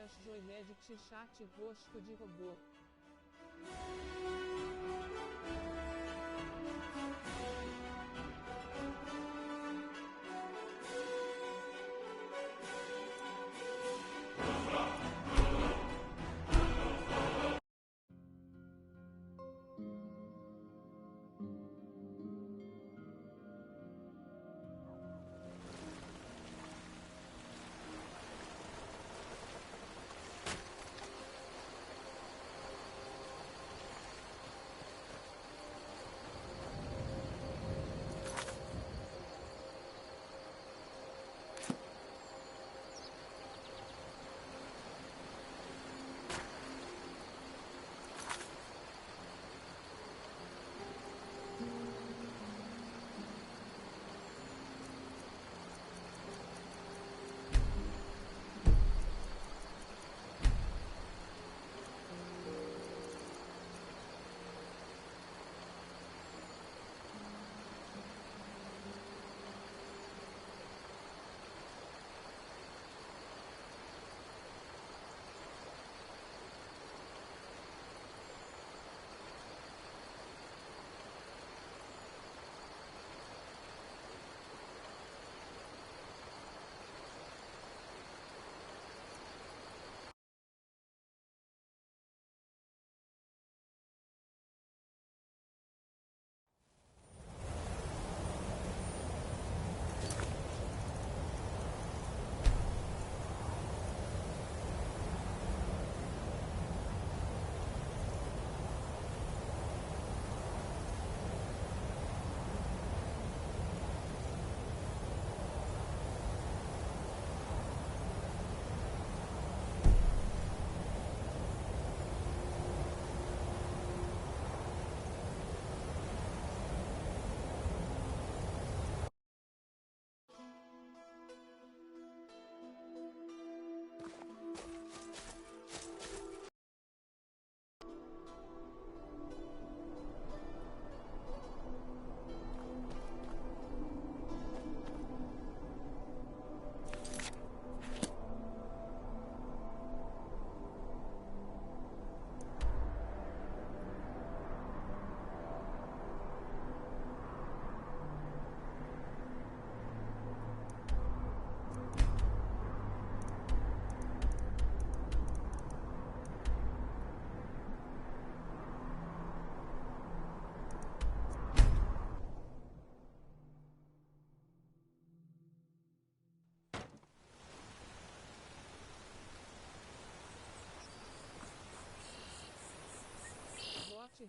as Joymedic chat rosto de robô.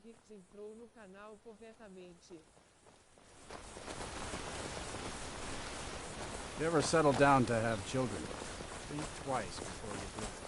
Hicks entrou no canal corretamente. You ever settle down to have children? Think twice before you do it.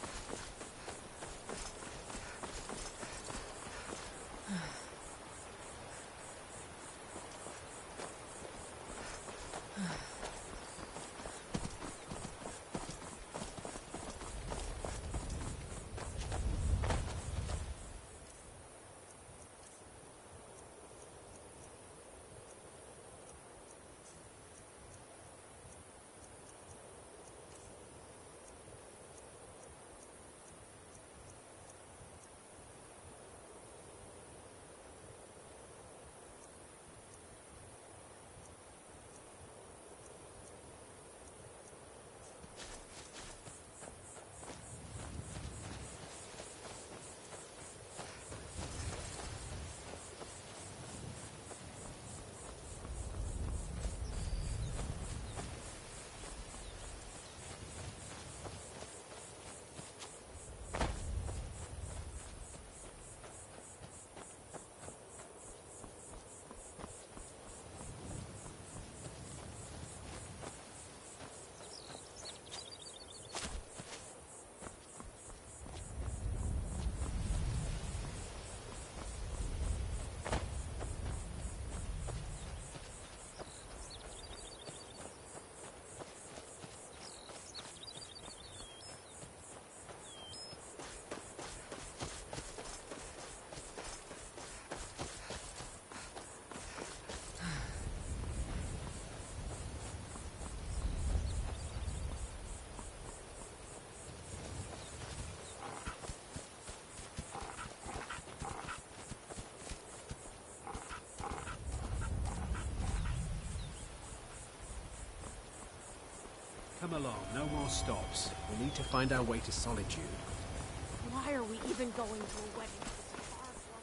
Come along, no more stops. We need to find our way to Solitude. Why are we even going to a wedding this far from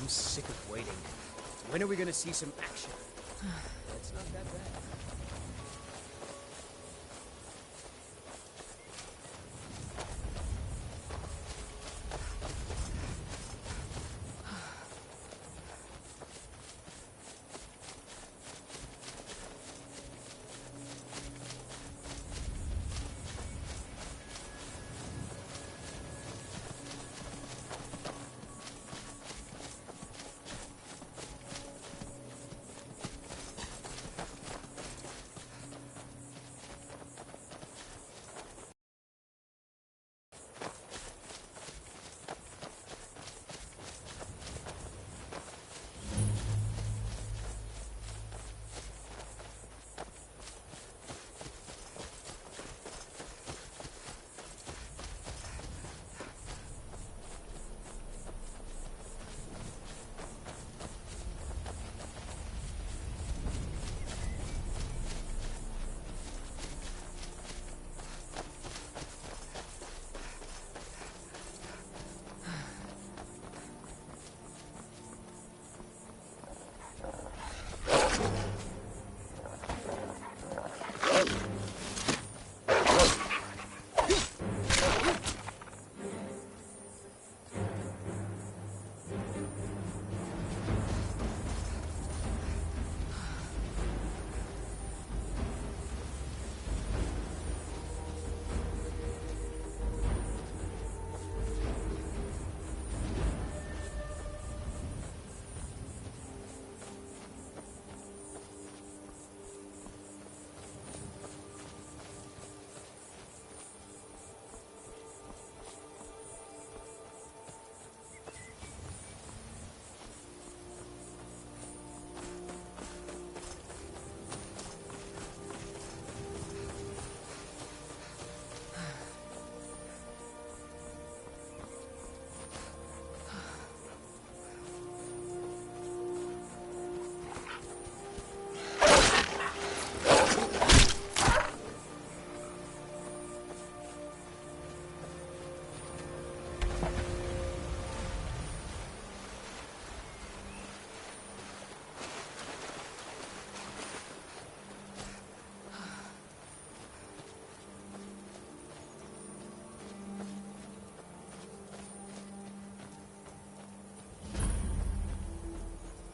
I'm sick of waiting. When are we gonna see some action? It's not that bad.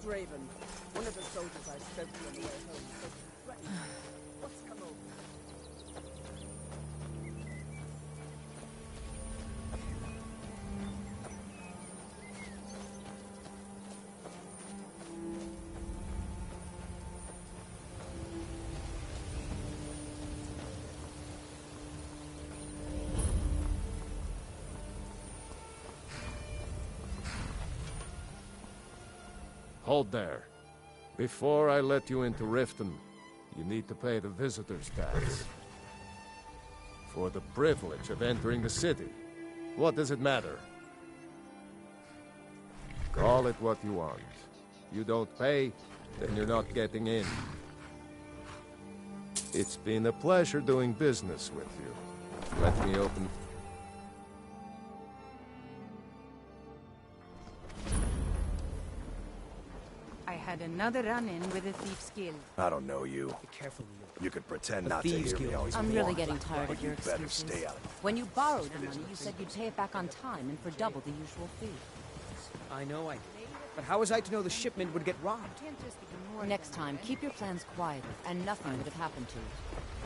Raven, one of the soldiers I spoke to on the way home said you threatened me. What's come over? Hold there. Before I let you into Riften, you need to pay the visitor's tax. For the privilege of entering the city. What does it matter? Call it what you want. You don't pay, then you're not getting in. It's been a pleasure doing business with you. Let me open... I I had another run-in with a thief's guild. I don't know you. Be careful, Leo. You could pretend A not to thieves' hear me guild. all you I'm really want, getting tired but of your you better excuses. stay out of it. When you borrowed the money, you said you'd pay it back on time and for double the usual fee. I know I did. But how was I to know the shipment would get robbed? Next time, keep your plans quieter, and nothing would have happened to you.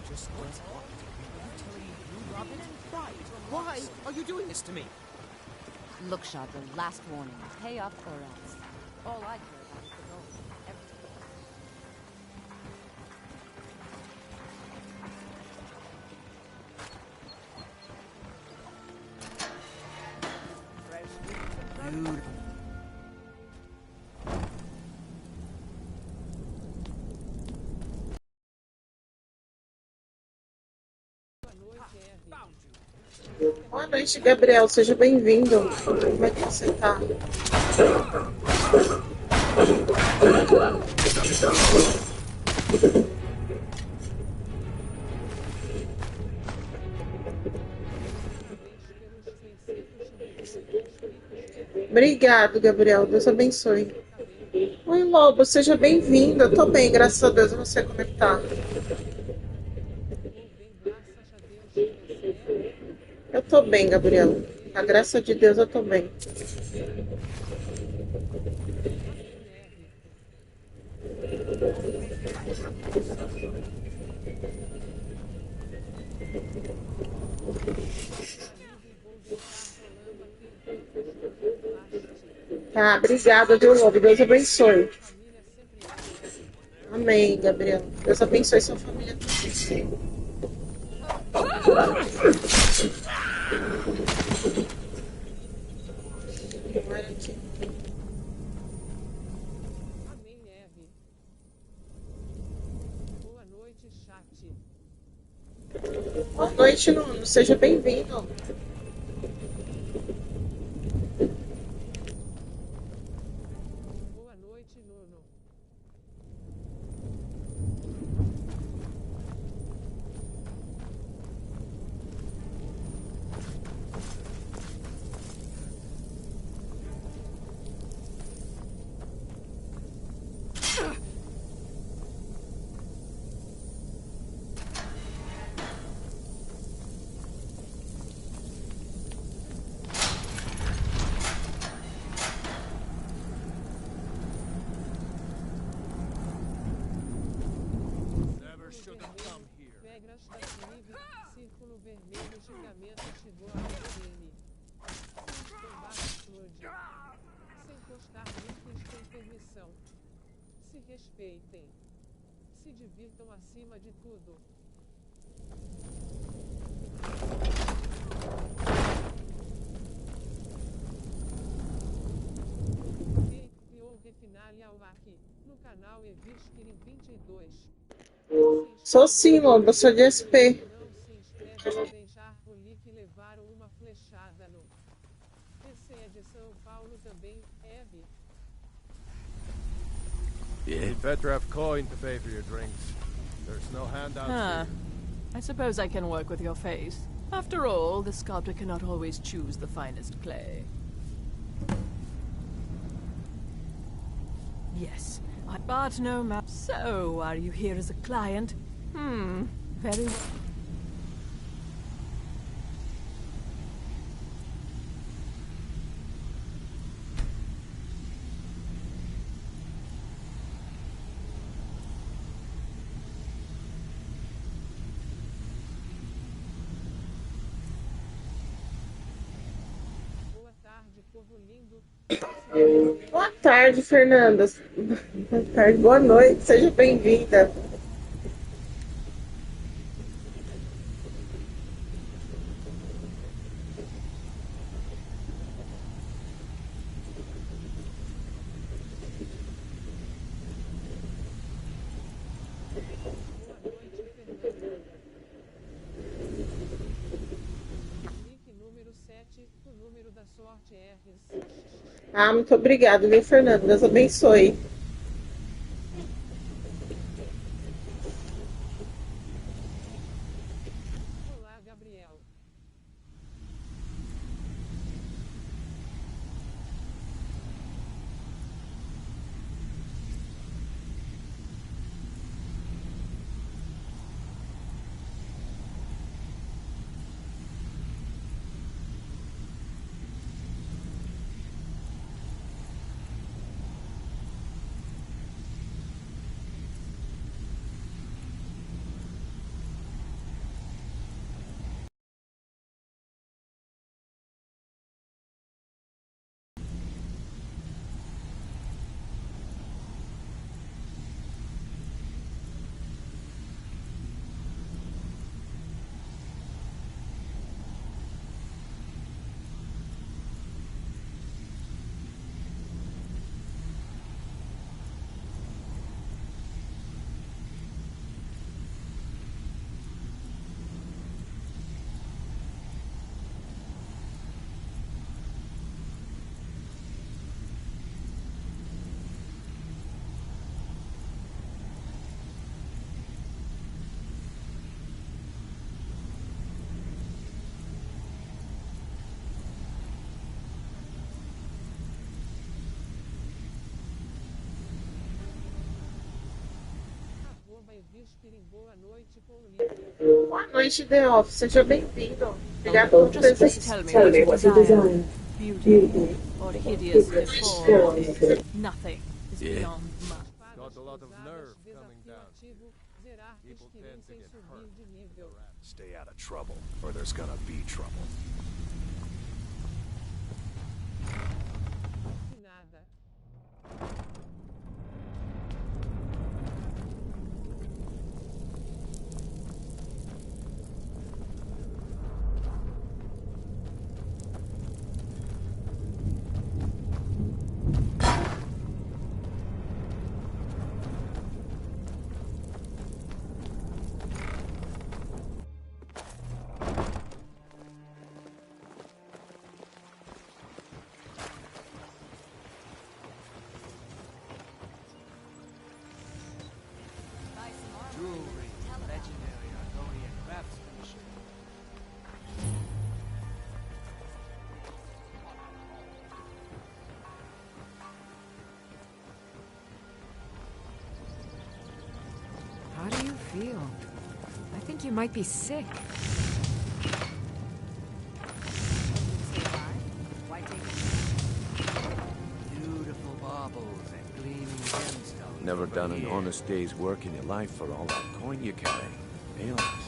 Just what's what? Are you telling me you robbed it? Why? Why are you doing this to me? Look, Shadra, last warning. Pay up or else. All I care about is the gold. Dude. Boa noite, Gabriel. Seja bem-vindo. Como é que você tá? Obrigado, Gabriel. Deus abençoe. Oi, Lobo. Seja bem-vindo. Eu tô bem, graças a Deus. Eu não sei como é que tá. Eu tô bem, Gabriel. A graça de Deus, eu tô bem. Tá, obrigada, viu, Lobo? Deus abençoe. Amém, Gabriel. Deus abençoe sua família também. Amém, Eve. Boa noite, chat. Boa noite, Nuno. Seja bem-vindo. Boa noite, Nuno. Regras da Sniv, círculo vermelho, julgamento chegou a RN. Combate explode. Sem postar links sem permissão. Se respeitem. Se divirtam acima de tudo. Criou Refinale ao aqui, no canal Evisquirim 22. Sou sim, Lobo. Sou de SP. Não se inscreve a deixar o link levaram uma flechada no. Esse é de São Paulo também, Eve. You better have coin to pay for your drinks. There's no handouts Huh. here. I suppose I can work with your face. After all, the sculptor cannot always choose the finest clay. Yes, but no matter. So, are you here as a client? Very well. Boa tarde, povo lindo. Boa tarde, Fernanda. Boa tarde, boa noite. Seja bem-vinda. Boa noite, Fernanda. Nick número 7, o número da sorte R. Ah, muito obrigada, viu, Fernanda? Deus abençoe. Olá, Gabriel. vai vir boa noite com Lívia. Boa noite, The Office. Seja bem-vindo. Obrigado pela Just presença. tell me what you desire. Beauty or hideous deformity. Nothing is beyond my... Got a lot of nerve coming Desafio down. ativo, zerar People tend to sem get subir hurt. de nível. Stay out of trouble, or there's gonna be trouble. De nada. Jewelry, legendary Argonian craftsmanship. How do you feel? I think you might be sick. Beautiful baubles and gleaming gemstones. Never over done an here. honest day's work in your life for all that coin you carry. Eh, lass?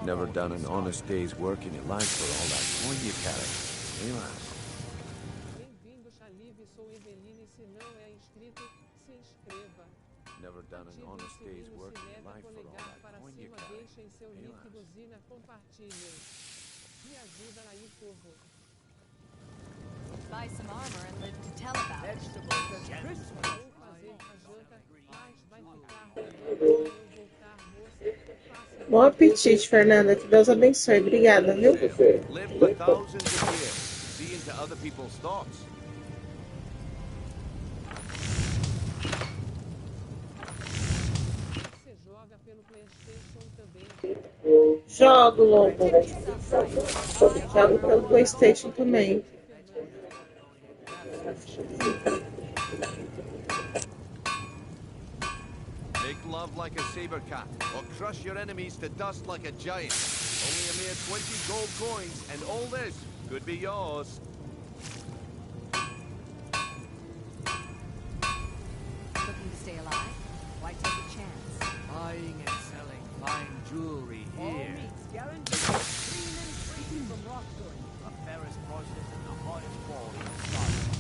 Never done an honest day's work in your life for all that coin you carry. Eh, lass? Bem-vindo, Chalive. Sou Eveline. Se não é inscrito, se inscreva. Never done an Ative o honest day's sininho, work se in your leve life for all polegar that para coin you cima, carry. deixem seu Eh, link, lass? buzina, compartilhem. Me ajuda aí, povo. Buy some armor and live to tell about it. Vou fazer a janta, mas vai ficar rodando quando eu voltar, moça. Faça Bom apetite, Fernanda. Que Deus abençoe. Obrigada, viu? Live for thousands of years, see into other people's thoughts. Você joga pelo PlayStation também. Jogo, Lobo. Jogo pelo PlayStation também. Make love like a saber cat, or crush your enemies to dust like a giant. Only a mere 20 gold coins, and all this could be yours. Looking to stay alive? Why take a chance? Buying and selling fine jewelry here. Guaranteed clean and free from wrongdoing. The fairest prices and the highest quality in Skyrim.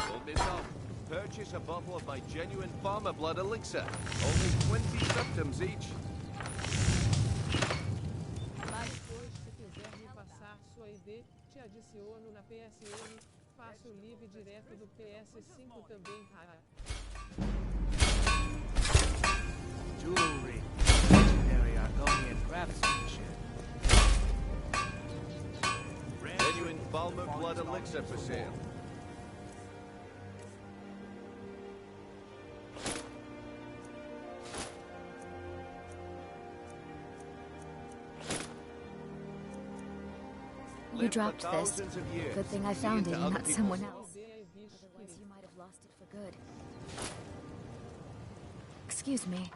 Don't miss out. Purchase a bottle of my genuine farmer blood elixir. Only 20 septims each. Depois, se quiser me passar sua ID, te adiciono na PSN. Faço o live direto do PS5 também, haha. Jewelry, legendary Argonian craftsmanship. Genuine farmer blood elixir for sale. You dropped this. Good thing I found it and not someone else. Otherwise, you might have lost it for good. Excuse me.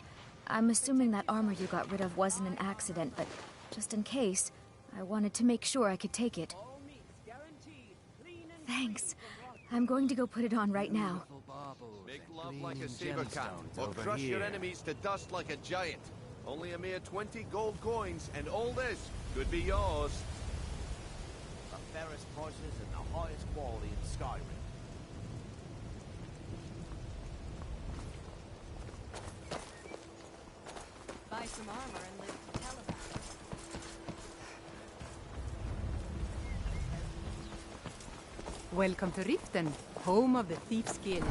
I'm assuming that armor you got rid of wasn't an accident, but just in case, I wanted to make sure I could take it. Thanks. I'm going to go put it on right now. Make love like a saber cat, or crush your enemies to dust like a giant. Only a mere 20 gold coins, and all this could be yours. The fairest prices and the highest quality in Skyrim. Buy some armor and live to tell about it. Welcome to Riften, home of the Thief's Guild.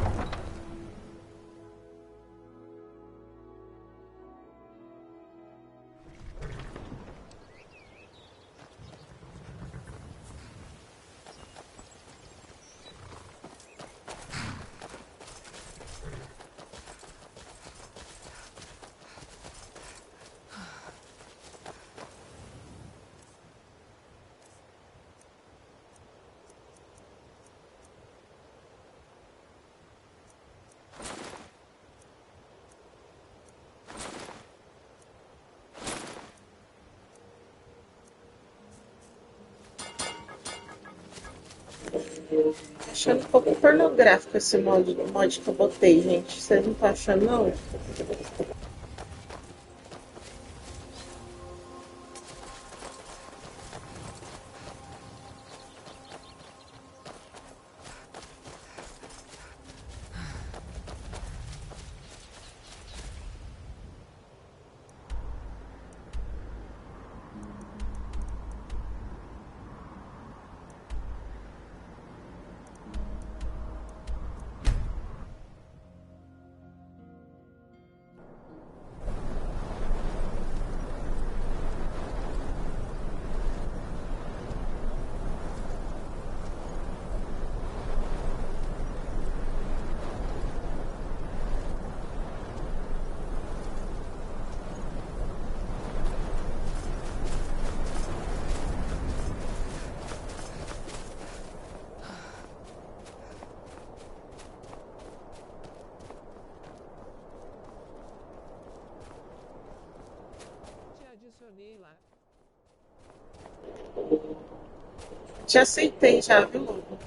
Achando um pouco pornográfico esse mod que eu botei, gente. Vocês não estão achando, não? Adicionei lá. Te aceitei já, viu, Lobo?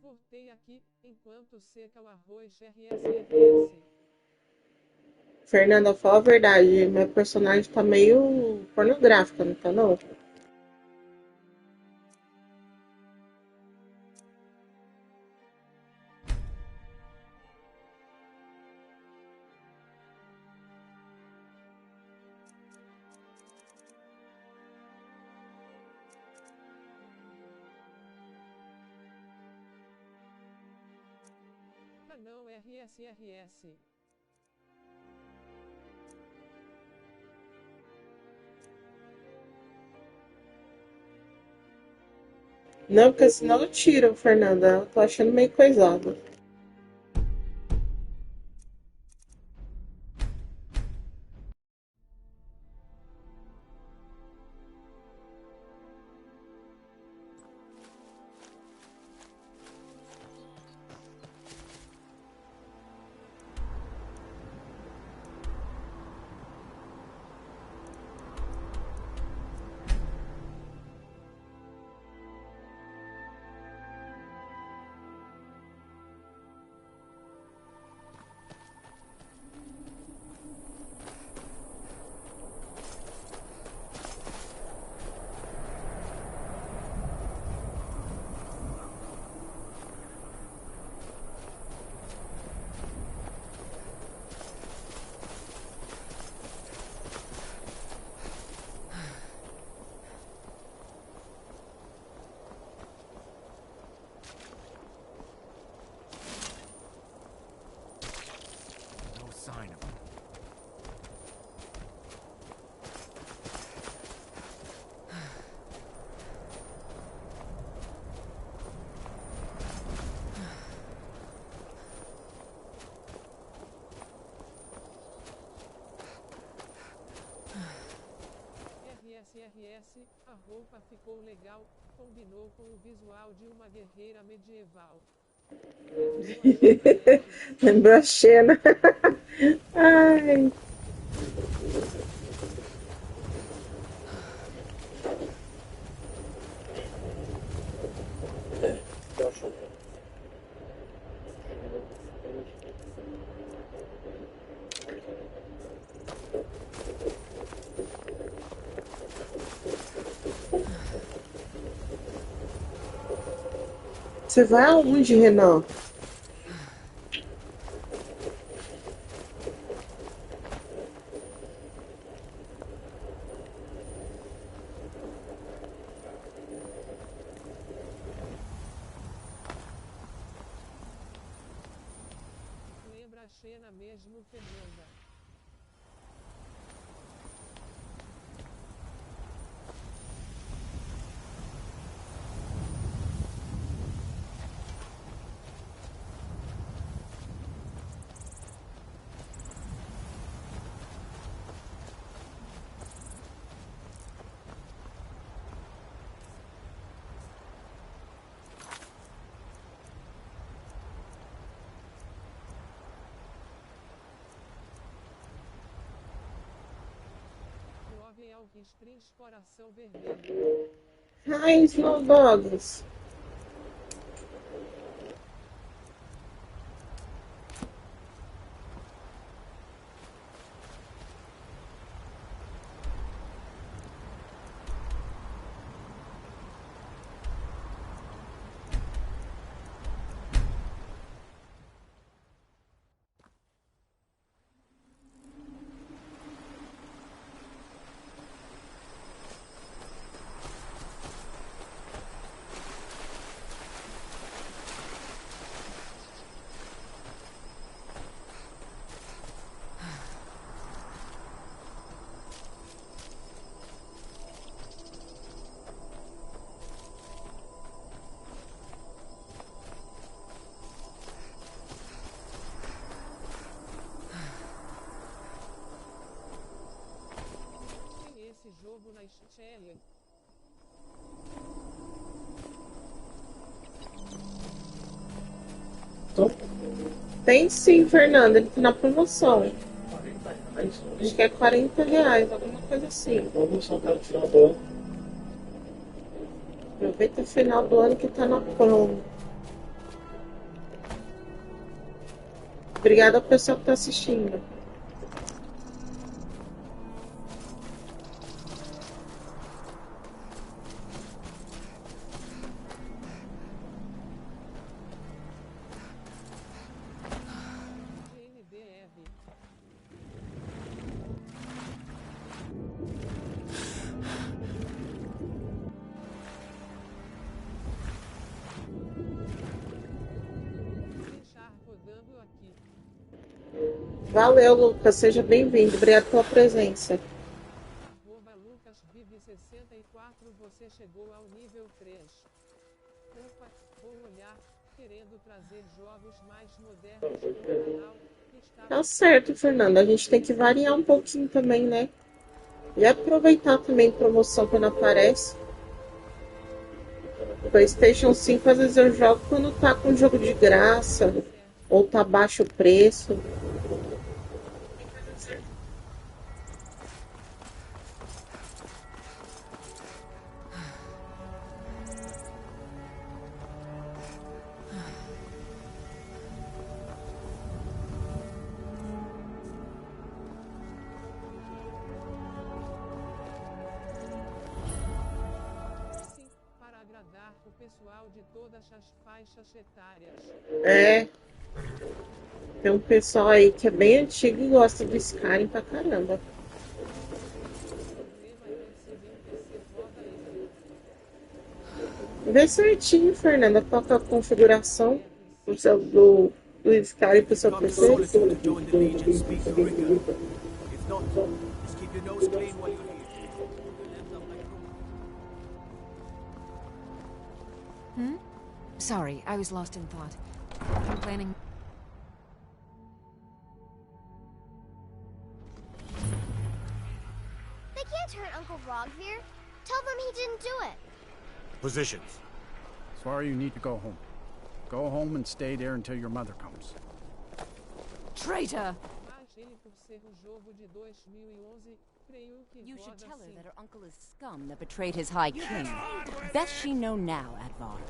Voltei aqui, enquanto seca o arroz RSRS. Fernanda, fala a verdade. Meu personagem tá meio pornográfico, não tá, não? Ah não, RSRS. Não, porque senão eu tiro, Fernanda. Eu tô achando meio coisado. PS, a roupa ficou legal, combinou com o visual de uma guerreira medieval. Lembrou a Xena. Ai. Você vai aonde, Renan? Lembra a Xena mesmo, Fernanda? Jovem Alquistris Coração Vermelho. Ai, Snow Dogs. Tem esse jogo na Steam. Tem sim, Fernanda. Ele tá na promoção. Acho que é R$ 40, alguma coisa assim. Aproveita o final do ano que tá na promo. Obrigada ao pessoal que tá assistindo. GNDR. Deixar rodando aqui. Valeu, Lucas. Seja bem-vindo. Obrigado pela presença. @LucasVive64 Você chegou ao nível 3. Opa, vou olhar, querendo trazer jogos mais modernos pro canal. Tá certo, Fernanda. A gente tem que variar um pouquinho também, né? E aproveitar também promoção quando aparece. PlayStation 5, às vezes eu jogo quando tá com jogo de graça ou tá baixo o preço. Sim, para agradar o pessoal de todas as faixas etárias. É. Tem um pessoal aí que é bem antigo e gosta do Skyrim pra caramba. O problema é ver se meu PC roda ele. Vê certinho, Fernanda, qual que é a configuração do Skyrim pro seu PC. If not, just keep your nose clean while you're here. Sorry, I was lost in thought. I'm planning... They can't hurt Uncle Rogvir. Tell them he didn't do it. Positions. Sorry, you need to go home. Go home and stay there until your mother comes. Traitor! Mas ele, por ser um jogo de 2011, creio que You should roda tell her sim. that her uncle is scum that betrayed his high king. Best she know now, Advar.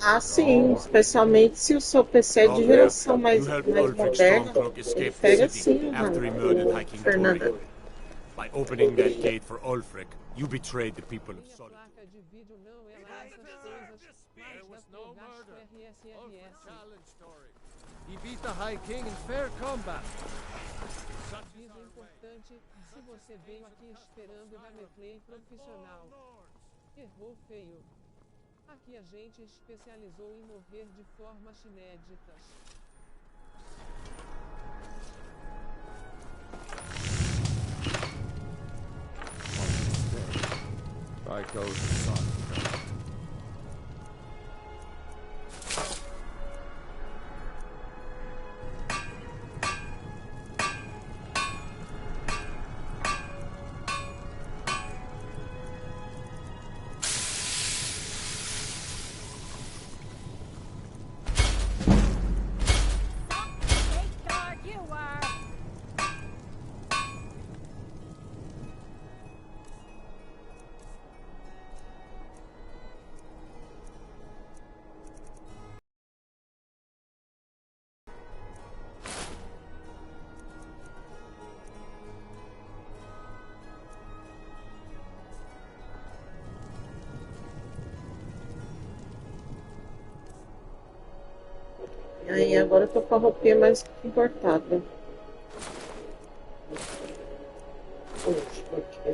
Ah, sim, especialmente se o seu PC é de geração mais moderna, ele pega sim, after he murdered High King Fernanda. Tori. By opening that gate for Ulfric, you betrayed the people of Solitude. Placa de vídeo não é lá essas coisas, mas dá pro gasto RSRS. He beat the High King in fair combat. Aviso importante, se você veio aqui esperando gameplay profissional. Errou feio. Aqui a gente especializou em morrer de formas inéditas. I go to sun. Aí agora eu tô com a roupinha mais importada. Oxe, por quê?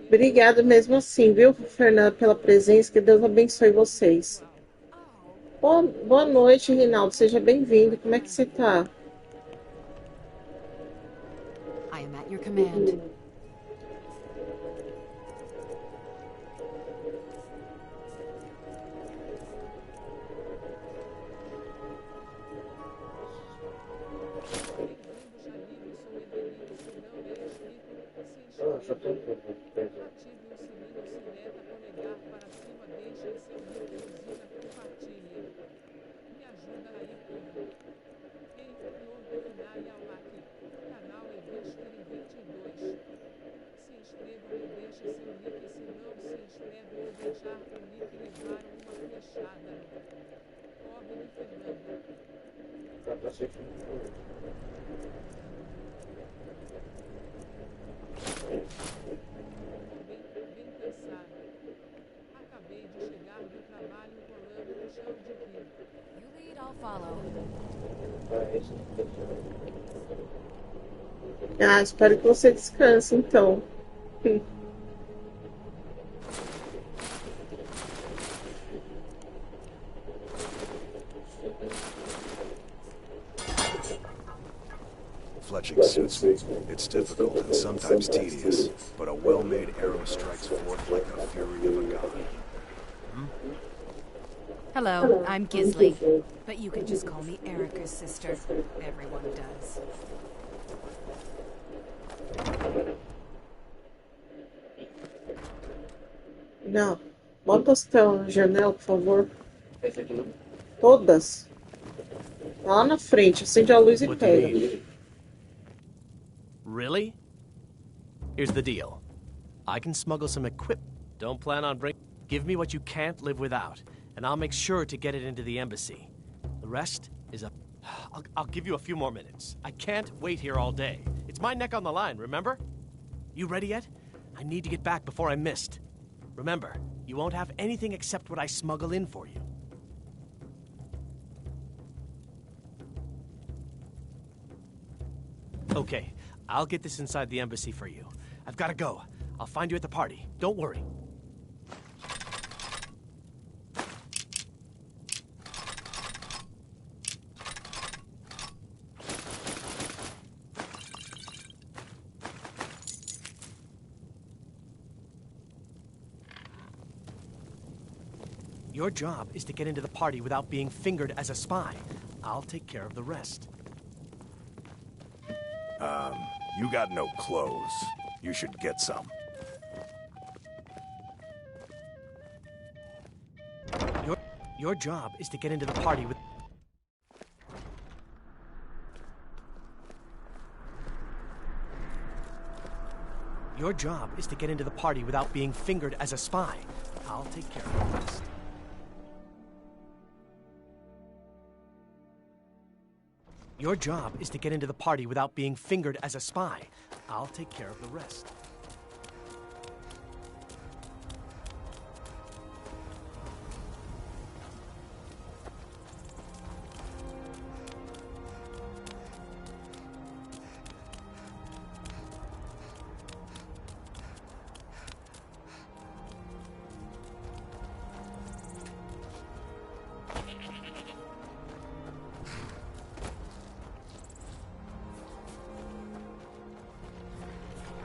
Obrigado mesmo assim, viu, Fernanda, pela presença. Que Deus abençoe vocês. Boa noite, Rinaldo. Seja bem-vindo. Como é que você tá? I am at your command. Já tô ative o sininho, sineta, polegar para cima, deixe seu link, usina, compartilhe. Me ajuda aí, povo. Ei, novo finale ao like. Canal é Vestir 22. Se inscreva e deixe seu like, se não se inscreve ou deixar o like levar uma flechada. Pobre de Fernanda. Bem cansada. Acabei de chegar do trabalho rolando no chão de Vivo. You lead, I'll follow. Ah, espero que você descanse, então. Fletching suits me. It's difficult and sometimes tedious, but a well-made arrow strikes forth like the fury of a god. Hello, I'm Gisley, but you can just call me Erica's sister. Everyone does. Não. Bota as telas na janela, por favor. Todas. Lá na frente, acende a luz e pega. Really? Here's the deal. I can smuggle some equipment. Don't plan on bringing... Give me what you can't live without, and I'll make sure to get it into the embassy. The rest is up... I'll give you a few more minutes. I can't wait here all day. It's my neck on the line, remember? You ready yet? I need to get back before I'm missed. Remember, you won't have anything except what I smuggle in for you. Okay, I'll get this inside the embassy for you. I've got to go. I'll find you at the party. Don't worry. Your job is to get into the party without being fingered as a spy. I'll take care of the rest. You got no clothes. You should get some. Your job is to get into the party with... Your job is to get into the party without being fingered as a spy. I'll take care of the rest. Your job is to get into the party without being fingered as a spy. I'll take care of the rest.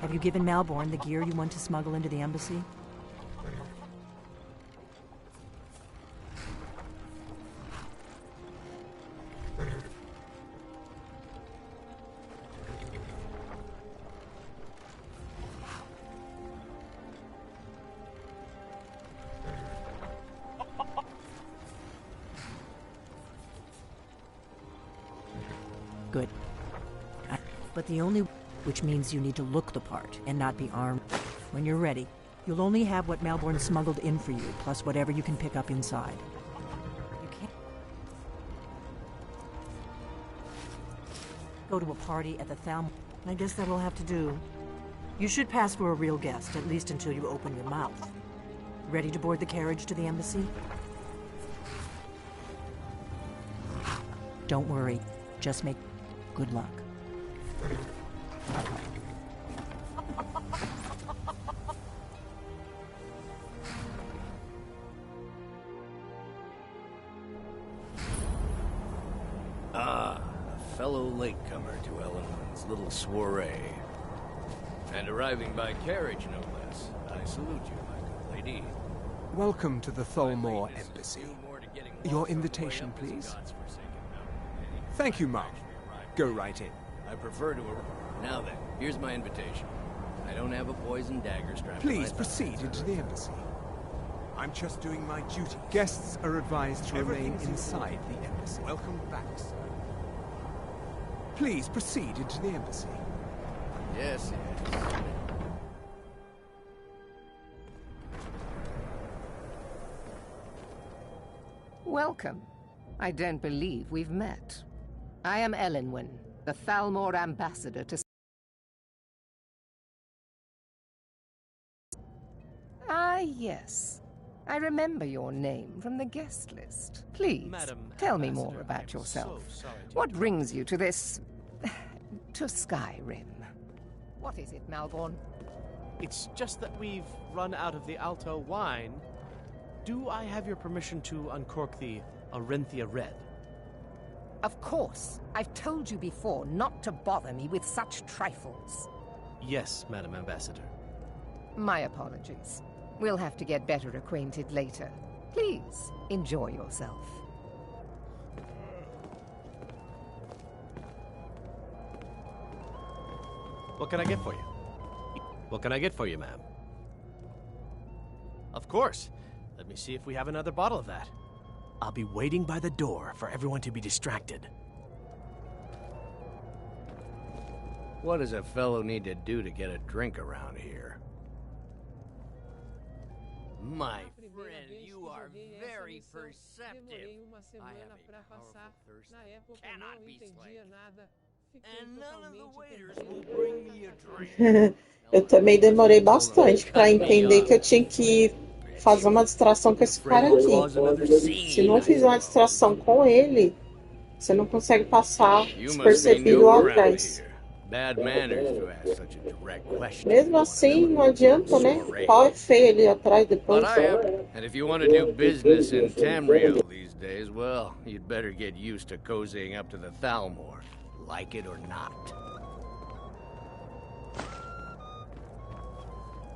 Have you given Malborn the gear you want to smuggle into the embassy? Good. But the only... which means you need to look the part and not be armed. When you're ready, you'll only have what Malborn smuggled in for you, plus whatever you can pick up inside. You can't go to a party at the Thalm. I guess that'll have to do. You should pass for a real guest, at least until you open your mouth. Ready to board the carriage to the embassy? Don't worry. Just make good luck. A fellow latecomer to Ellen's little soiree. And arriving by carriage, no less. I salute you, my good lady. Welcome to the Tholmor Embassy. Your invitation, please. Thank you, Mom. Go right in. I prefer to... Now then, here's my invitation. I don't have a poisoned dagger strapped to my Please thigh. proceed into the embassy. I'm just doing my duty. Guests are advised to remain inside the embassy. Welcome back, sir. Please proceed into the embassy. Yes, yes. Welcome. I don't believe we've met. I am Elenwen, the Thalmor ambassador to... Ah, yes. I remember your name from the guest list. Please, tell me more about yourself. What brings you to this... to Skyrim? What is it, Malborn? It's just that we've run out of the Alto wine. Do I have your permission to uncork the Arenthia Red? Of course. I've told you before not to bother me with such trifles. Yes, Madam Ambassador. My apologies. We'll have to get better acquainted later. Please, enjoy yourself. What can I get for you? What can I get for you, ma'am? Of course. Let me see if we have another bottle of that. I'll be waiting by the door for everyone to be distracted. What does a fellow need to do to get a drink around here? My friend, you are very perceptive. I have a powerful thirst that cannot be slaked. Eu também demorei bastante para entender que eu tinha que fazer uma distração com esse cara aqui. Se não fizer uma distração com ele, você não consegue passar despercebido lá atrás. Mesmo assim, não adianta, né? O pau é feio ali atrás depois. And if you want to do business in Tamriel these days, well, you'd better get used to cozying up to the Thalmor, like it or not.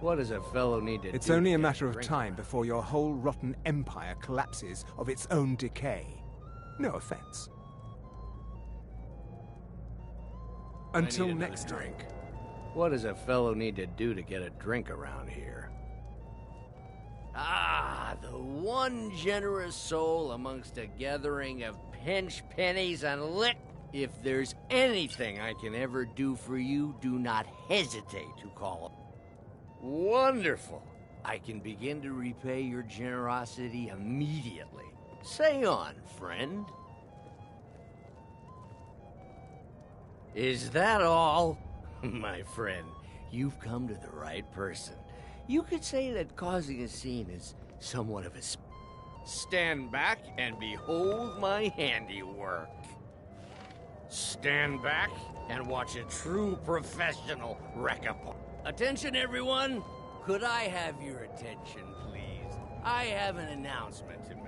What does a fellow need to do? It's only a matter of time before your whole rotten empire collapses of its own decay. No offense. Until next time. What does a fellow need to do to get a drink around here? Ah, the one generous soul amongst a gathering of pinch pennies and lit. If there's anything I can ever do for you, do not hesitate to call. Wonderful. I can begin to repay your generosity immediately. Say on, friend. Is that all? My friend, you've come to the right person. You could say that causing a scene is somewhat of a stand back and behold my handiwork. Stand back and watch a true professional wreck a part. Attention, everyone! Could I have your attention, please? I have an announcement to make.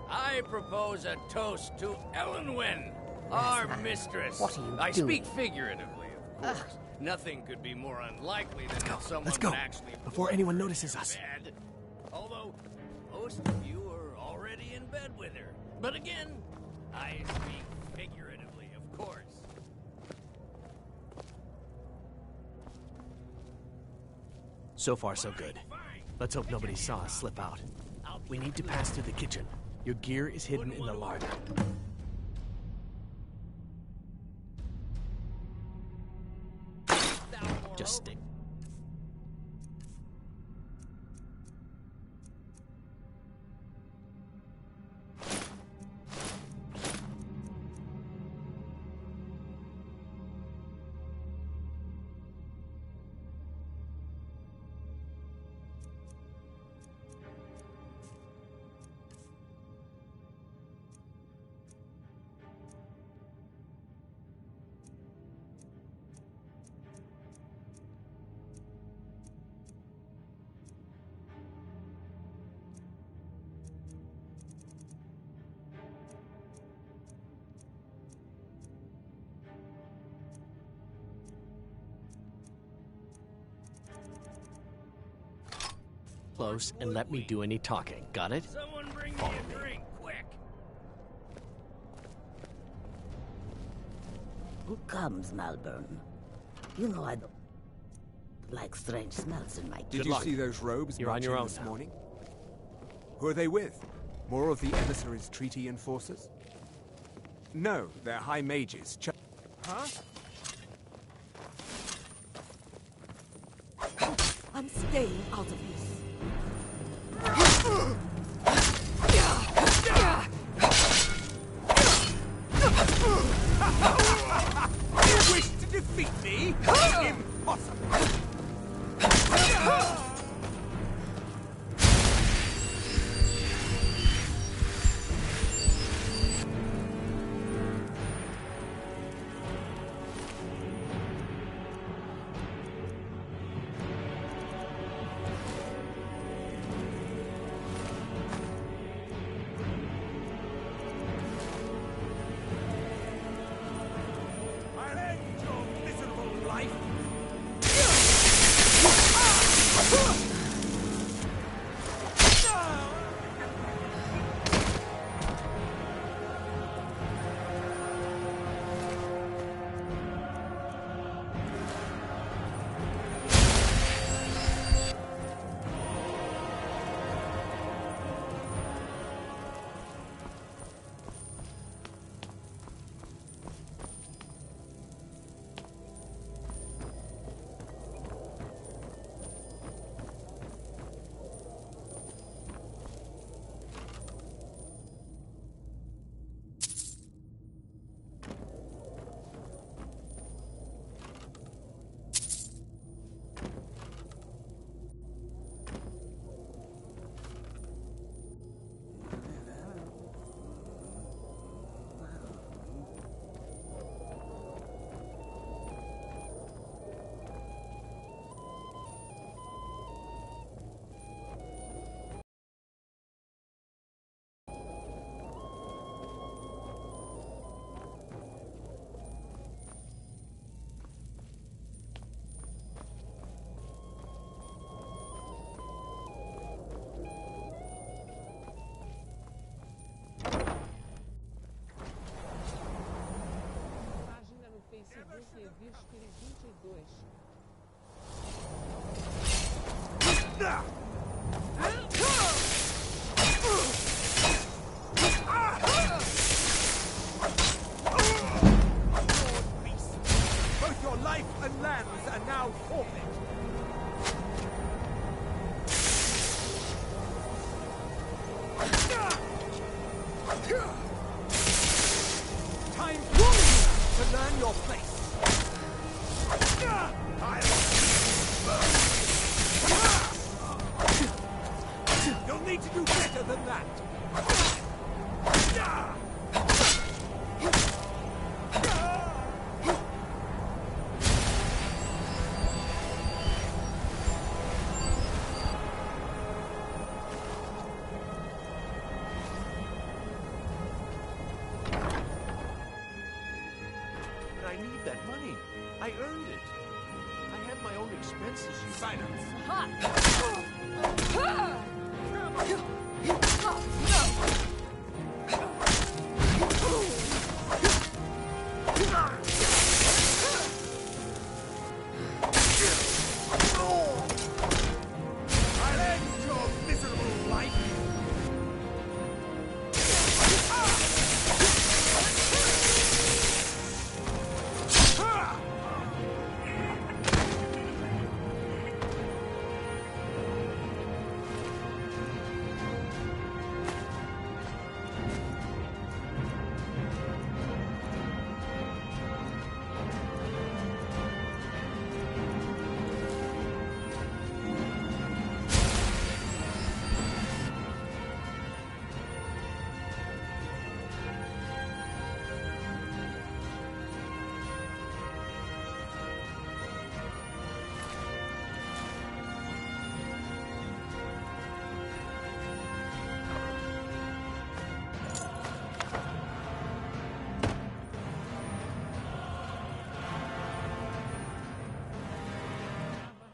I propose a toast to Elenwen, our mistress. What are you I doing? speak figuratively, of course. Nothing could be more unlikely than that someone Let's go, would actually before anyone notices us. bed. Although most of you are already in bed with her. But again, I speak figuratively, of course. So far, so good. Let's hope nobody saw us slip out. We need to pass through the kitchen. Your gear is hidden in the larder. Just stick. Close and let me do any talking. Got it? Someone bring me Follow a me. drink, quick. Who comes, Malborn? You know I don't like strange smells in my Did you see those robes You're on marching your own this now. morning? Who are they with? More of the emissary's treaty enforcers? No, they're high mages. Huh? I'm staying out of this. You wish to defeat me? Impossible! I'll end your miserable life! Evisquire 22. Both your life and lands are now forfeit. Time to learn your place. You'll need to do better than that. I need that money. I earned it. I have my own expenses, you Silence. I'll end your miserable life.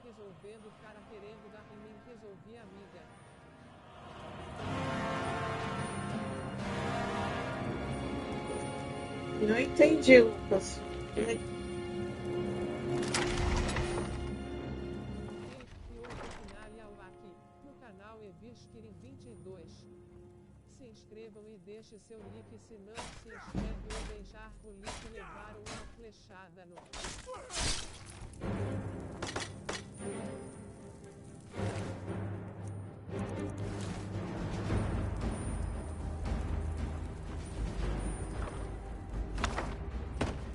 Resolvendo, cara querendo dar em mim, resolvi, amiga. Não entendi, Lucas. E outro final aqui, no canal Evisquire 22. Se inscrevam e deixe seu like, se não se inscreve ou deixar o link levar uma flechada no...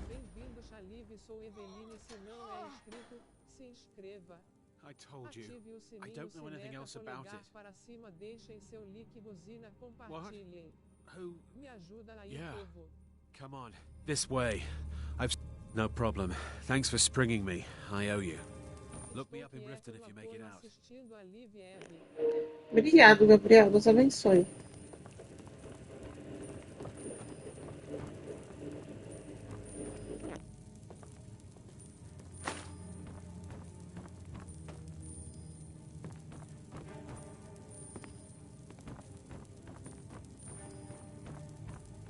Bem-vindo, Chalive, sou Eveline, se não é inscrito, se inscreva. I told you. Ative o sininho, I don't know se anything meta else about polegar it. para cima, deixem seu like, buzina, compartilhem. Who? Me ajuda aí, Yeah. povo. Come on. This way. I've... No problem. Thanks for springing me. I owe you. Look me up in Riften if you make it out. Assistindo a Live R. Obrigado, Gabriel. Deus abençoe.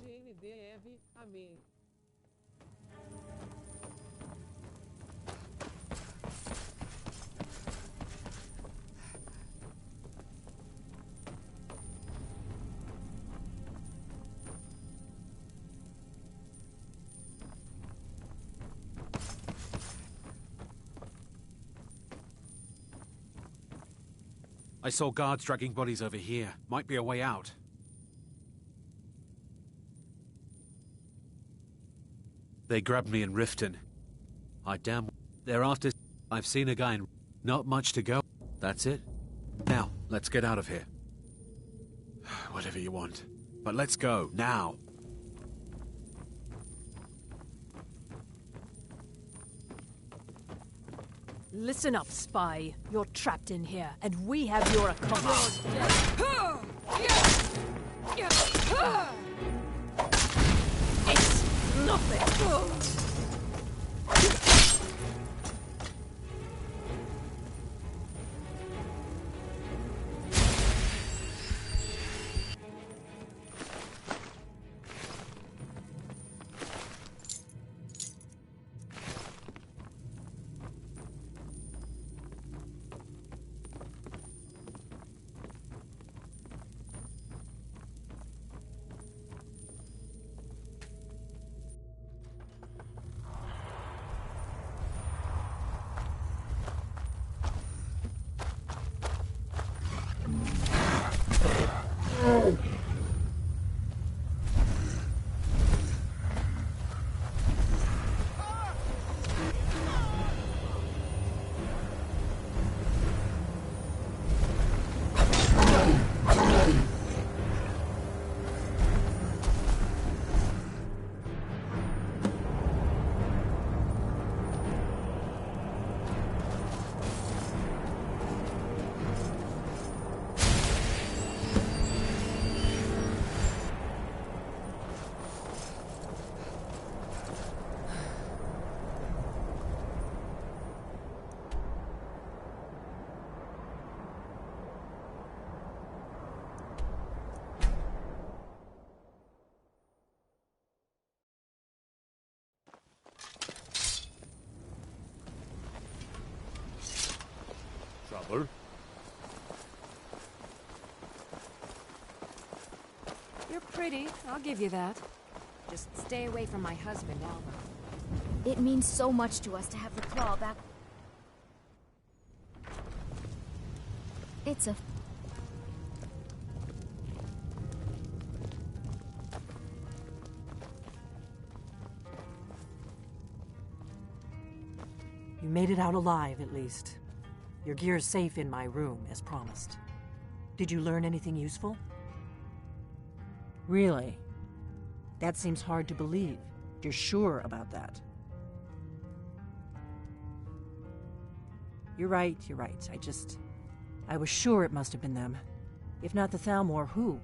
GNDF, amém. I saw guards dragging bodies over here. Might be a way out. They grabbed me in Riften. I damn... They're after... I've seen a guy in... Not much to go. That's it. Now, let's get out of here. Whatever you want. But let's go, now. Listen up, spy. You're trapped in here, and we have your accomplice. It's nothing. pretty, I'll give you that. Just stay away from my husband, Alva. It means so much to us to have the claw back. It's a... You made it out alive, at least. Your gear's safe in my room, as promised. Did you learn anything useful? Really? That seems hard to believe. You're sure about that? You're right. I was sure it must have been them. If not the Thalmor, who?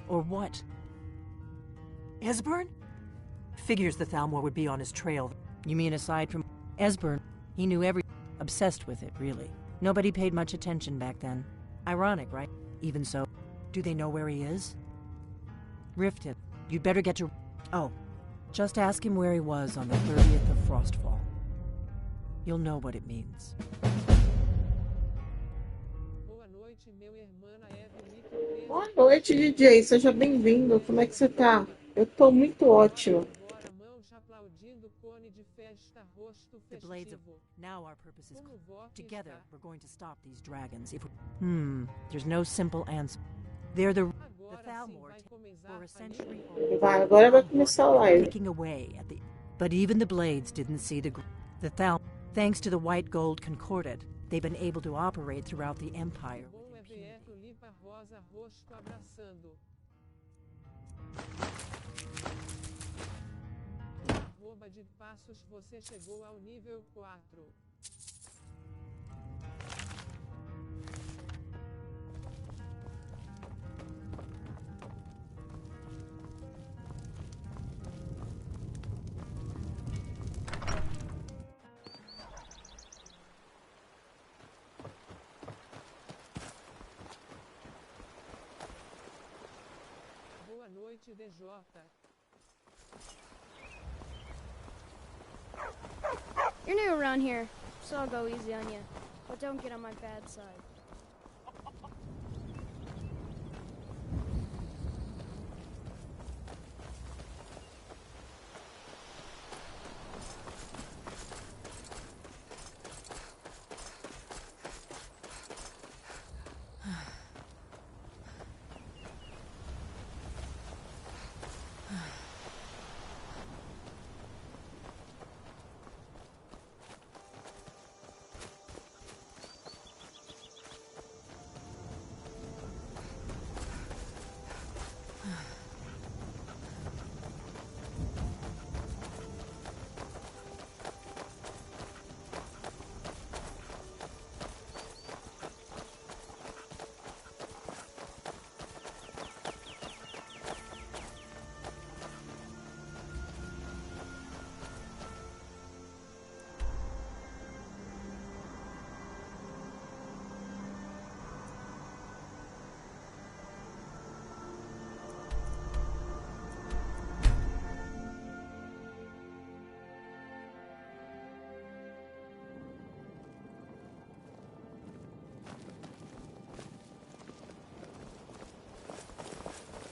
Or what? Esbern? Figures the Thalmor would be on his trail. You mean aside from Esbern? He knew obsessed with it, really. Nobody paid much attention back then. Ironic, right? Even so, do they know where he is? Riften. You'd better get to... Oh, just ask him where he was on the 30th of Frostfall. You'll know what it means. Boa noite, DJ. Seja bem-vindo. Como é que você tá? Eu tô muito ótimo. The blades of... Now our purpose is... Together, we're going to stop these dragons. If there's no simple answer. They're the Thalmor for a century... Agora vai começar a live. Taking away at the... But even the blades didn't see the Thalmor. Thanks to the white gold concordat, they've been able to operate throughout the Empire. De passos, você chegou ao nível 4. Boa noite, DJ. You're new around here, so I'll go easy on you. But don't get on my bad side.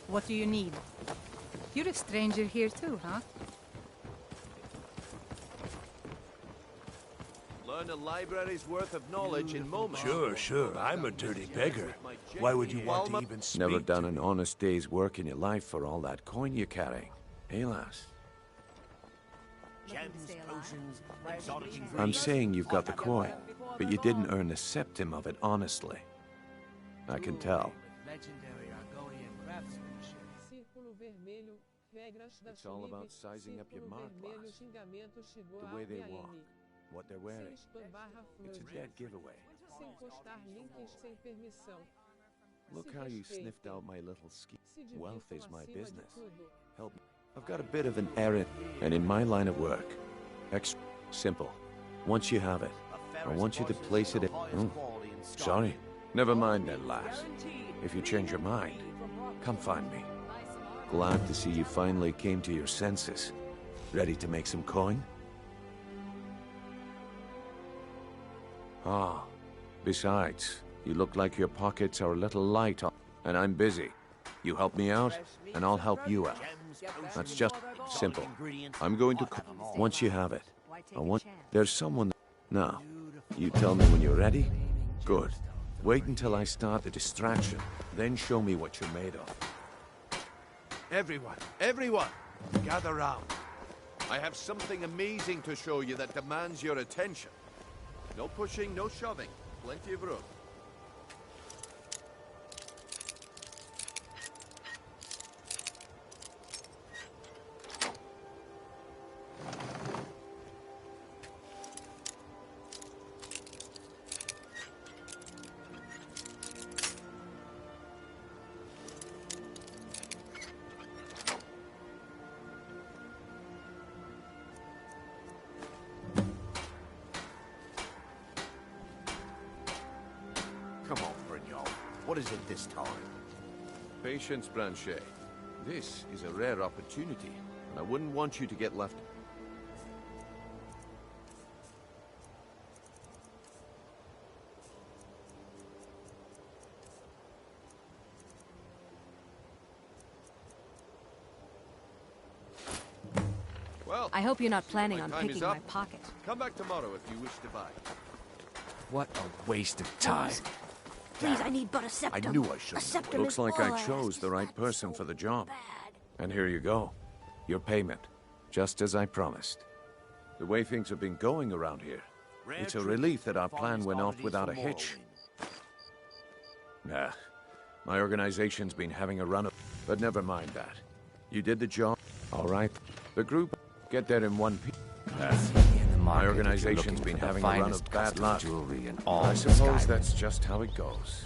What do you need? You're a stranger here too, huh? Learn a library's worth of knowledge in moments. Sure. I'm a dirty beggar. Why would you want to even speak? Never done an honest day's work in your life for all that coin you're carrying. Hey, lass. I'm saying you've got the coin, but you didn't earn a septim of it honestly. I can tell. It's all about sizing up your mark, lass. The way they walk, what they're wearing. It's a dead giveaway. Look how you sniffed out my little ski. Wealth is my business. Help me. I've got a bit of an errand, and in my line of work, extra simple. Once you have it, I want you to place it in... Sorry. Never mind then, lass. If you change your mind, come find me. Glad to see you finally came to your senses. Ready to make some coin? Ah, besides, you look like your pockets are a little light, and I'm busy. You help me out, and I'll help you out. That's just simple. I'm going to... Once you have it, I want... There's someone... Now, you tell me when you're ready. Good. Wait until I start the distraction, then show me what you're made of. Everyone, gather round. I have something amazing to show you that demands your attention. No pushing, no shoving. Plenty of room. What is it this time? Patience, Blanchet. This is a rare opportunity, and I wouldn't want you to get left... Well, I hope you're not planning on time is picking up. my pocket. Come back tomorrow if you wish to buy. What a waste of time. Please, I need but a septum. I knew I should. Looks like I chose the right person for the job. And here you go. Your payment. Just as I promised. The way things have been going around here, it's a relief that our plan went off without a hitch. Nah. My organization's been having a run of... But never mind that. You did the job. All right. The group, get there in one piece. My organization's been having a run of bad luck. I suppose that's just how it goes.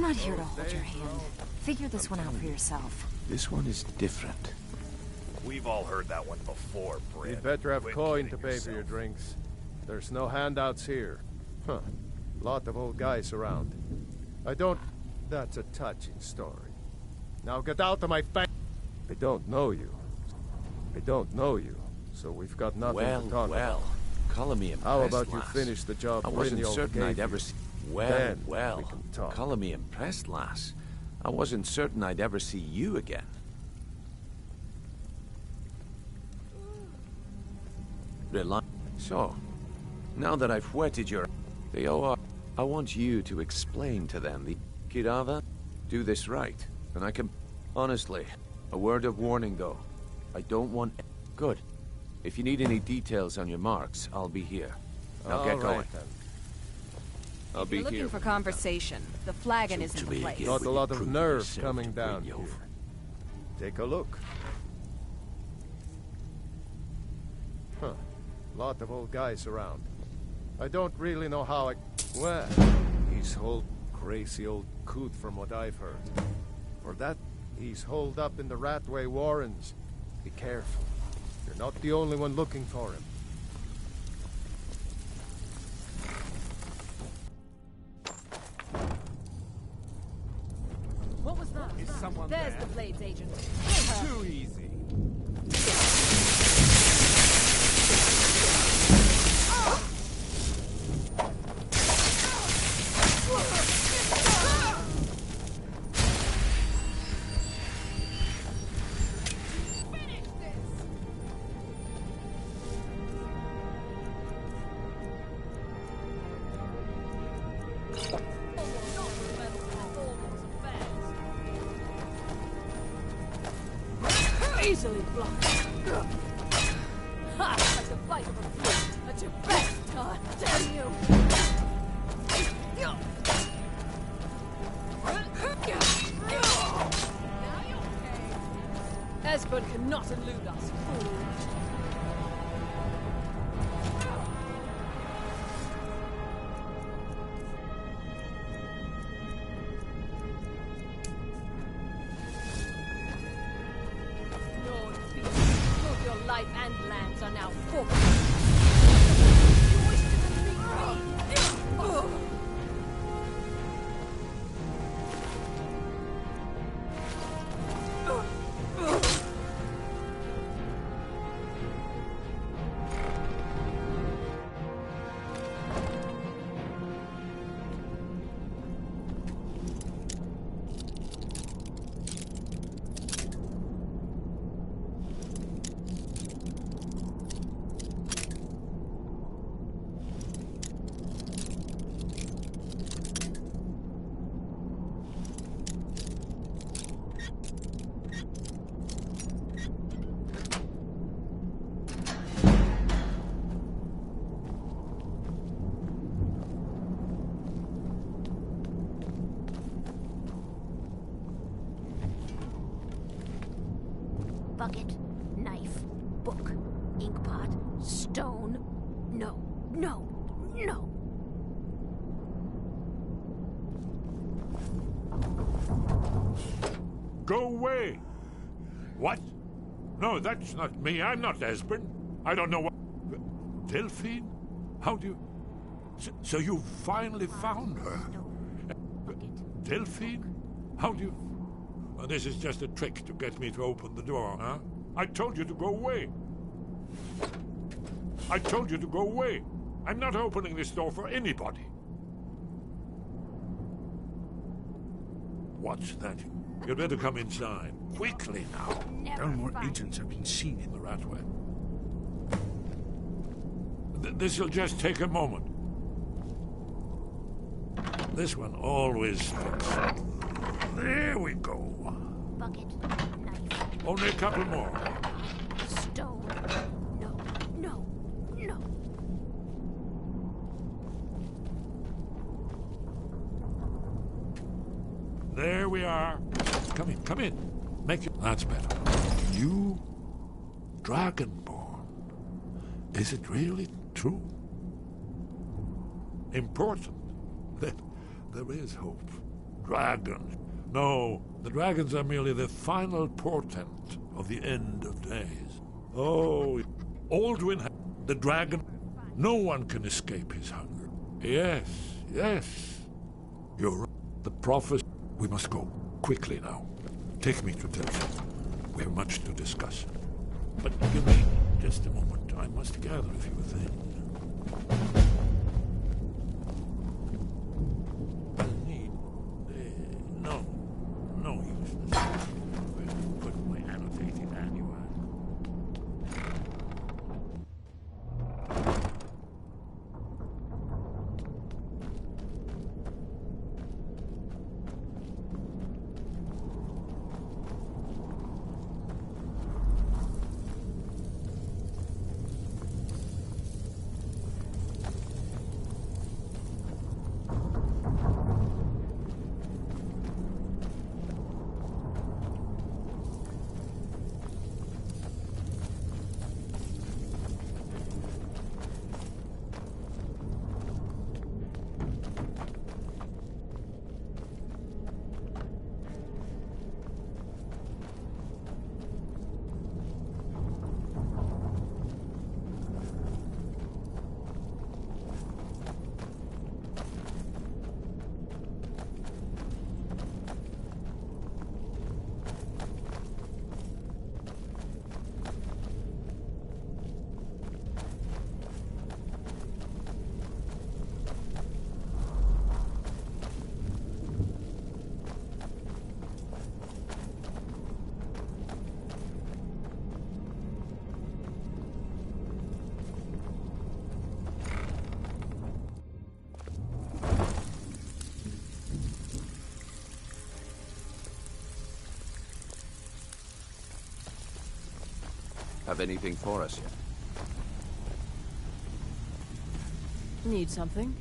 I'm not here to hold your hand. Figure this one out for yourself. This one is different. We've all heard that one before, Brent. You'd better have coin to pay for your drinks. There's no handouts here. Huh. Lot of old guys around. I don't... That's a touching story. Now get out of my face! I don't know you. I don't know you, so we've got nothing to talk about. Color me impressed. How about you lass. finish the job I wasn't Brynjolf certain gave I'd ever you? see... Then we can talk. Color me impressed, lass. I wasn't certain I'd ever see you again. So, now that I've whetted your... They are... I want you to explain to them the... Kirava, do this right, and I can... Honestly, a word of warning, though. I don't want... Good. If you need any details on your marks, I'll be here. Now get going. Then. I'll be You're looking here. for conversation. The flagon isn't the place. Not a lot of nerve coming down here. Take a look. Huh. Lot of old guys around. I don't really know how I... Well, he's whole crazy old coot from what I've heard. For that, he's holed up in the Ratway Warrens. Be careful. You're not the only one looking for him. What was that? Is someone There's there? the Blades agent. Too easy. Easily blocked. Ha! Like the bite of a flea. At your best, God damn you! Esbern cannot elude us, fool. Lord Beast, both your life and lands are now forfeit. You wish to defeat me? Bucket, knife, book, inkpot, stone. No, no, no. Go away! What? No, that's not me. I'm not Esbern. I don't know what... Delphine? How do you... So you finally found her? Delphine? How do you... Oh, this is just a trick to get me to open the door, huh? I told you to go away. I told you to go away. I'm not opening this door for anybody. What's that? You'd better come inside. Quickly now. Never More agents have been seen in the Ratway. This'll just take a moment. This one always sticks. There we go. Bucket, knife. Only a couple more. Stone. No, no, no. There we are. Come in, come in. Make it... That's better. You... Dragonborn. Is it really true? Important. There is hope. Dragons. No, the dragons are merely the final portent of the end of days. Oh, Aldwin, the dragon, no one can escape his hunger. Yes, yes. You're right. The prophet... We must go. Quickly now. Take me to Delphine. We have much to discuss. But give me just a moment. I must gather a few things. No use. Put my annotated annual. have anything for us yet? Need something?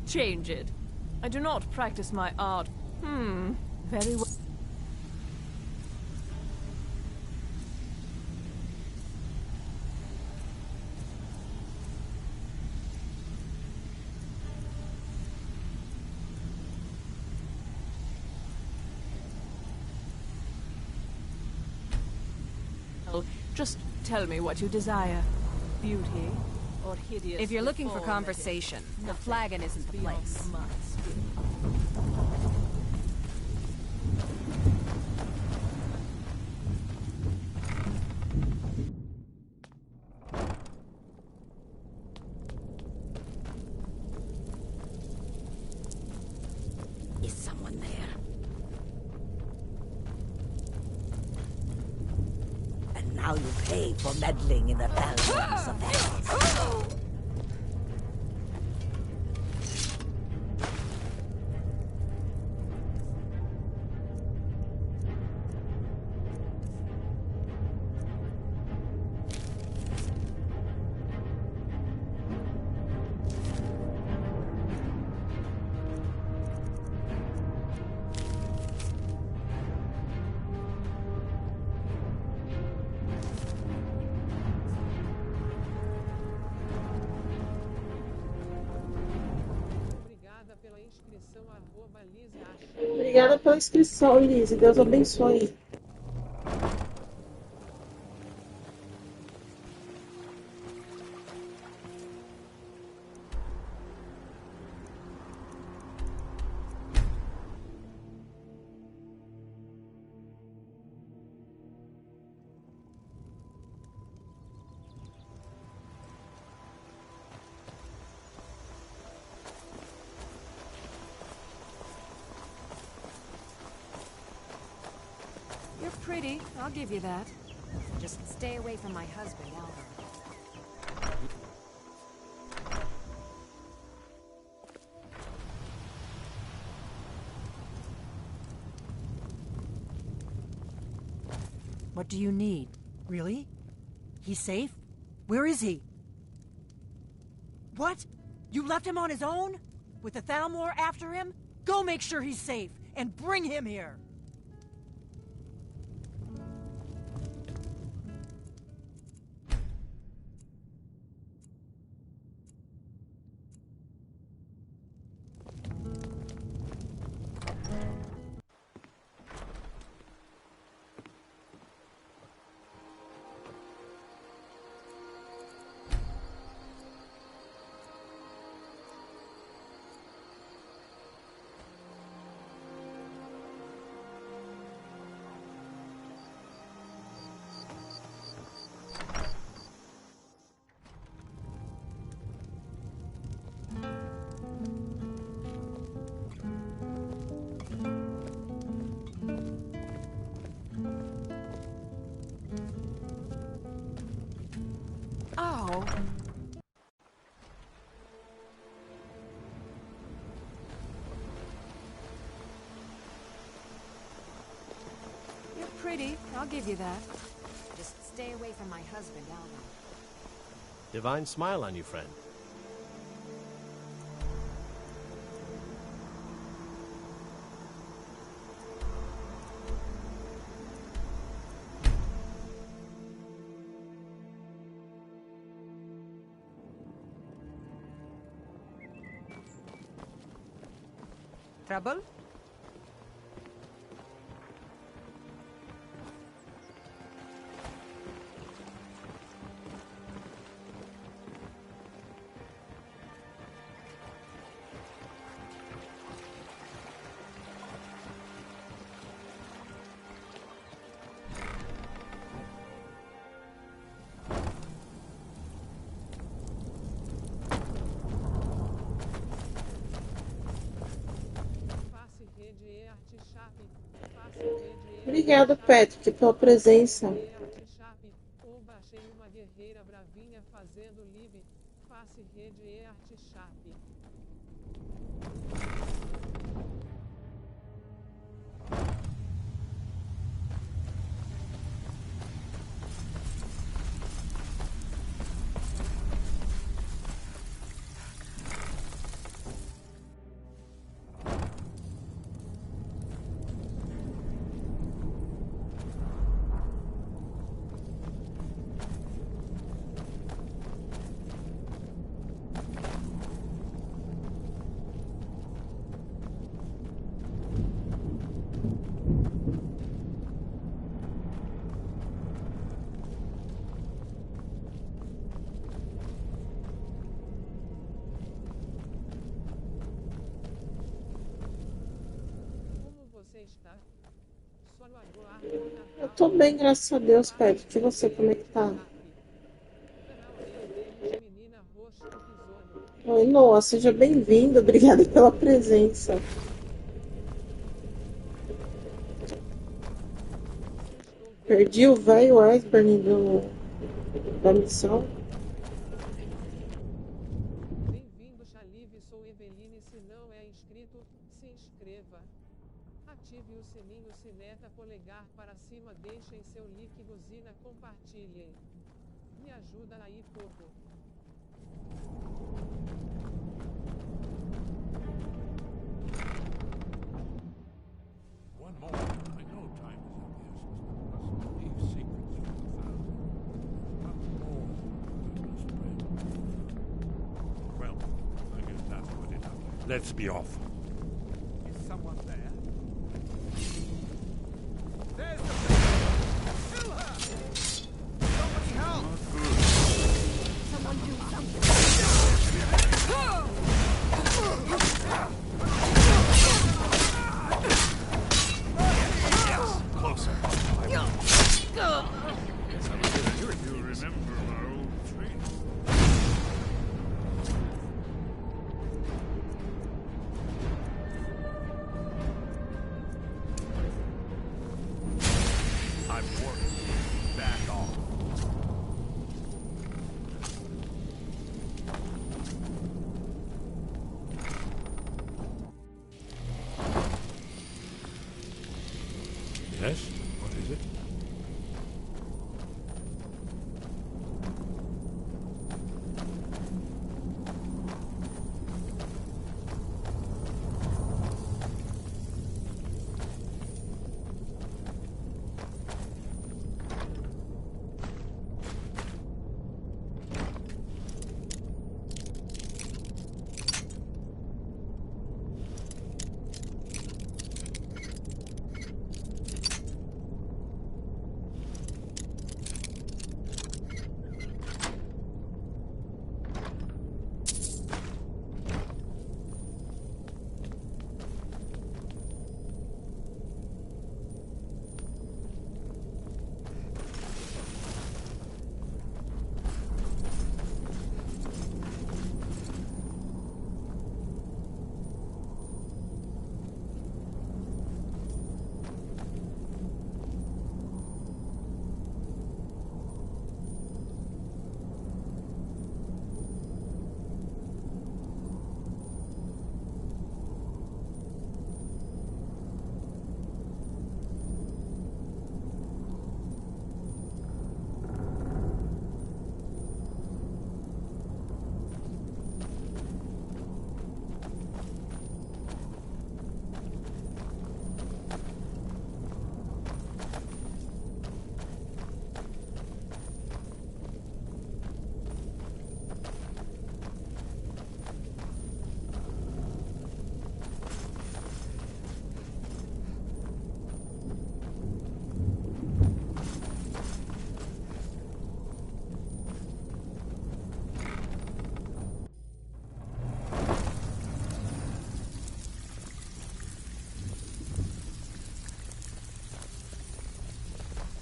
Change it. I do not practice my art. Very well. Just tell me what you desire. Beauty or hideous. If you're looking for conversation, the flagon isn't the place. Is someone there? And now you pay for meddling in the Dragon's affairs. Obrigada pela inscrição, Lizzie. Deus abençoe. You're pretty, I'll give you that. Just stay away from my husband, Albert. What do you need? Really? He's safe? Where is he? What? You left him on his own? With the Thalmor after him? Go make sure he's safe, and bring him here! Oh. You're pretty, I'll give you that. Just stay away from my husband, Albert. Divine smile on you, friend. Trouble? Obrigada, Patrick, pela presença. Ou baixei uma guerreira bravinha fazendo live. Face rede e arte chape. Eu tô bem, graças a Deus, Pet. E você, como é que tá? Oi, Noah, seja bem-vindo. Obrigada pela presença. Perdi o velho iceberg da missão. Bem-vindo, Chalive. Sou Eveline. Se não é inscrito, se inscreva. Ative o sininho, sineta, polegar para cima, deixem seu like, buzina, compartilhem. Me ajuda aí, povo. One more. I know time is of the essence. Must leave secrets for the thousand. Not more we must pray. Well, I guess that's good enough. Let's be off. Is someone there? There's the kill her! Somebody help! Someone do something. Closer. You remember our old tree? I'm working. Back off. Yes? What is it?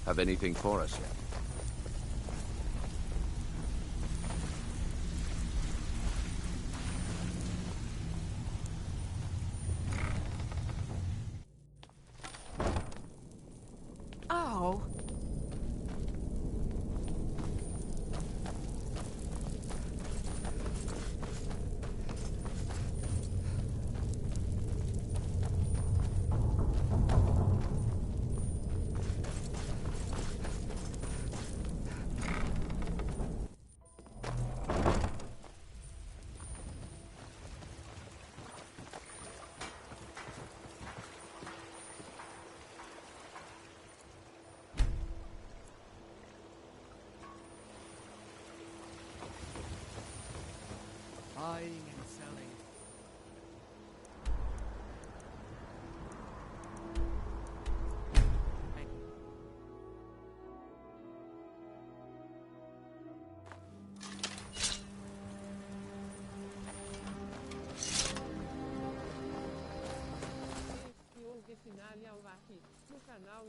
Have anything for us yet? Oh.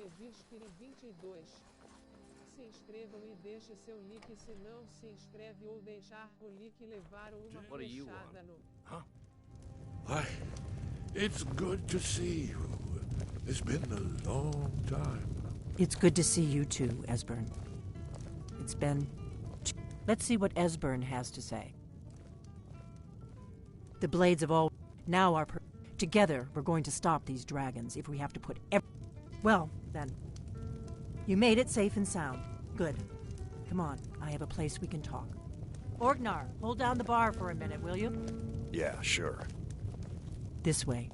Revisquire 22. Se inscrevam e deixe seu like, se não se inscreve ou deixar o like levaram uma flechada no... Why, it's good to see you. It's been a long time. It's good to see you too, Esbern. It's been... Let's see what Esbern has to say. The blades of all now are... Together, we're going to stop these dragons if we have to put Well, then. You made it safe and sound. Good. Come on, I have a place we can talk. Orgnar, hold down the bar for a minute, will you? Yeah, sure. This way.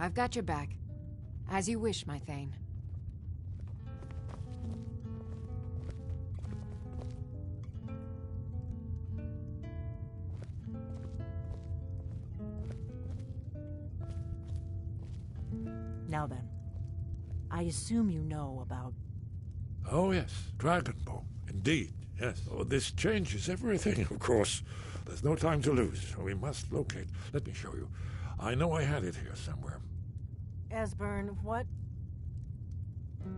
I've got your back. As you wish, my Thane. Now then, I assume you know about... Oh, yes, Dragonborn. Indeed, yes. Oh, this changes everything, of course. There's no time to lose, so we must locate. Let me show you. I know I had it here somewhere. Esbern, what?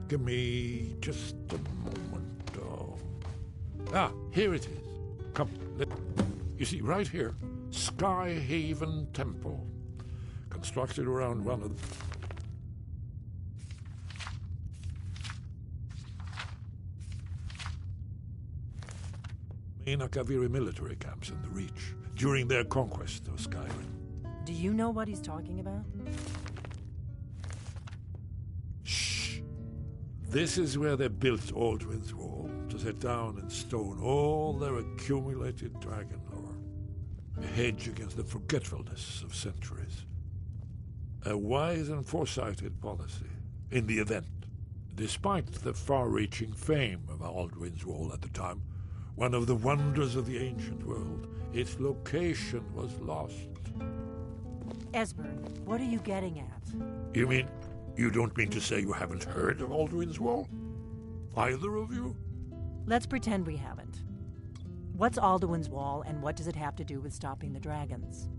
Give me just a moment. Oh. Ah, here it is. Come, you see, right here, Skyhaven Temple. Constructed around one of the... main Akaviri military camps in the Reach, during their conquest of Skyrim. Do you know what he's talking about? Shh! This is where they built Aldrin's Wall, to set down in stone all their accumulated dragon lore. A hedge against the forgetfulness of centuries. A wise and foresighted policy, in the event. Despite the far-reaching fame of Aldrin's Wall at the time, one of the wonders of the ancient world, its location was lost. Esbern, what are you getting at? You mean, you don't mean to say you haven't heard of Aldrin's Wall? Either of you? Let's pretend we haven't. What's Alduin's Wall, and what does it have to do with stopping the dragons?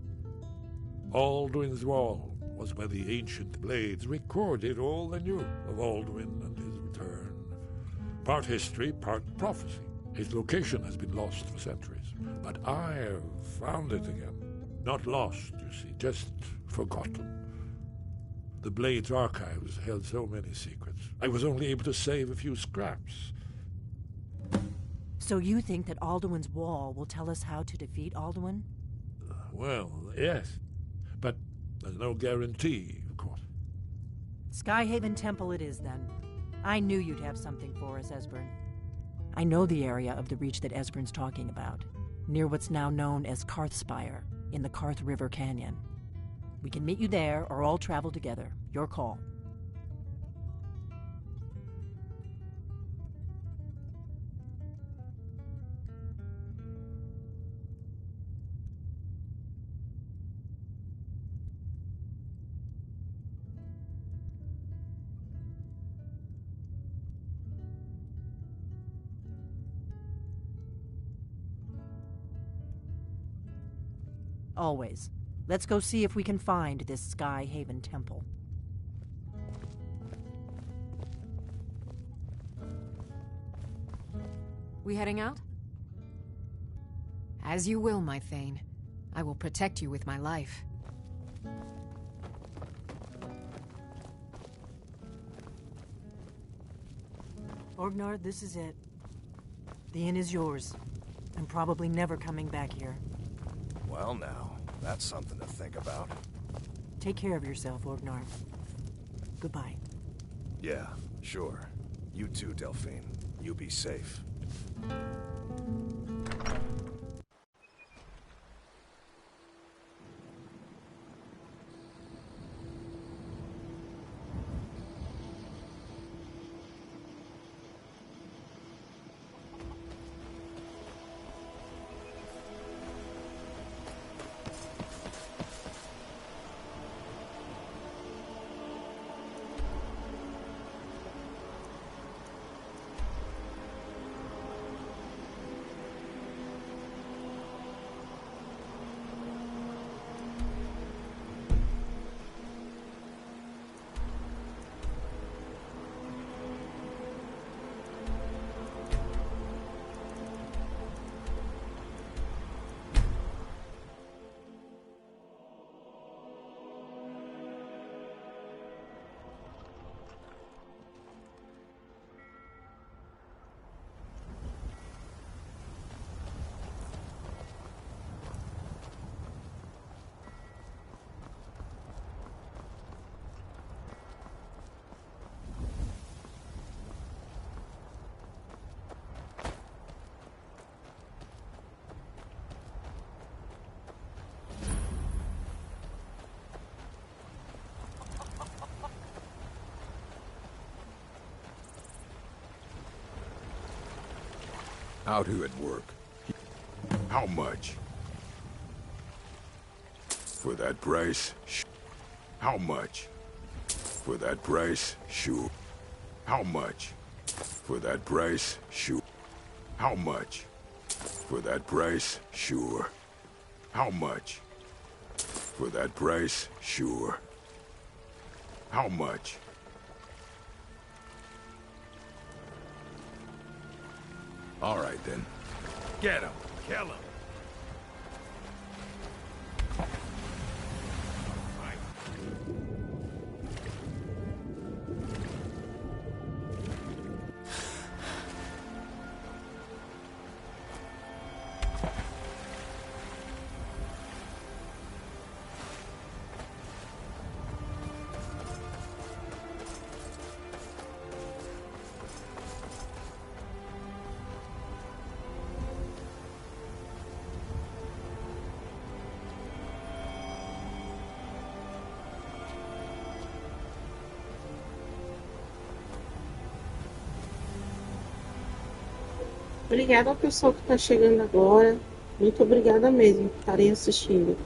Aldrin's Wall was where the ancient blades recorded all they knew of Aldwin and his return. Part history, part prophecy. His location has been lost for centuries, but I have found it again. Not lost, you see, just forgotten. The Blade's archives held so many secrets. I was only able to save a few scraps. So you think that Alduin's Wall will tell us how to defeat Alduin? Well, yes, but there's no guarantee, of course. Skyhaven Temple it is, then. I knew you'd have something for us, Esbern. I know the area of the Reach that Esbern's talking about, near what's now known as Karthspire, in the Karth River Canyon. We can meet you there, or all travel together. Your call. Always. Let's go see if we can find this Skyhaven Temple. We heading out? As you will, my Thane. I will protect you with my life. Orgnar, this is it. The inn is yours. I'm probably never coming back here. Well now, that's something to think about. Take care of yourself, Orgnar. Goodbye. Yeah, sure. You too, Delphine. You be safe. Out here at work. How much? For that price? How much? For that price? Sure. How much? For that price? Sure. How much? For that price? Sure. How much? For that price? Sure. How much? All right, then. Get him. Kill him. Obrigada ao pessoal que está chegando agora. Muito obrigada mesmo por estarem assistindo.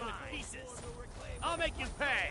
you to pieces. I'll make you pay.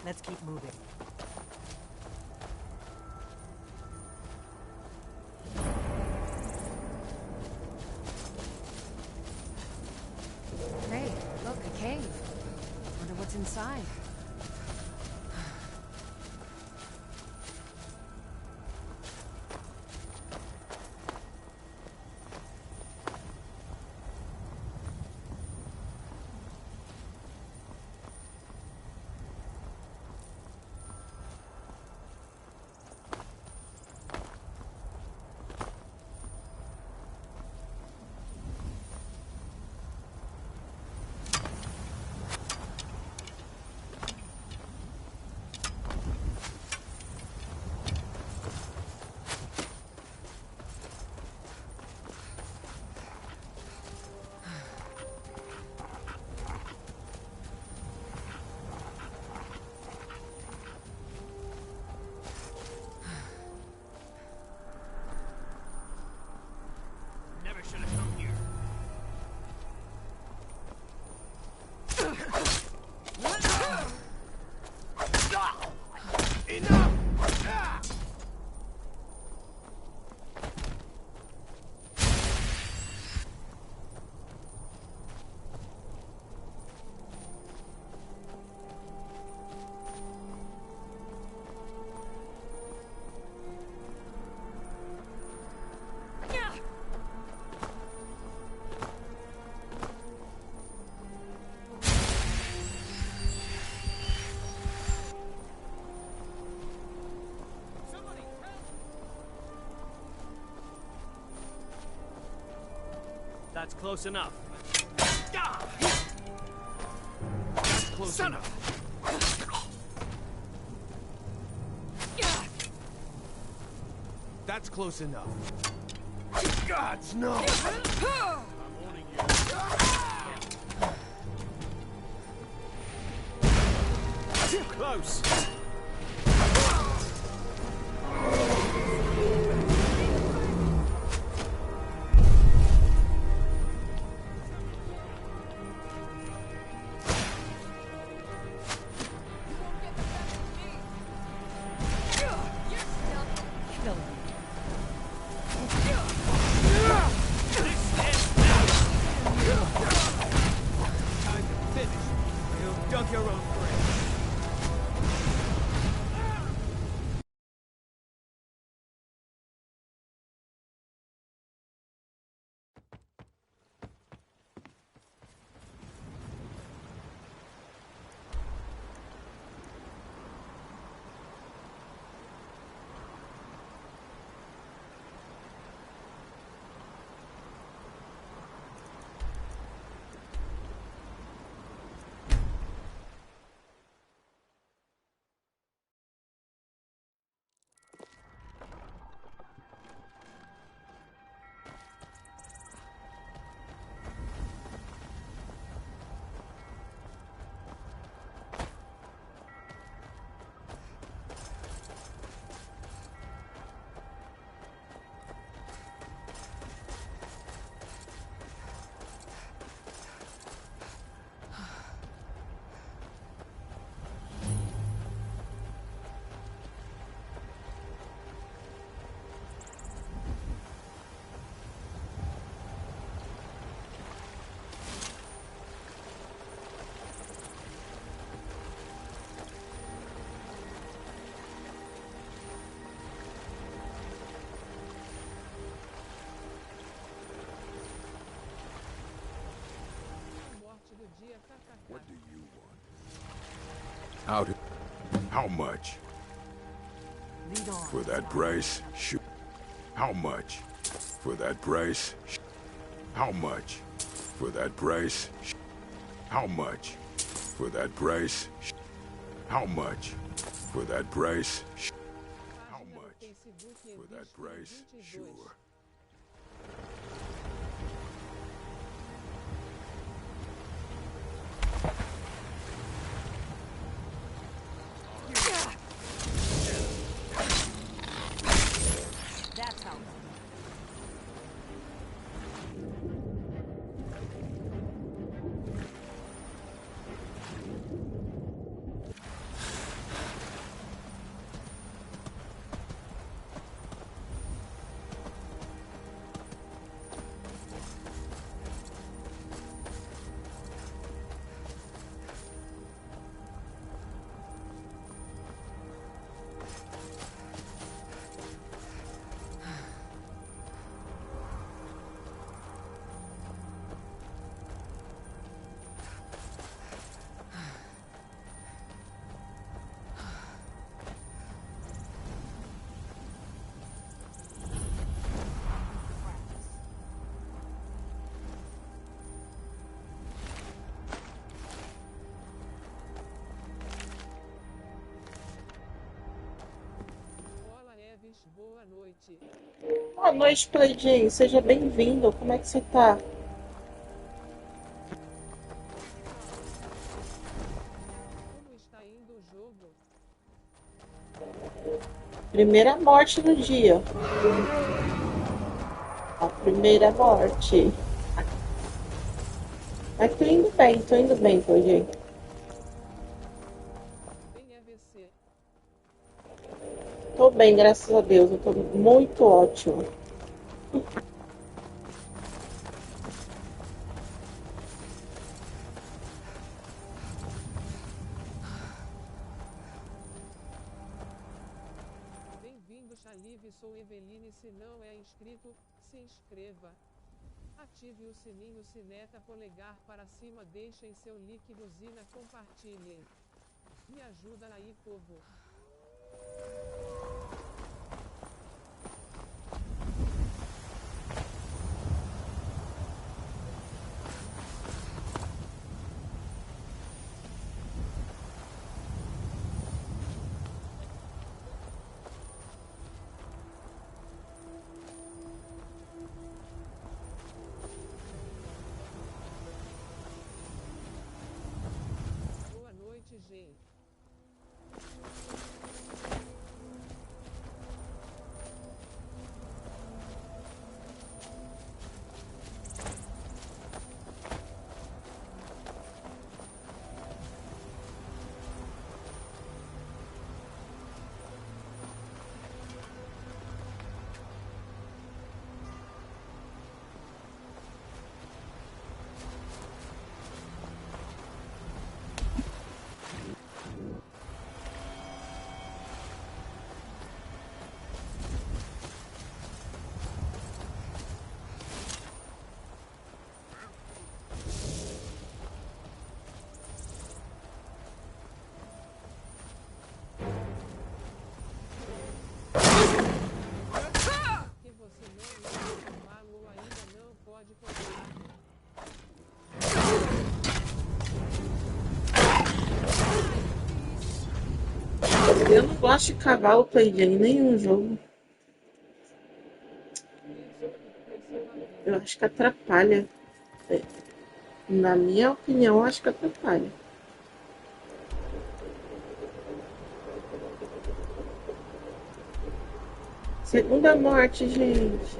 Let's keep moving. Hey, look, a cave. Wonder what's inside. Never should have come here. That's close enough. That's close enough. That's close enough. Gods, no! I'm warning you. Too close! Time to finish. You dug your own grave. What do you want? How much? For that price, shoot. How much? For that price? How much? For that price? How much? For that price? How much? For that price? How much? For that price? Sure. That's how. Boa noite. Boa noite, Playdin. Seja bem-vindo. Como é que você tá? Como está indo o jogo? Primeira morte do dia. A primeira morte. Mas tô indo bem, Playdin. Tô bem, graças a Deus. Eu tô muito ótimo. Bem-vindo, Chalive. Sou Eveline. Se não é inscrito, se inscreva. Ative o sininho, sineta, polegar para cima, deixem seu like, buzina, compartilhem. Me ajuda aí, povo. Boa noite, gente. Eu não gosto de cavalo, Playdin, em nenhum jogo. Eu acho que atrapalha. Na minha opinião, eu acho que atrapalha. Segunda morte, gente.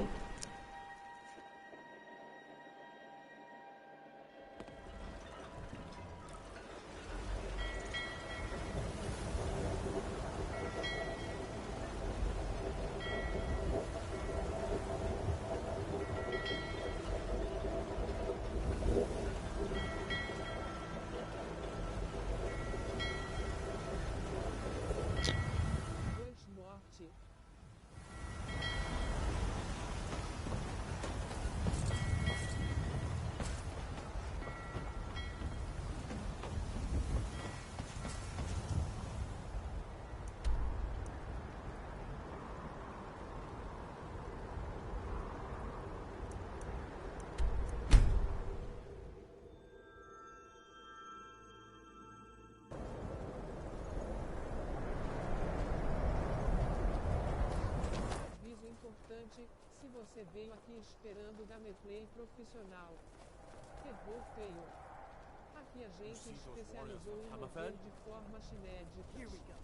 interessante se você veio aqui esperando gameplay profissional. Terror feio. Aqui a gente especializou em morrer de formas inéditas.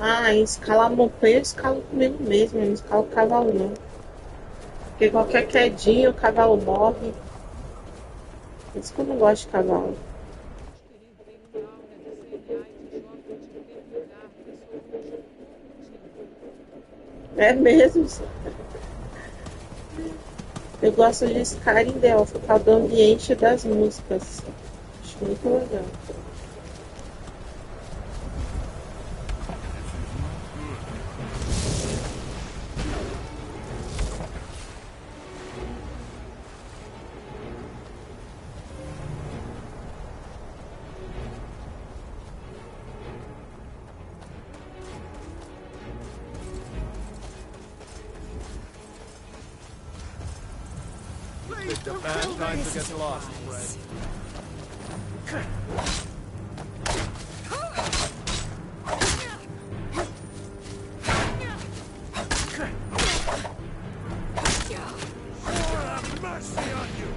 Ah, escalar montanha eu escalo comigo mesmo, eu não escalo cavalo não. Porque qualquer quedinha o cavalo morre. Por isso que eu não gosto de cavalo. É mesmo? Eu gosto de Skyrim por causa do ambiente das músicas. Acho muito legal. The bad time to get lost, Fred. Mercy on you!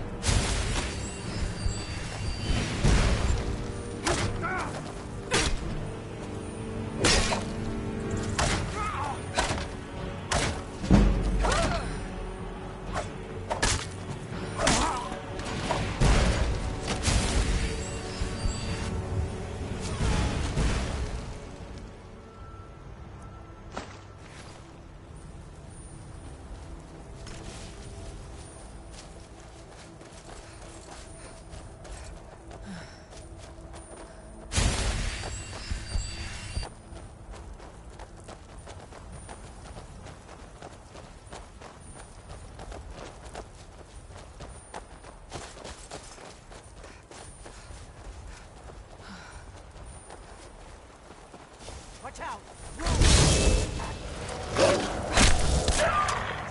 Watch out!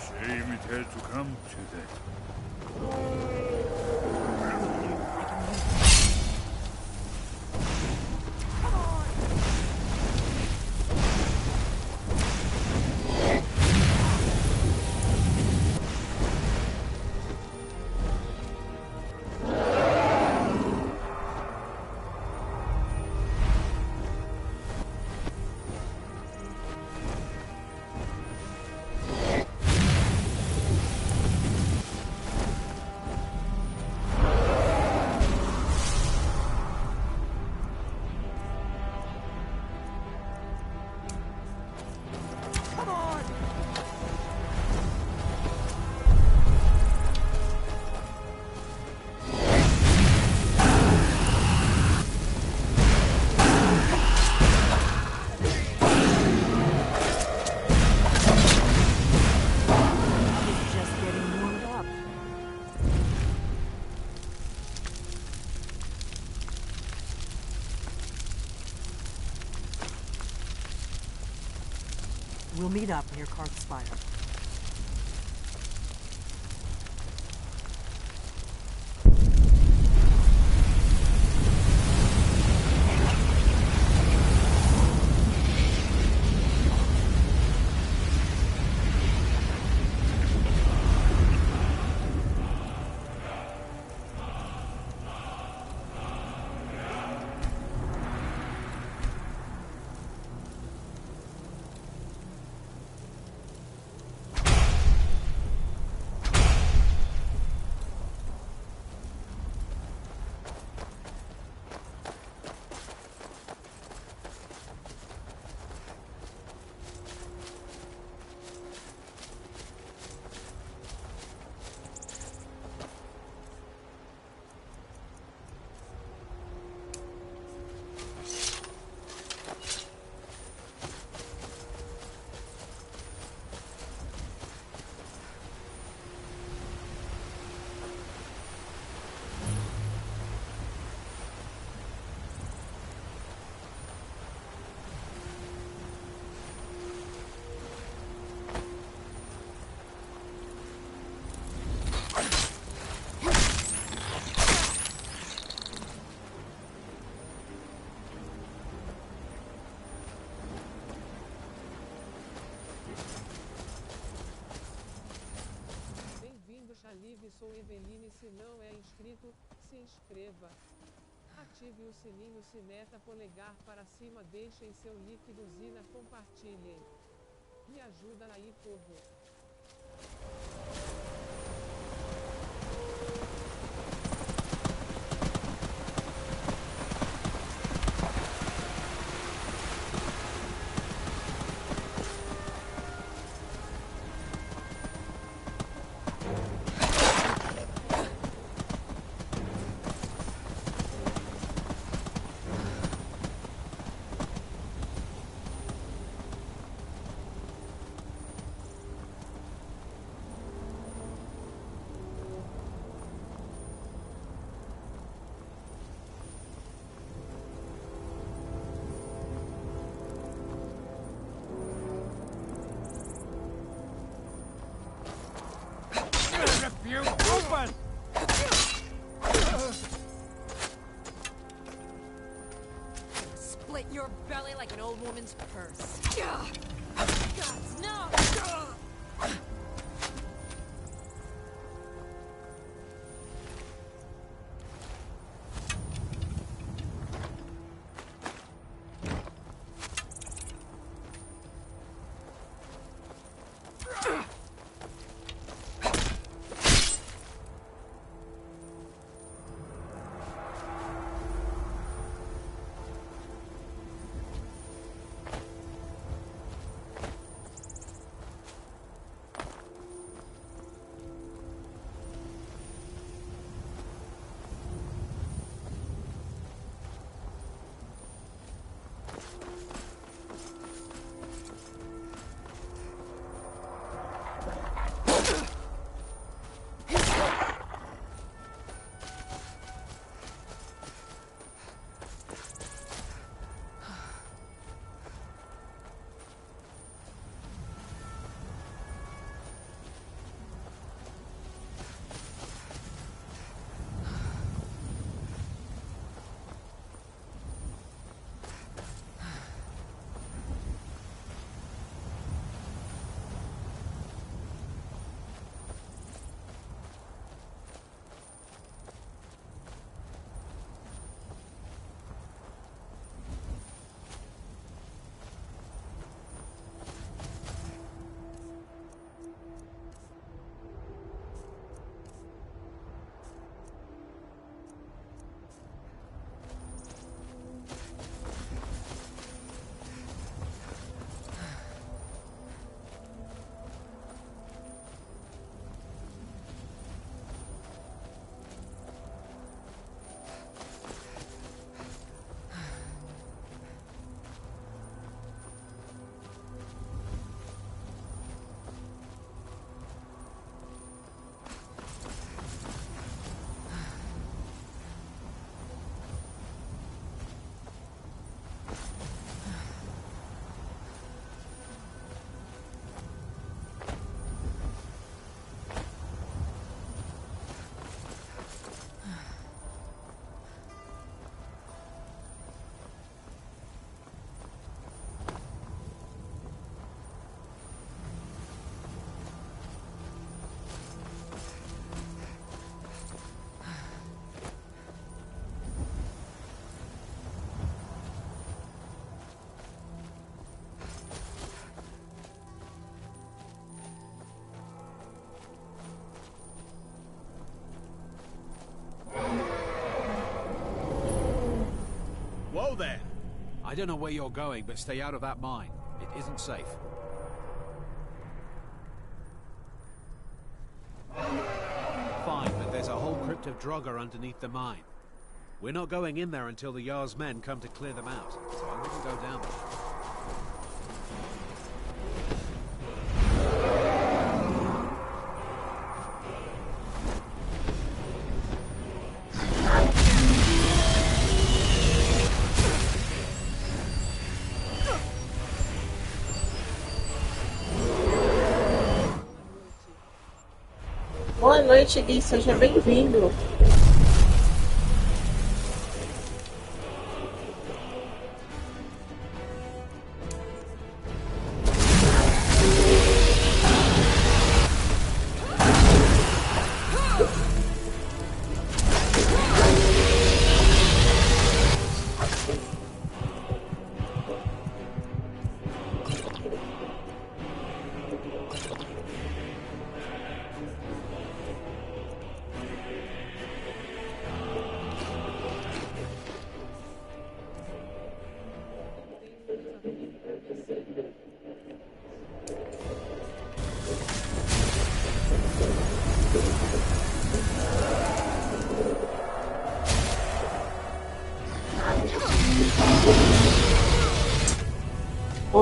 Shame it had to come to that. We'll meet up near Karth's Spire. sou Eveline. Se não é inscrito, se inscreva. Ative o sininho, sineta polegar para cima, deixem seu like, buzina, compartilhem. Me ajuda aí, povo. You open! Split your belly like an old woman's purse. Gods, no! Whoa there! I don't know where you're going, but stay out of that mine. It isn't safe. Fine, but there's a whole crypt of draugr underneath the mine. We're not going in there until the Jarl's men come to clear them out, so I wouldn't go down there. Boa noite, Gui, seja bem-vindo.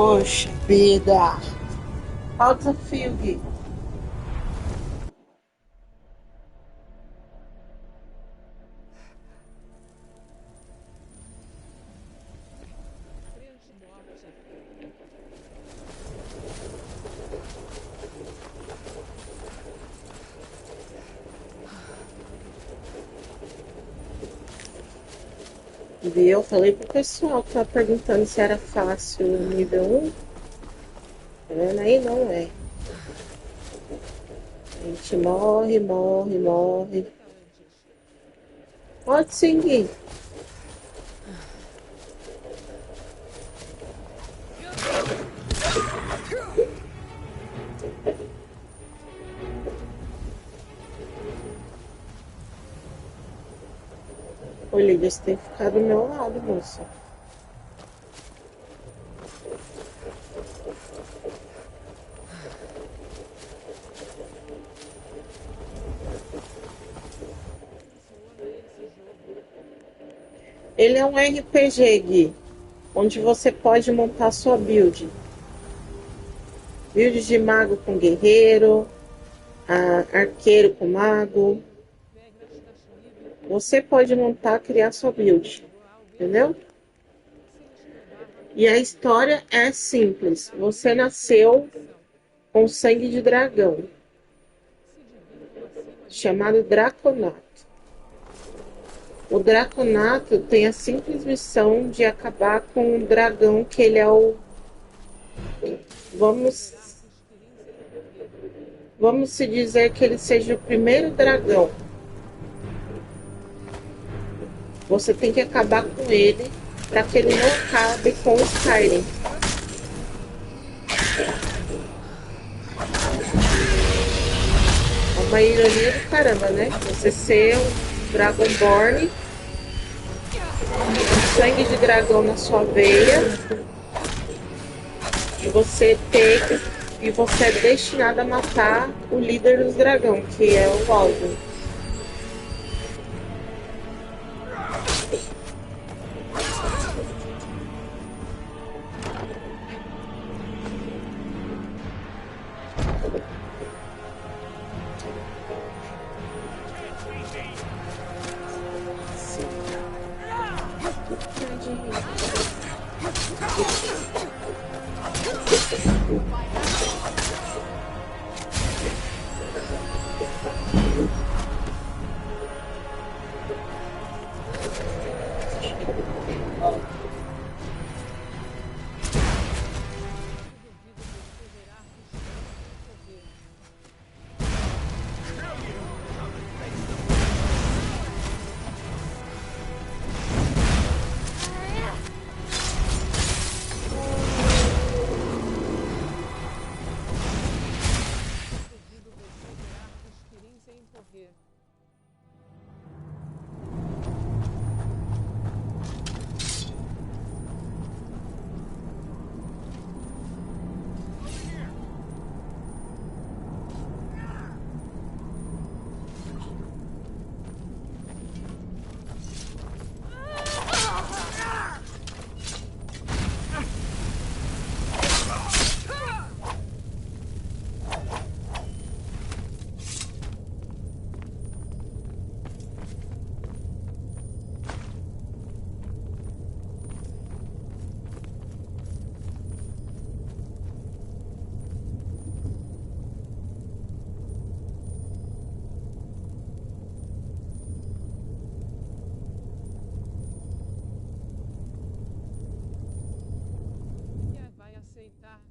Poxa vida. Qual o desafio, Gui? E eu falei pro pessoal que tava perguntando se era fácil o nível 1. Tá vendo aí? Não é. A gente morre, morre, morre. Pode seguir. Ô, Lídia, você tem que ficar do meu lado, moça. Ele é um RPG, Gui, onde você pode montar sua build. Build de mago com guerreiro, arqueiro com mago. Você pode montar, criar sua build, entendeu? E a história é simples. Você nasceu com sangue de dragão, chamado draconato. O draconato tem a simples missão de acabar com o dragão, que ele é o... Vamos se dizer que ele seja o primeiro dragão. Você tem que acabar com ele para que ele não acabe com o Skyrim. É uma ironia do caramba, né? Você ser um Dragonborn, sangue de dragão na sua veia, e você é destinado a matar o líder dos dragões, que é o Alvin.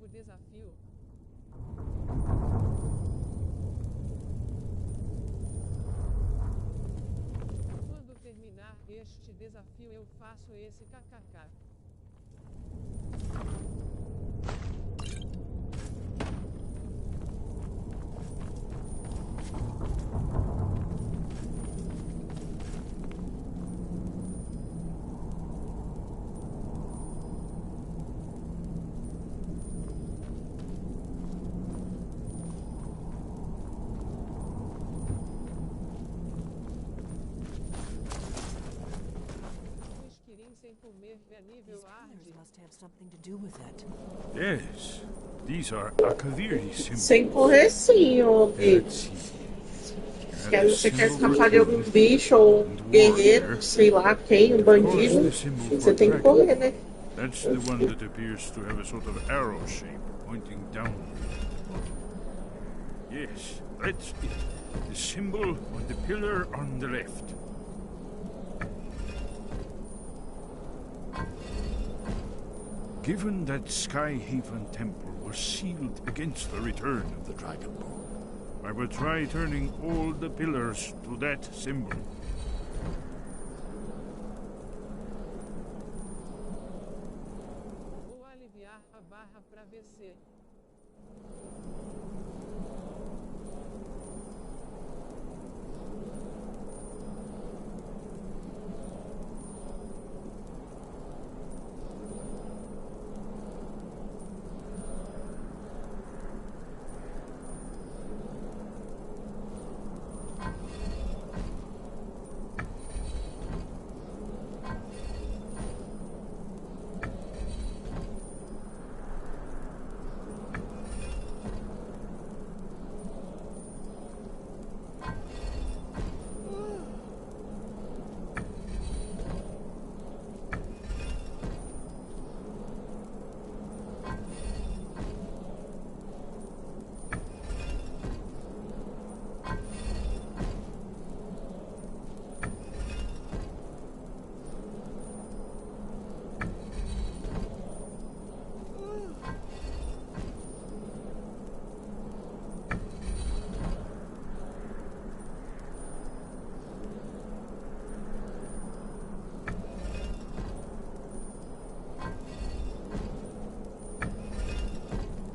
O desafio. Quando terminar este desafio, eu faço esse kkk. sem comer a nível arde. Must have something to do with it. Yes, these are Akaviri symbols. Sem correr sim, ô Vivo. Se você quer escapar de algum bicho ou guerreiro, sei lá quem, um bandido, você tem que correr, né? That's the one that appears to have a sort of arrow shape pointing down. Yes, that's it. The symbol on the pillar on the left. Given that Skyhaven Temple was sealed against the return of the Dragonborn, I will try turning all the pillars to that symbol. Vou aliviar a barra para vencer.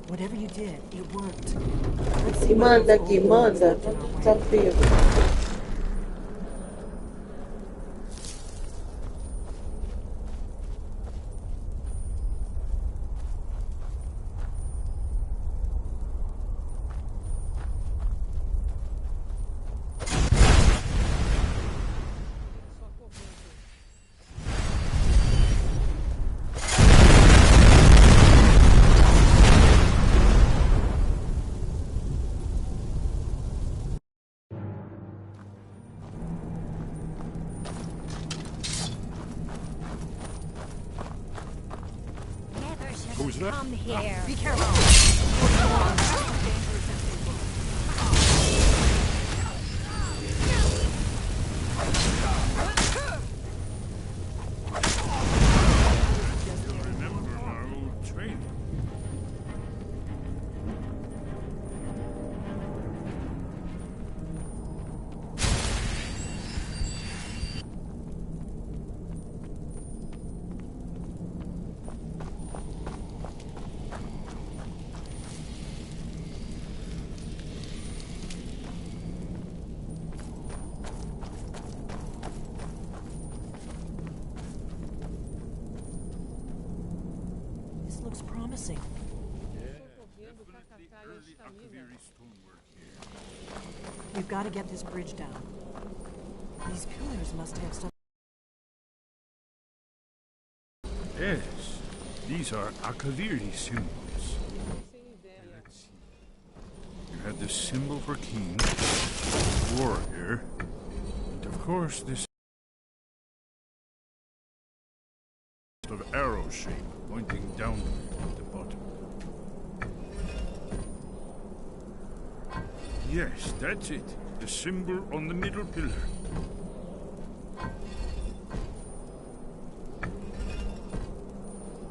Whatever you did, it worked. Manda aqui, manda. Desafio. Who's that? Come here. Be careful. You'll remember our old training. This looks promising. We've got to get this bridge down. These pillars must have some. Yes, these are Akaviri symbols. Let's see. You had the symbol for king, warrior, and of course this of arrow shape pointing down at the bottom. Yes, that's it. The symbol on the middle pillar.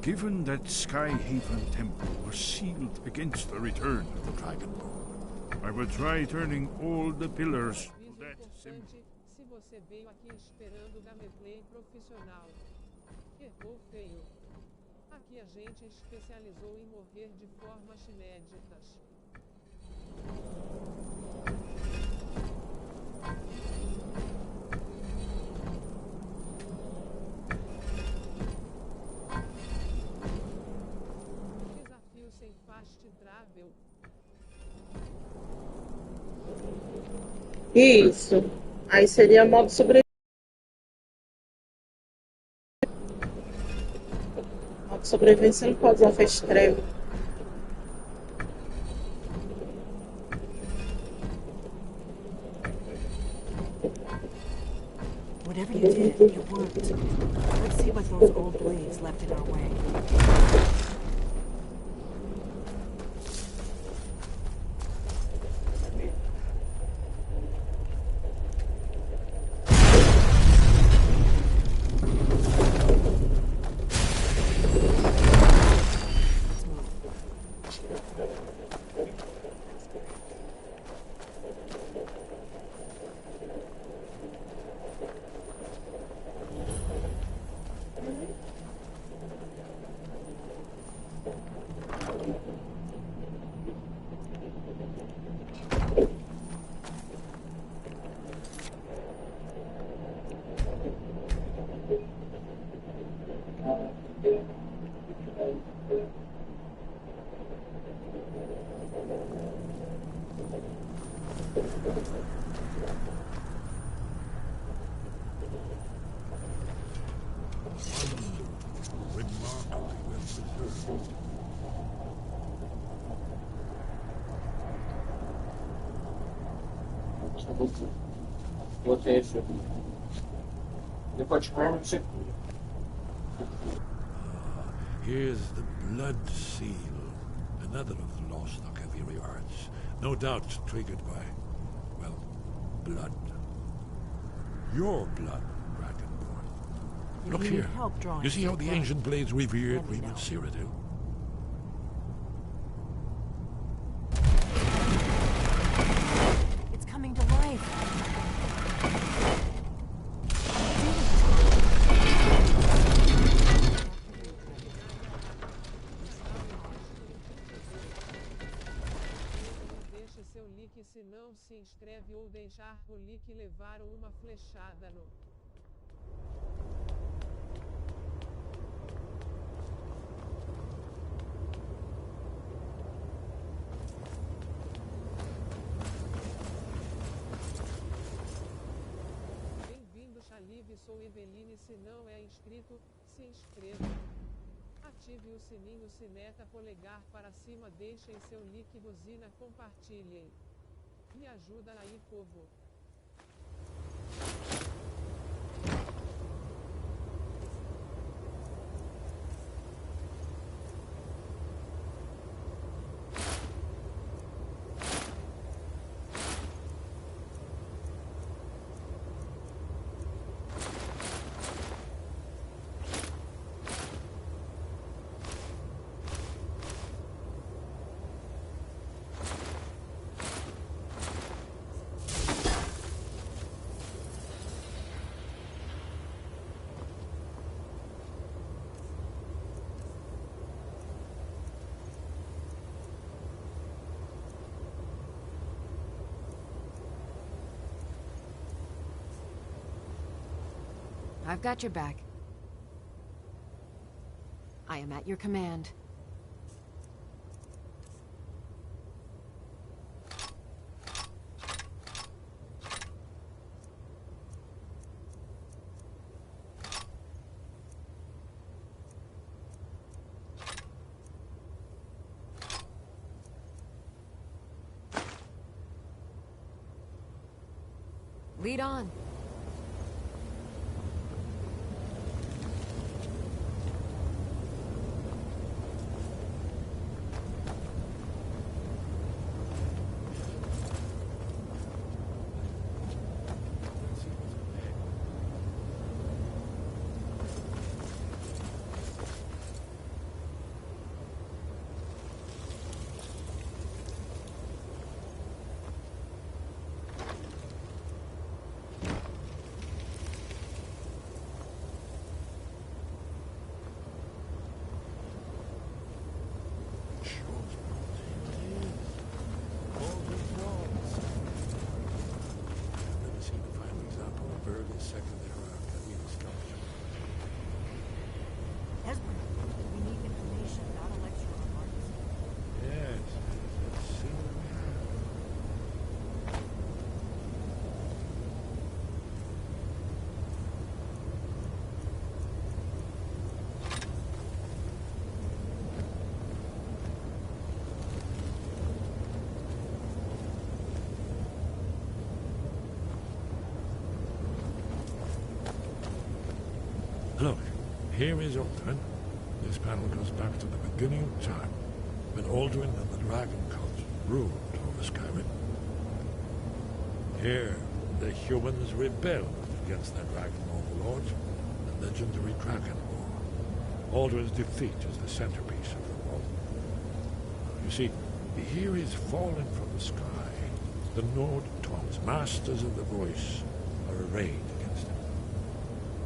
Given that Skyhaven Temple was sealed against the return of the Dragonborn, I will try turning all the pillars to that symbol. Se você veio aqui esperando gameplay profissional, errou feio. Aqui a gente especializou em morrer de formas inéditas. Desafio sem fast travel. Isso. Aí seria modo sobrevivência. Sobrevivência não pode usar feixe treva. Whatever you did, it worked. Let's see what those old blades left in our way. Botei esse. Depois de carne, você. Here's the blood seal. Another of the lost Akaviri arts. No doubt triggered by, well, blood. Your blood, Dragonborn. Look here. You see how the ancient blades revered me with Cyrodiil? It's coming to life. Seu link se não se inscreve ou deixar o link levar uma flechada no... Bem-vindo, Chalive, sou Eveline, se não é inscrito, se inscreva. Ative o sininho, sineta polegar para cima, deixem seu like, buzina, compartilhem. Me ajuda aí, povo. I've got your back. I am at your command. Lead on. Look, here is Alduin. This panel goes back to the beginning of time, when Alduin and the Dragon Cult ruled over Skyrim. Here, the humans rebelled against their dragon overlords, the legendary Dragon War. Alduin's defeat is the centerpiece of the war. You see, here is fallen from the sky. The Nord Tongs, masters of the voice, are arrayed against him.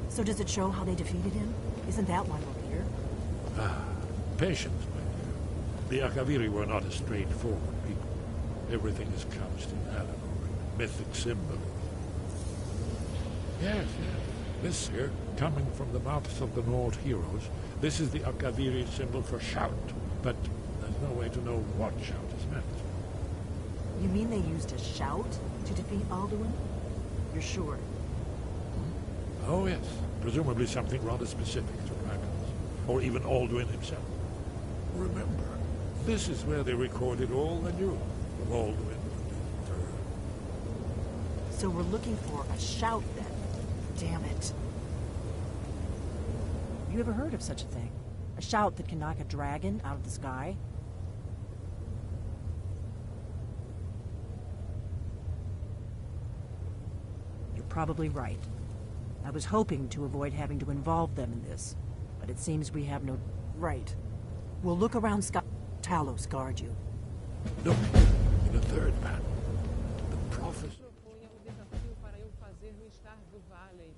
So does it show how they defeated him? Isn't that why we're here? Ah, patience, my dear. The Akaviri were not a straightforward people. Everything is couched in allegory, mythic symbolism. Yes. This here, coming from the mouths of the Nord heroes, this is the Akaviri symbol for shout, but there's no way to know what shout is meant. You mean they used a shout to defeat Alduin? You're sure? Oh, yes. Presumably something rather specific to dragons, or even Alduin himself. Remember, this is where they recorded all the news of Alduin and his return. So we're looking for a shout then. Damn it. You ever heard of such a thing? A shout that can knock a dragon out of the sky? You're probably right. I was hoping to avoid having to involve them in this, but it seems we have no right. We'll look around Sky. Talos guard you. Look, in the third panel, the prophecy. Proponha o desafio para eu fazer no estar do vale.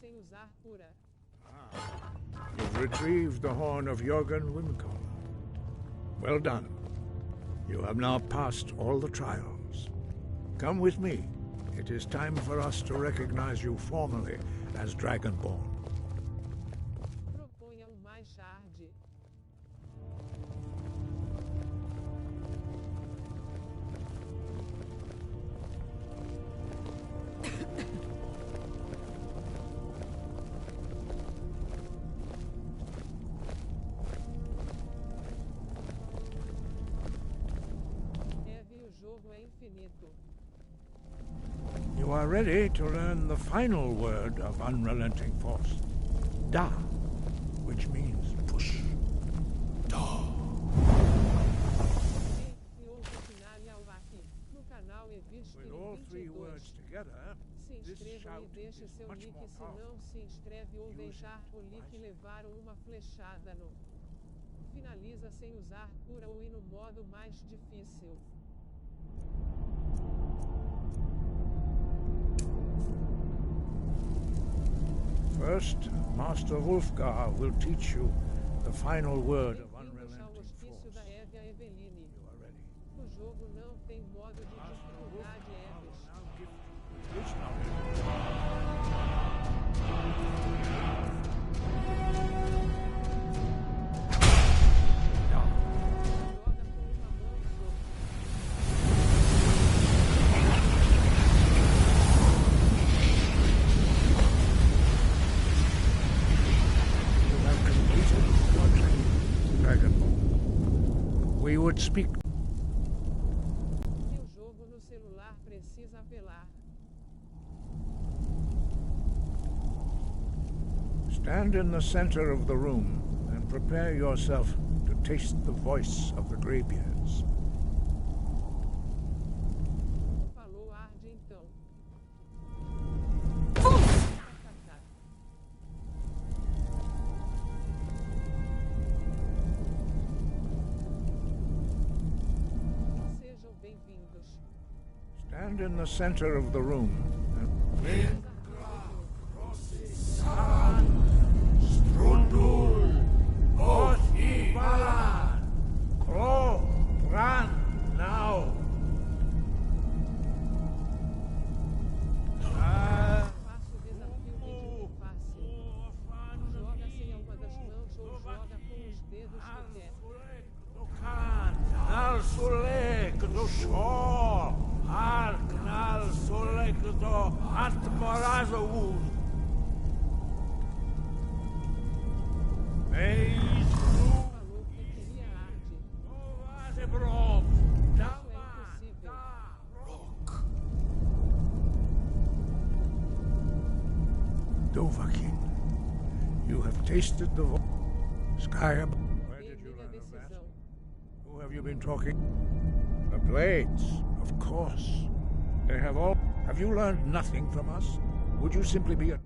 Sem usar cura. You've retrieved the horn of Jorgen Wimco. Well done. You have now passed all the trials. Come with me. It is time for us to recognize you formally as Dragonborn. Proponha mais shard. You are ready to learn the final word of unrelenting force. Da, which means push. Da. With all three words together, se inscreva e deixe seu nick, se não se inscreve ou deixar o nick levar uma flechada no. Finaliza sem usar cura ou ir no modo mais difícil. First, Master Wulfgar will teach you the final word of Bem-vindos ao unrelenting hospício force. da Évia Eveline. O jogo não tem modo de dificuldade Eves. We would speak. Seu jogo no celular precisa apelar. Stand in the center of the room and prepare yourself to taste the voice of the graybeards. Falou arde então. Sejam bem-vindos. Stand in the center of the room and Strundul, Otibalan, Kro, Ran, now. Faça o desafio medido fácil. Joga sem uma das mãos ou joga com os dedos que quer. Nal sulek do shore, ark nal sulek do atmorazo. Eis Falou que queria arde. Brom, Isso é impossível. Dovahkiin, you have tasted the voice. Skyrim, where did you Perder a learn of that? decisão. Who have you been talking? The Blades, of course. They have all. Have you learned nothing from us? Would you simply be a.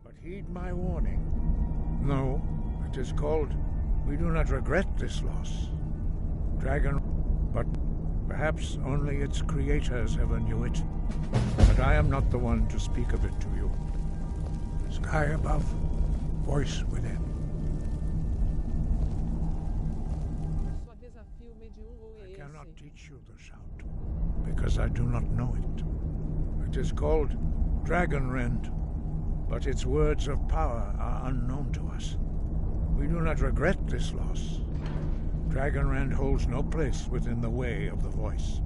But heed my warning. No, it is called. We do not regret this loss. Dragon. But perhaps only its creators ever knew it. But I am not the one to speak of it to you. Sky above, voice within. Só desafio medium ou é I cannot esse? teach you the shout, because I do not know it. It is called Dragon Rend, but its words of power are unknown to us. We do not regret this loss. Dragon Rend holds no place within the way of the voice.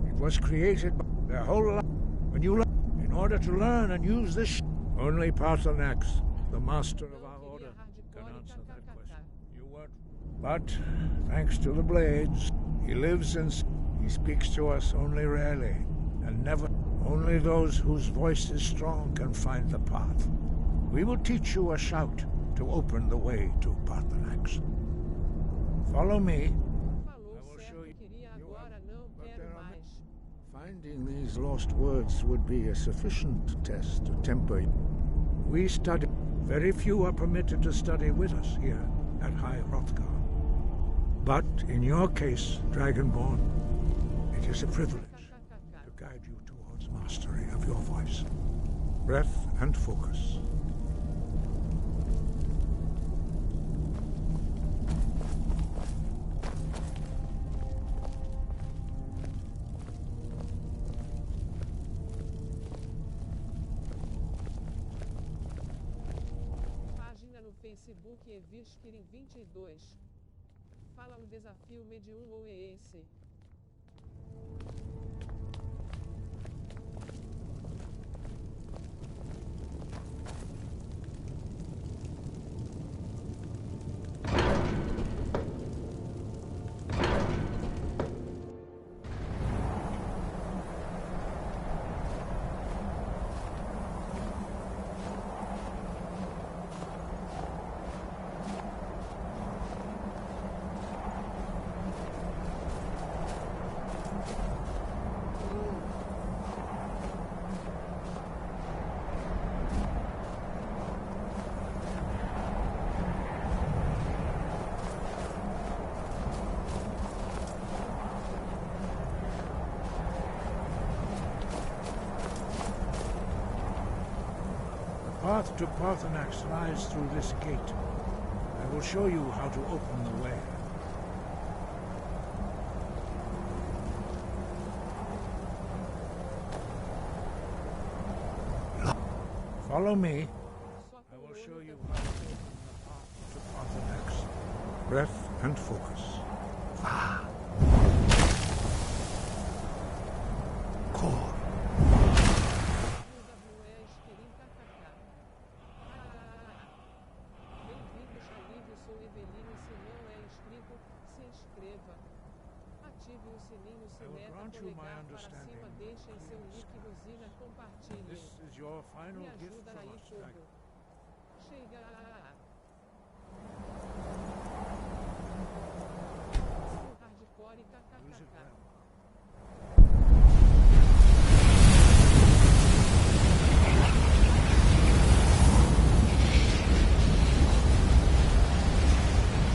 It was created by their whole life. When you learn, in order to learn and use this, only Parthenax, the master of our order, can answer that question. You weren't. But thanks to the Blades, he lives and he speaks to us only rarely, and never. Only those whose voice is strong can find the path. We will teach you a shout to open the way to Parthenax. Follow me. Falou certo, queria agora, não quero mais. Finding these lost words would be a sufficient test to temper you. We study. Very few are permitted to study with us here at High Hrothgar. But in your case, Dragonborn, it is a privilege to guide you towards mastery of your voice. Breath and focus. Página no Facebook Evirskirin 22. Fala o desafio medium ou é esse? path to Parthenax lies through this gate. I will show you how to open the way. Follow me. I will show you how to open the path to Parthenax. Breath and focus. Core. Ative o sininho, sineta, polegar para cima, deixa em seu nick, buzina, compartilhe. This is your final Me gift ajuda from aí us, tudo. Dragon. Chega. Hardcore e kkkk.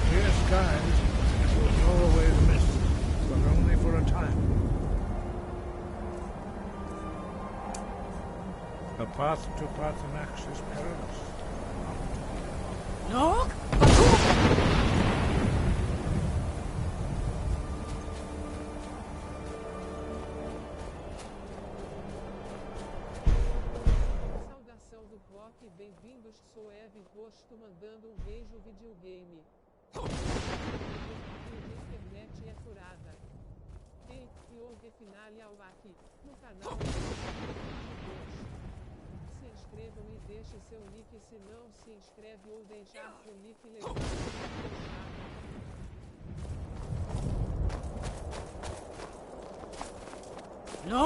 Clear skies will blow away the mist, but only for a time. The path to Parthenax is perilous. No? Saudação do bloco e bem-vindos, sou Eve Rosto mandando um beijo videogame. Internet é furada. E ouve finale ao aqui, no canal. Se inscrevam e deixe seu nick, se não se inscreve ou deixar seu nick legal. No?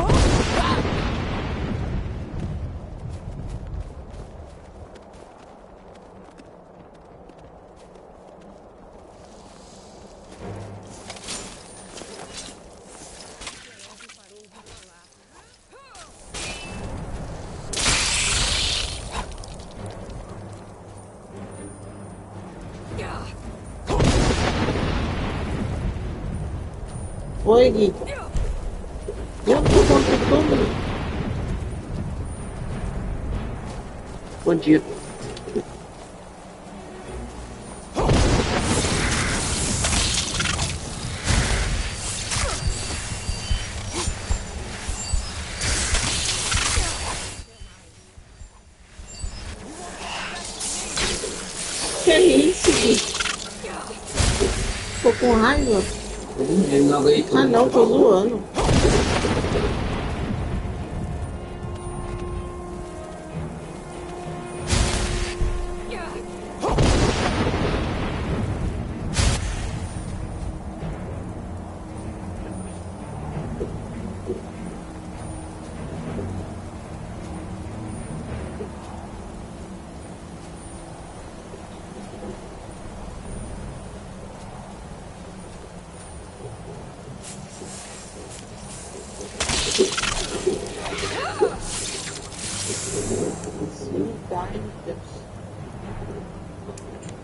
Oi, Gui. Eu tô contando tudo. Bom dia. Que é isso, Gui? Tô com raiva. Ah não, tô zoando.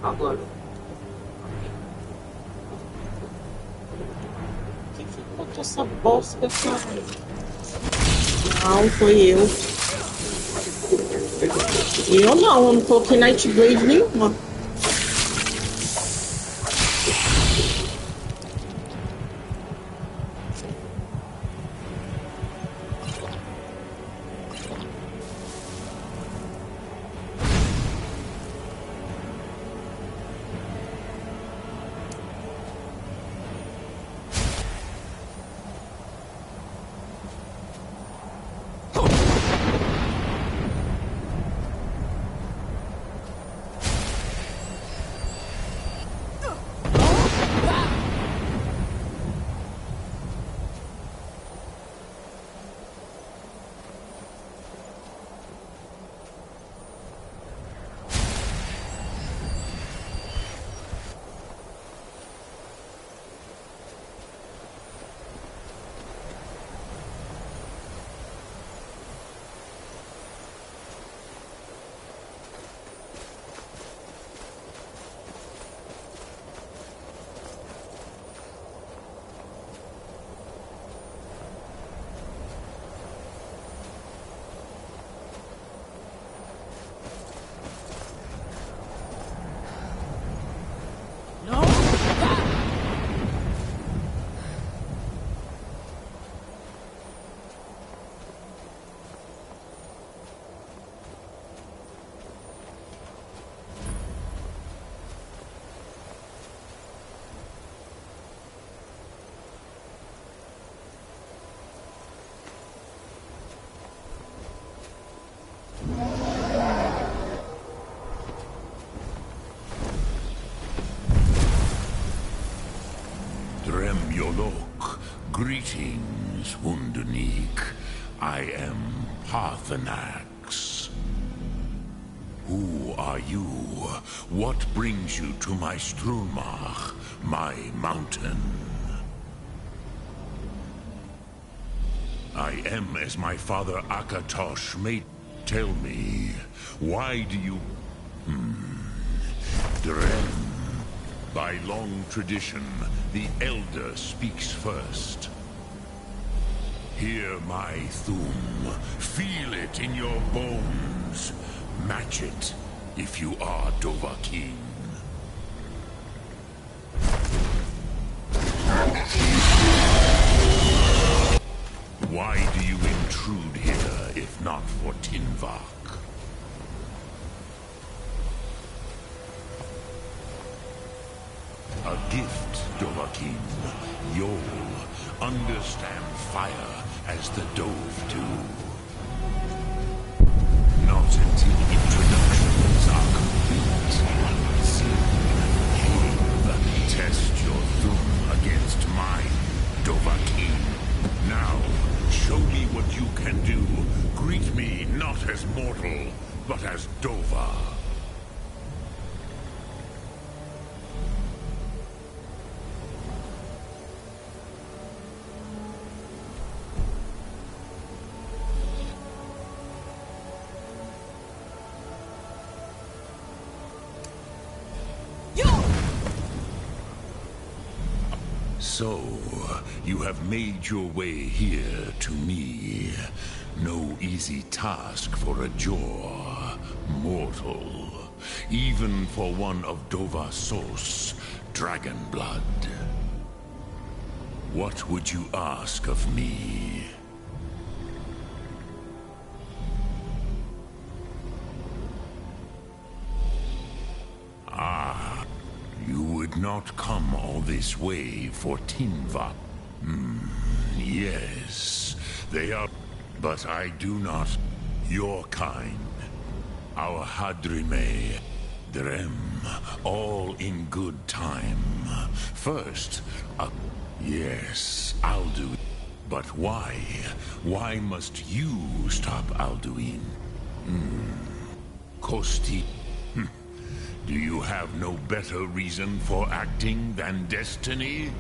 Agora. Quem que botou essa bosta, cara? Não, foi eu. Eu não coloquei Nightblade nenhuma. Greetings, Wunderneek. I am Parthenax. Who are you? What brings you to my Strunmach, my mountain? I am as my father Akatosh made. Tell me, why do you... Drem. By long tradition, the Elder speaks first. Hear my thum. Feel it in your bones. Match it, if you are Dovahkiin. Why do you intrude here, if not for Tinvak? A gift, Dovahkiin. You'll understand fire as the Dove do. Not until introductions are complete. Soon, cave, test your thum against mine, Dovahkiin. Now, show me what you can do. Greet me not as mortal, but as Dova. So, you have made your way here to me. No easy task for a jaw, mortal. Even for one of Dovasos, dragon blood. What would you ask of me? You would not come all this way for Tinvak. Yes, they are, but I do not. Your kind. Our Hadrime, Drem, all in good time. First, yes, I'll do it. But why? Why must you stop Alduin? Kosti. Do you have no better reason for acting than destiny?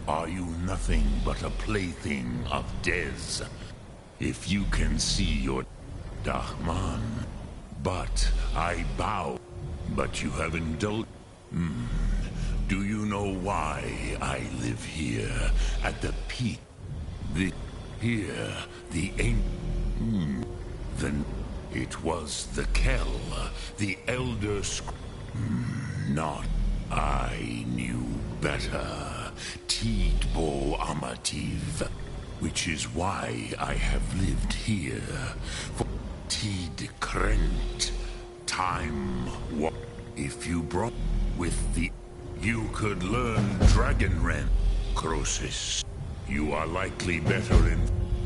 Are you nothing but a plaything of Dez? If you can see your Dahman. But I bow. But you have indulged. Do you know why I live here at the peak? The Then it was the Kell, the Elder Not. I knew better. Tidbo Amativ. Which is why I have lived here. For Tid Krent. Time. If you brought with the... You could learn Dragonren, Crosis. You are likely better in...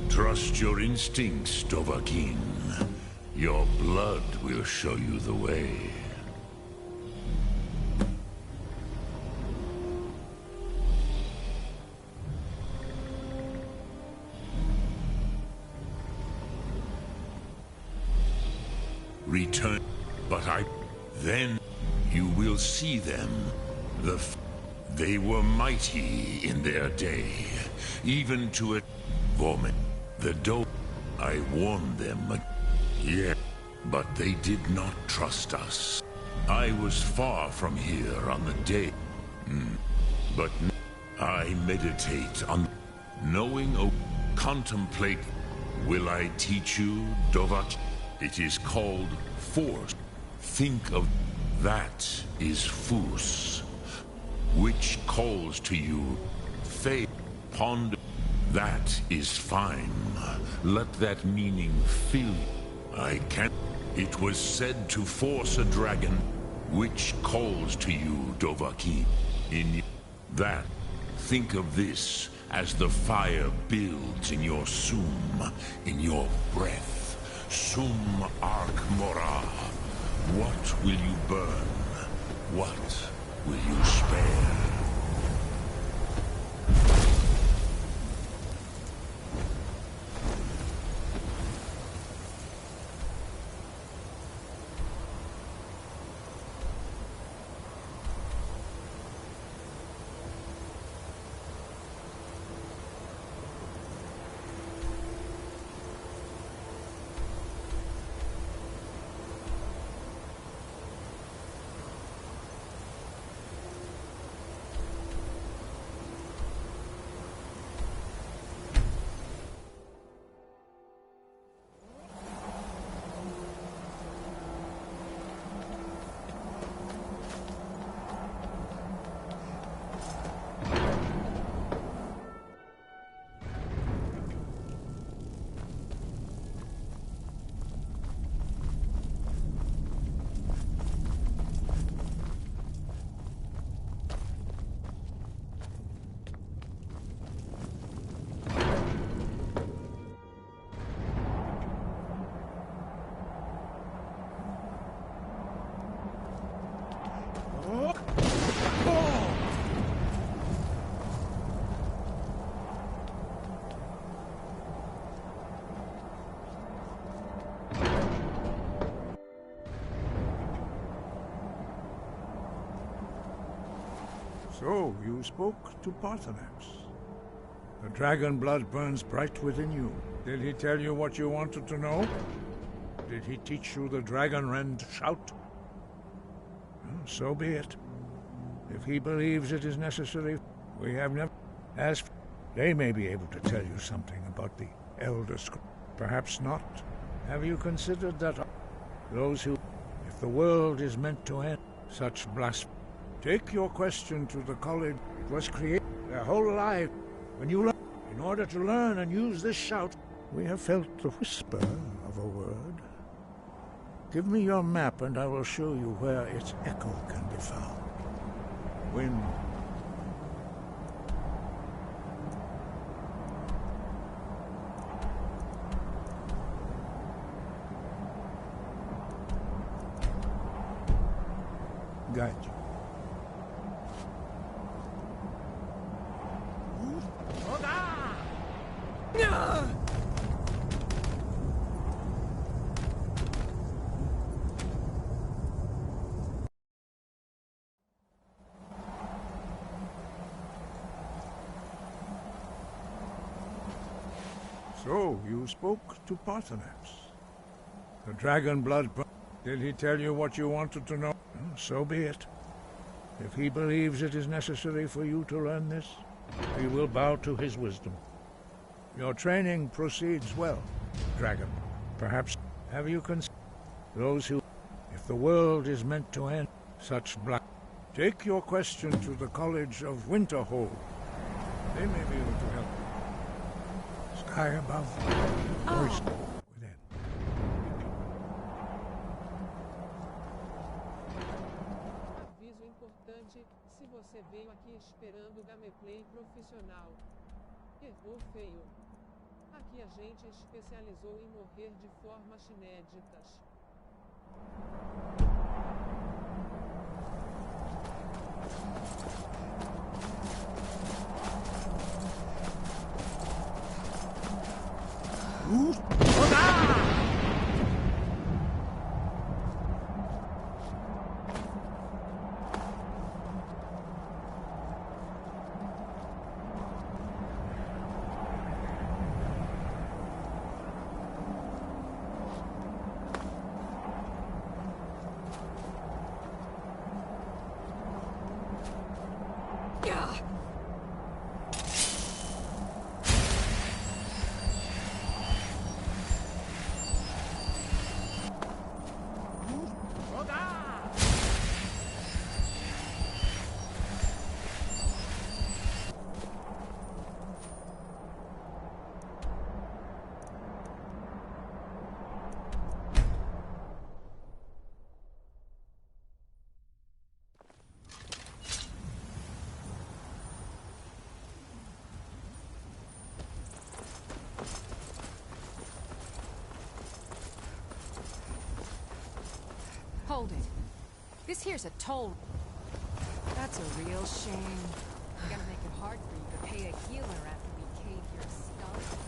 Trust your instincts, Dovahkiin. Your blood will show you the way. Return, but then you will see them. They were mighty in their day, even to a woman. The doe, I warned them. Yeah, but they did not trust us. I was far from here on the day. But I meditate on knowing, contemplate. Will I teach you, Dovahkiin? It is called force. Think of that is Fus, which calls to you. Faith, ponder. That is fine. Let that meaning fill you. I can't. It was said to force a dragon, which calls to you, Dovahkiin. In that, think of this as the fire builds in your sum, in your breath. Sum Ark Morah. What will you burn? What will you spare? So, you spoke to Parthenax. The dragon blood burns bright within you. Did he tell you what you wanted to know? Did he teach you the dragon rend shout? Well, so be it. If he believes it is necessary, we have never... As they may be able to tell you something about the Elder Scrolls. Perhaps not. Have you considered that those who... If the world is meant to end, such blasphemy... Take your question to the college. It was created their whole life. When you learn... In order to learn and use this shout, we have felt the whisper of a word. Give me your map and I will show you where its echo can be found. Wind. Guide you. So, you spoke to Parthenax. The dragon blood... Did he tell you what you wanted to know? Well, so be it. If he believes it is necessary for you to learn this, we will bow to his wisdom. Your training proceeds well, dragon. Perhaps have you considered those who... If the world is meant to end, such black... Take your question to the College of Winterhold. They may be able to help you. Sky above, voice within. Aviso importante, se você veio aqui esperando gameplay profissional. Errou feio. Aqui a gente especializou em morrer de formas inéditas. Hold it. This here's a toll. That's a real shame. Gonna make it hard for you to pay a healer after we cave your stuff.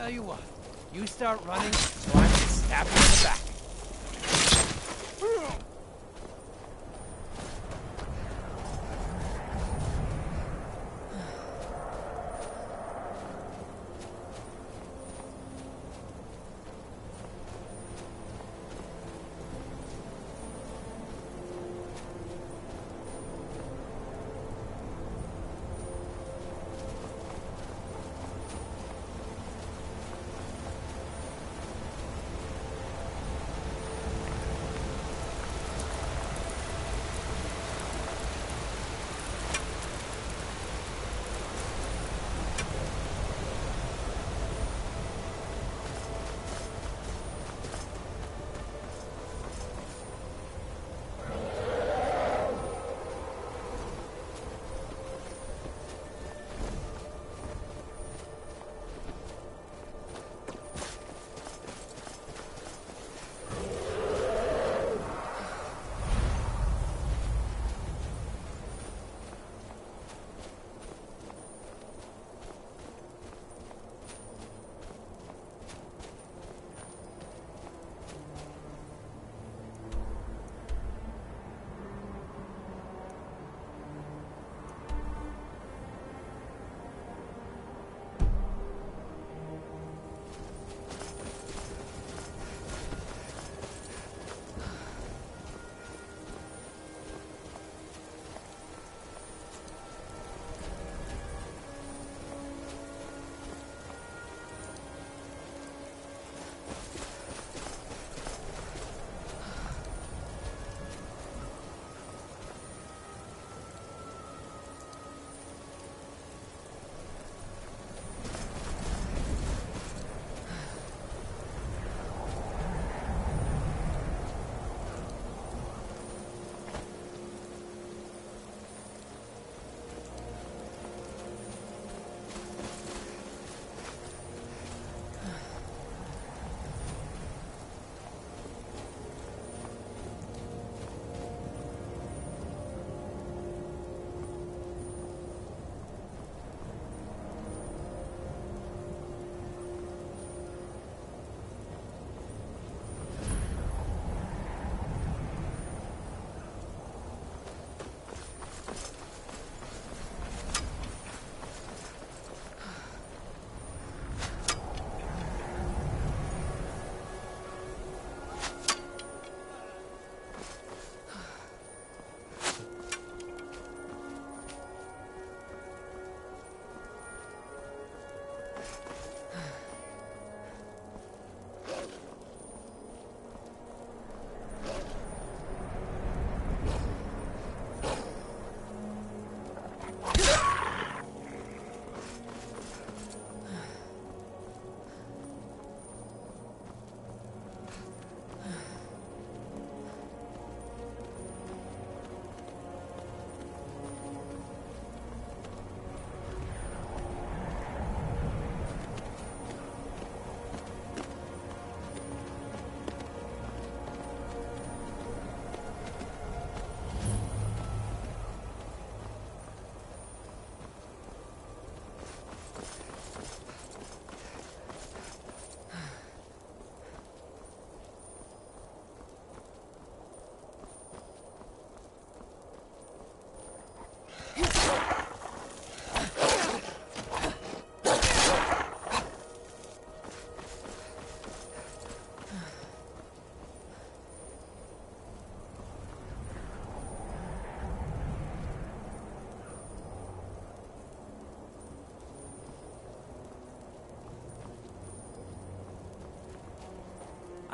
Tell you what, you start running, so I can stab you in the back.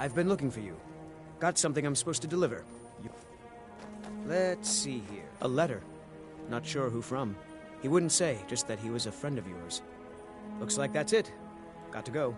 I've been looking for you. Got something I'm supposed to deliver. Let's see here. A letter. Not sure who from. He wouldn't say, just that he was a friend of yours. Looks like that's it. Got to go.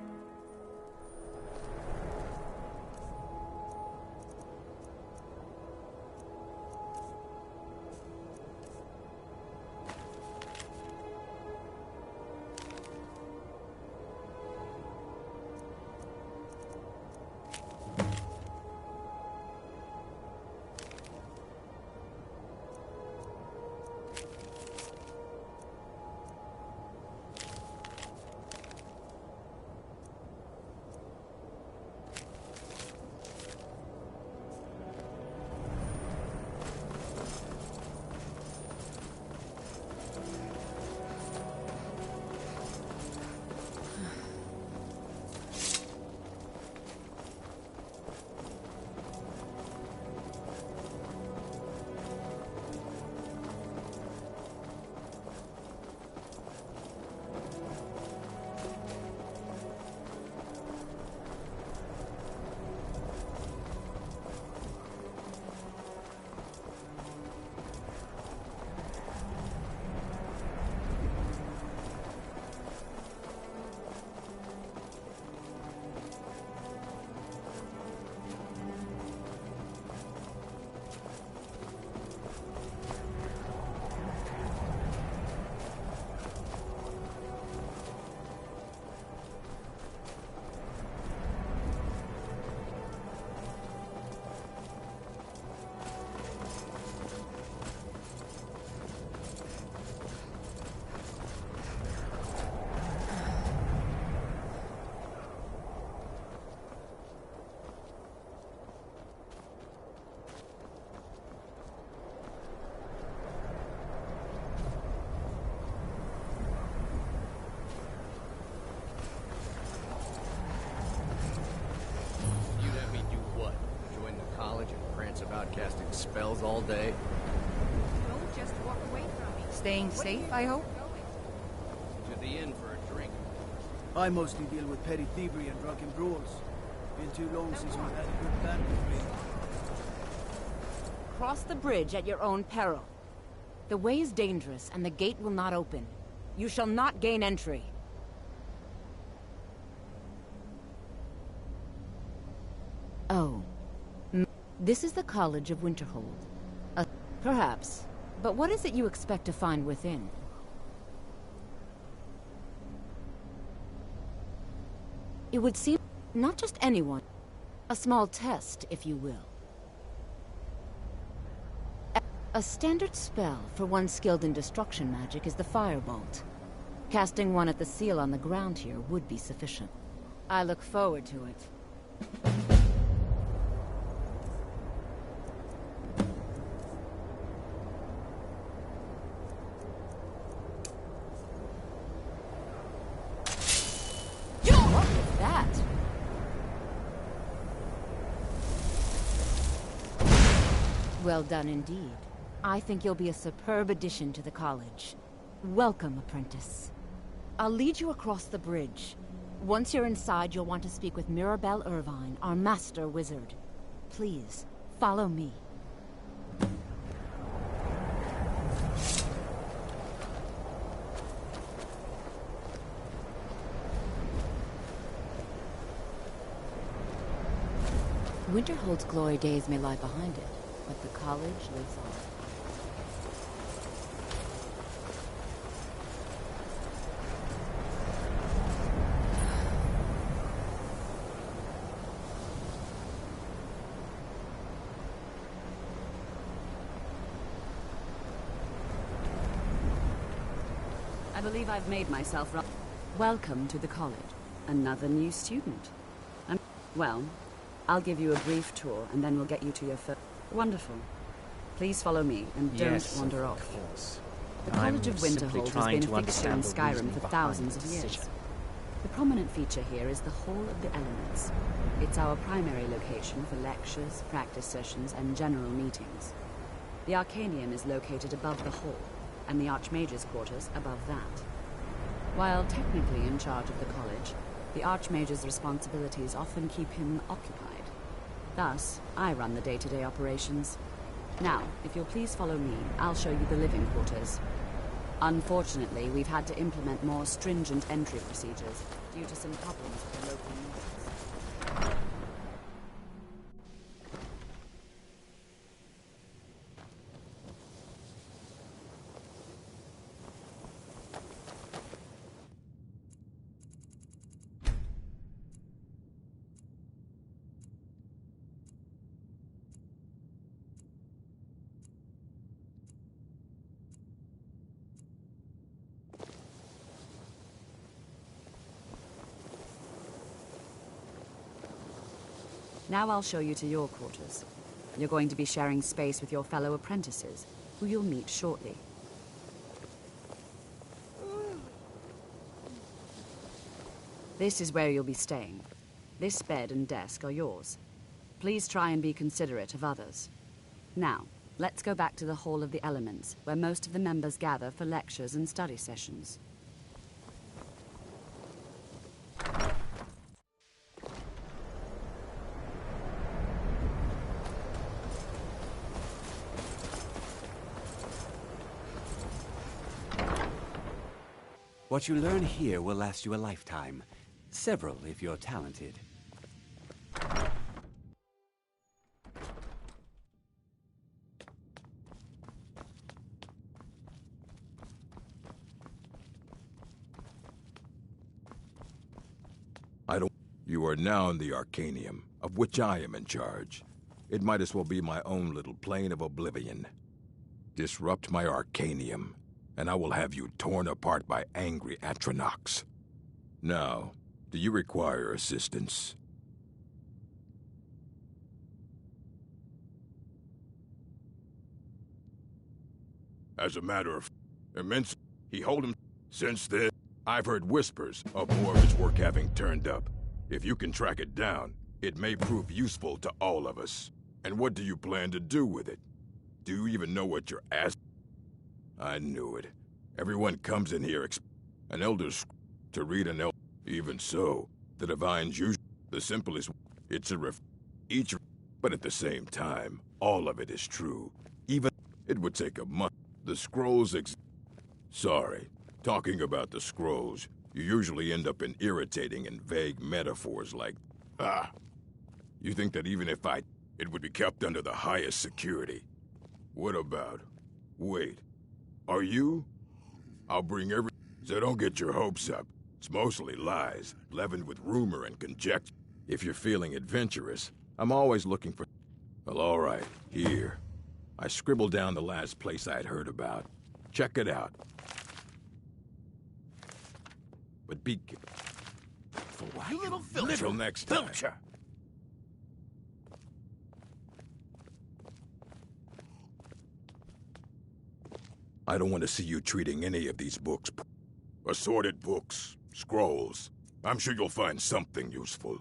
spells all day. Don't just walk away from me. Staying safe, I hope? To the inn for a drink. I mostly deal with petty thievery and drunken brawls. Been too long since we've had a good band with me. Cross the bridge at your own peril. The way is dangerous, and the gate will not open. You shall not gain entry. Oh. This is the College of Winterhold. Perhaps. But what is it you expect to find within? It would seem not just anyone. A small test, if you will. A standard spell for one skilled in destruction magic is the Firebolt. Casting one at the seal on the ground here would be sufficient. I look forward to it. What was that? Well done indeed. I think you'll be a superb addition to the college. Welcome, apprentice. I'll lead you across the bridge. Once you're inside, you'll want to speak with Mirabelle Irvine, our master wizard. Please, follow me. Winterhold's glory days may lie behind it, but the college lives on. I believe I've made myself right. Welcome to the college. Another new student. Well, I'll give you a brief tour, and then we'll get you to your first... Wonderful. Please follow me, and don't wander off. Of course. The College of Winterhold has been a fixture in Skyrim for thousands of years. The prominent feature here is the Hall of the Elements. It's our primary location for lectures, practice sessions, and general meetings. The Arcanium is located above the hall, and the Archmage's quarters above that. While technically in charge of the college, the Archmage's responsibilities often keep him occupied. Thus, I run the day-to-day operations. Now, if you'll please follow me, I'll show you the living quarters. Unfortunately, we've had to implement more stringent entry procedures due to some problems with the local needs. Now I'll show you to your quarters. You're going to be sharing space with your fellow apprentices, who you'll meet shortly. This is where you'll be staying. This bed and desk are yours. Please try and be considerate of others. Now, let's go back to the Hall of the Elements, where most of the members gather for lectures and study sessions. What you learn here will last you a lifetime. Several, if you're talented. You are now in the Arcanium, of which I am in charge. It might as well be my own little plane of oblivion. Disrupt my Arcanium, and I will have you torn apart by angry Atronachs. Now, do you require assistance? As a matter of immense, he hold him. Since then, I've heard whispers of more of his work having turned up. If you can track it down, it may prove useful to all of us. And what do you plan to do with it? Do you even know what you're asking? I knew it. Everyone comes in here an elder's to read an elder. Even so, the divines use the simplest. It's each, but at the same time, all of it is true. Even it would take a month. The scrolls Sorry, talking about the scrolls, you usually end up in irritating and vague metaphors like, you think that even if it would be kept under the highest security. What about? Wait, are you? I'll bring so don't get your hopes up. It's mostly lies, leavened with rumor and conjecture. If you're feeling adventurous, I'm always looking for... Well, all right, here. I scribbled down the last place I'd heard about. Check it out. But be careful. You little filcher. Until next time. Filcher. I don't want to see you treating any of these books. Assorted books, scrolls. I'm sure you'll find something useful.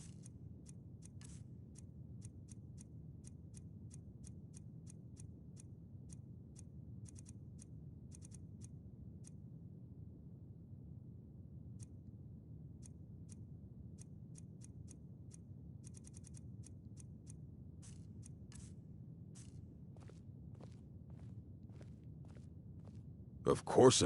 Of course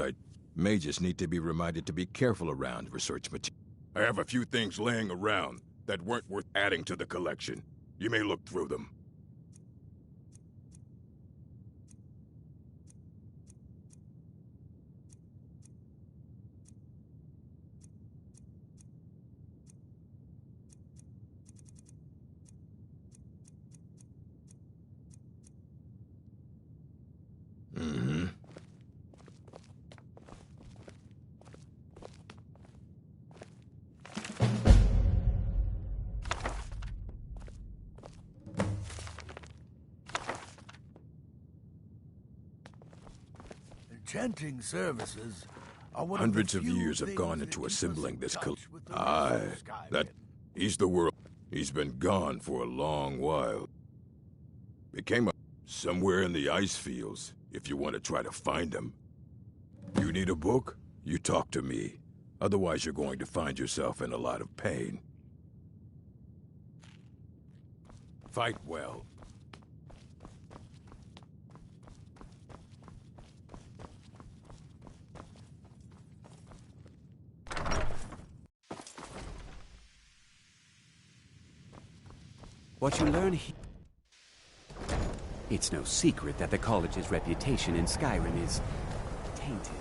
mages need to be reminded to be careful around research material. I have a few things laying around that weren't worth adding to the collection. You may look through them. Enchanting services are one Hundreds of of the few years have things gone that into keep us assembling in this touch with the roots of Skyrim. he's the world. He's been gone for a long while. Became somewhere in the ice fields, if you want to try to find him. You need a book? You talk to me. Otherwise you're going to find yourself in a lot of pain. Fight well. What you learn here... It's no secret that the college's reputation in Skyrim is tainted.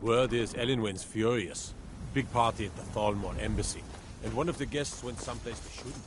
Word is Elenwen's furious. Big party at the Thalmor embassy. And one of the guests went someplace they shouldn't.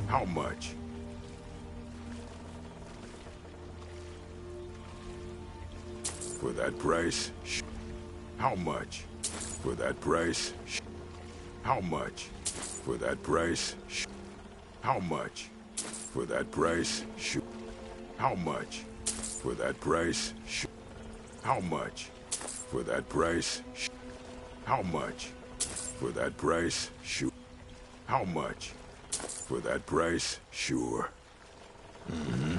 How much? For that price? How much? For that price? How much? For that price? How much? For that price? How much? For that price? How much? For that price? How much? For that price? How much? For that price? Sure. Mm-hmm.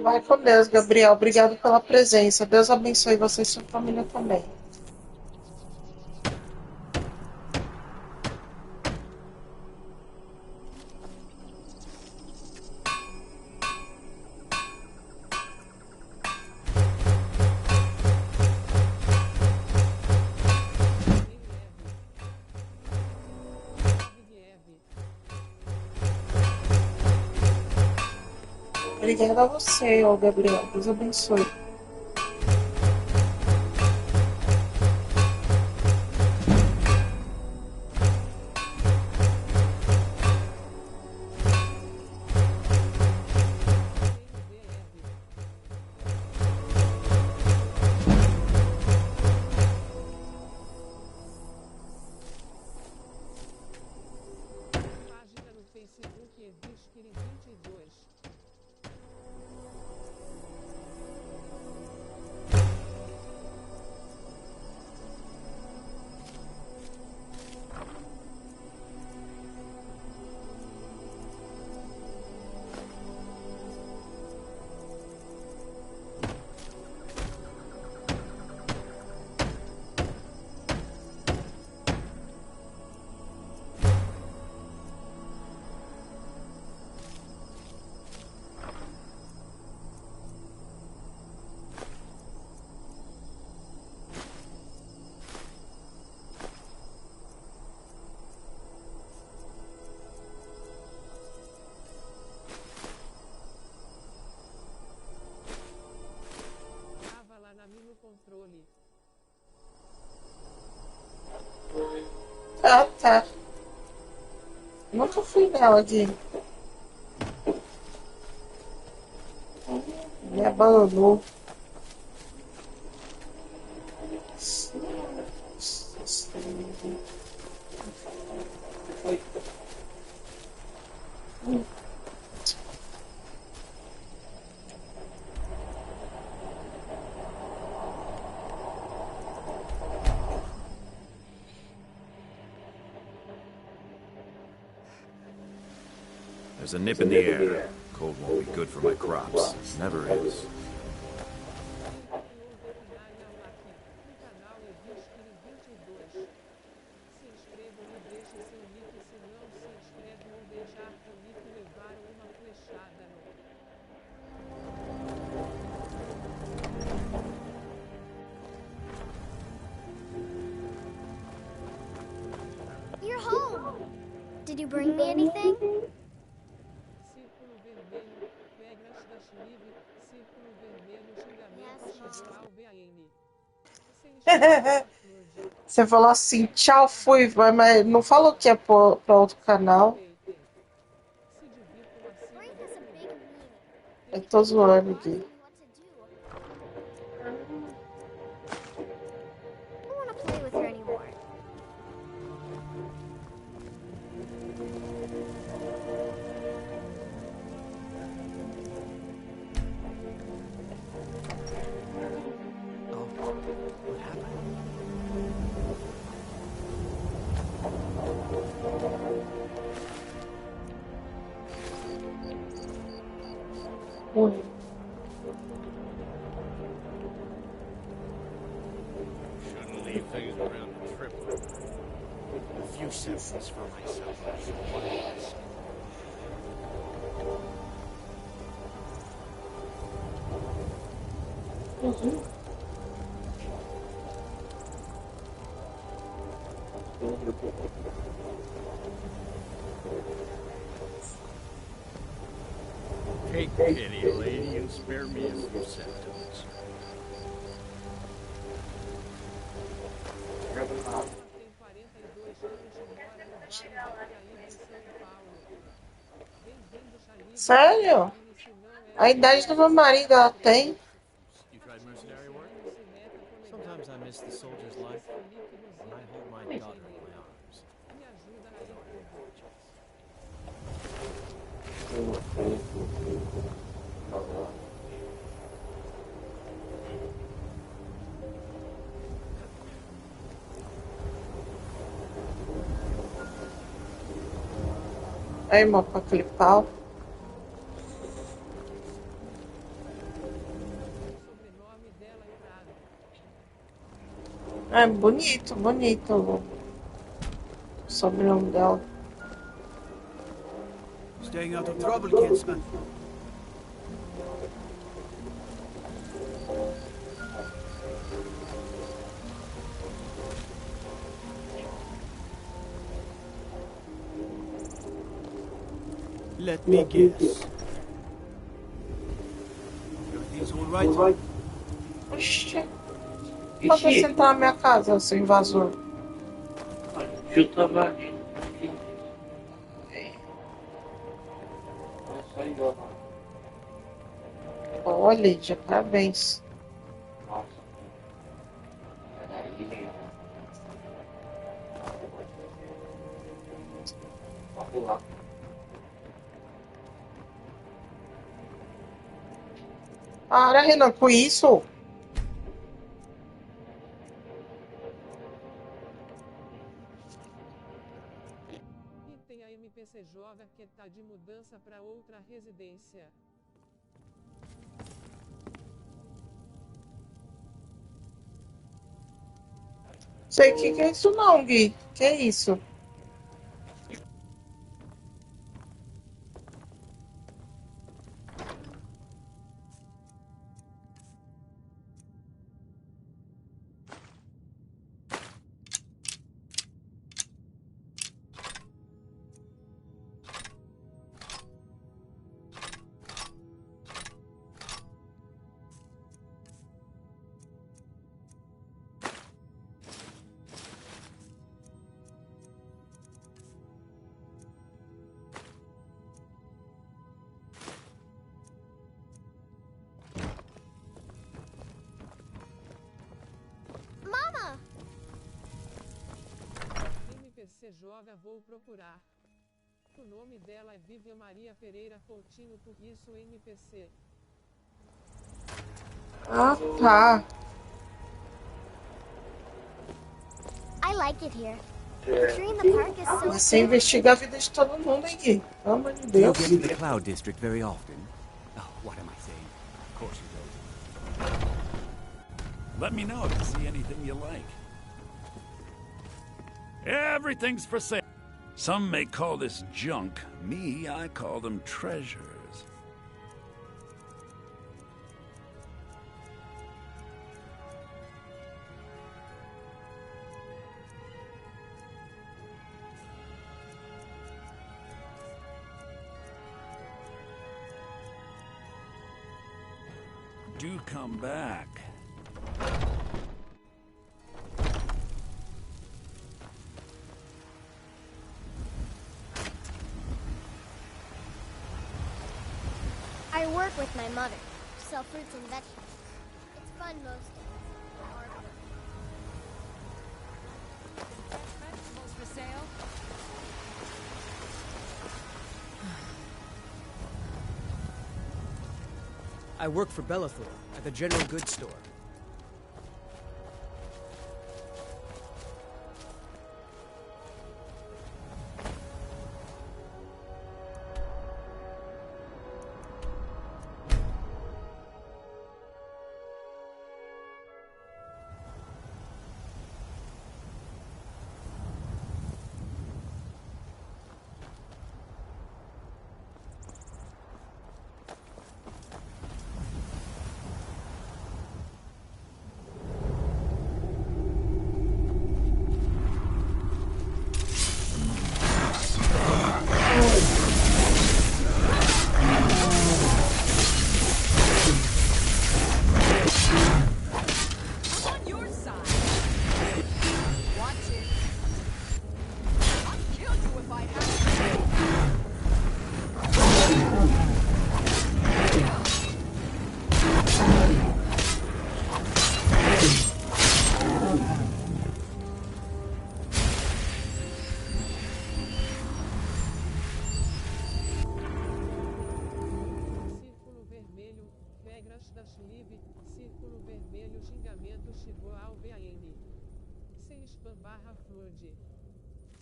Vai com Deus, Gabriel. Obrigado pela presença. Deus abençoe você e sua família também. Obrigada a você, ô Gabriel. Deus abençoe. Página no Facebook Edisquire 22. Ah, tá. Nunca fui nela aqui. Me abandonou. There's a nip in the air. Cold won't be good for my crops. Never is. You're home. Did you bring me anything? Você falou assim, tchau, fui, mas não falou que é pra outro canal. Eu tô zoando aqui. I don't want to play with her anymore. What happened? Ui. Shouldn't leave things around the trip. A few seconds for myself. What is? Take pity, lady, and spare me a few sentences. Sério? A idade do meu marido ela tem? You tried mercenary work? Sometimes I miss the soldier's life, and I hold my daughter in my arms. Aí, irmão, com aquele pau. É bonito, bonito o sobrenome dela. Staying out of trouble, kinsman. Let me guess. Everything's all right? Oxi. Pode você entrar na minha casa, seu invasor. Eu tava aqui. Olha, Lídia, parabéns. Nossa. Peraí. Vamos lá. Para, Renan, com isso. E tem a MPC Joga que tá de mudança para outra residência. Sei que é isso não, Gui. Que é isso? você joga, vou procurar. O nome dela é Vivian Maria Pereira Coutinho, por isso NPC. Ah, tá. I like it here. The tree in the park is so Você investiga a vida de todo mundo aqui. Pelo amor de Do you Deus. get to the Cloud District very often? Oh, what am I saying? Of course you don't. Let me know if you see anything you like. Everything's for sale. Some may call this junk. Me, I call them treasures. Do come back. I work with my mother. Sell fruits and vegetables. It's fun most days. Hard work. Vegetables for sale? I work for Bellathor at the general goods store.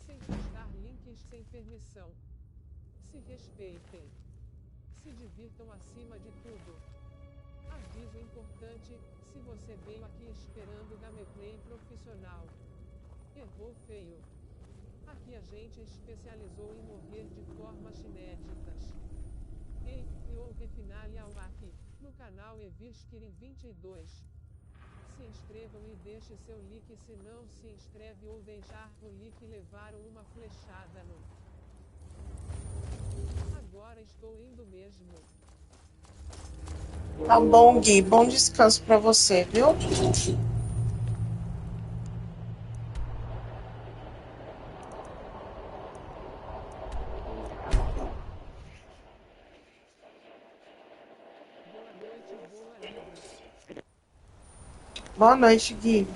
Sem postar links sem permissão. Se respeitem. Se divirtam acima de tudo. Aviso importante, se você veio aqui esperando gameplay profissional. Errou feio. Aqui a gente especializou em morrer de formas inéditas. Ei, ou refinale ao aqui, no canal Evisquirim 22. Se inscrevam e deixe seu like, se não se inscreve ou deixar o like levaram uma flechada no... Agora estou indo mesmo. Tá bom, Gui. Bom descanso pra você, viu? Boa noite, Gui.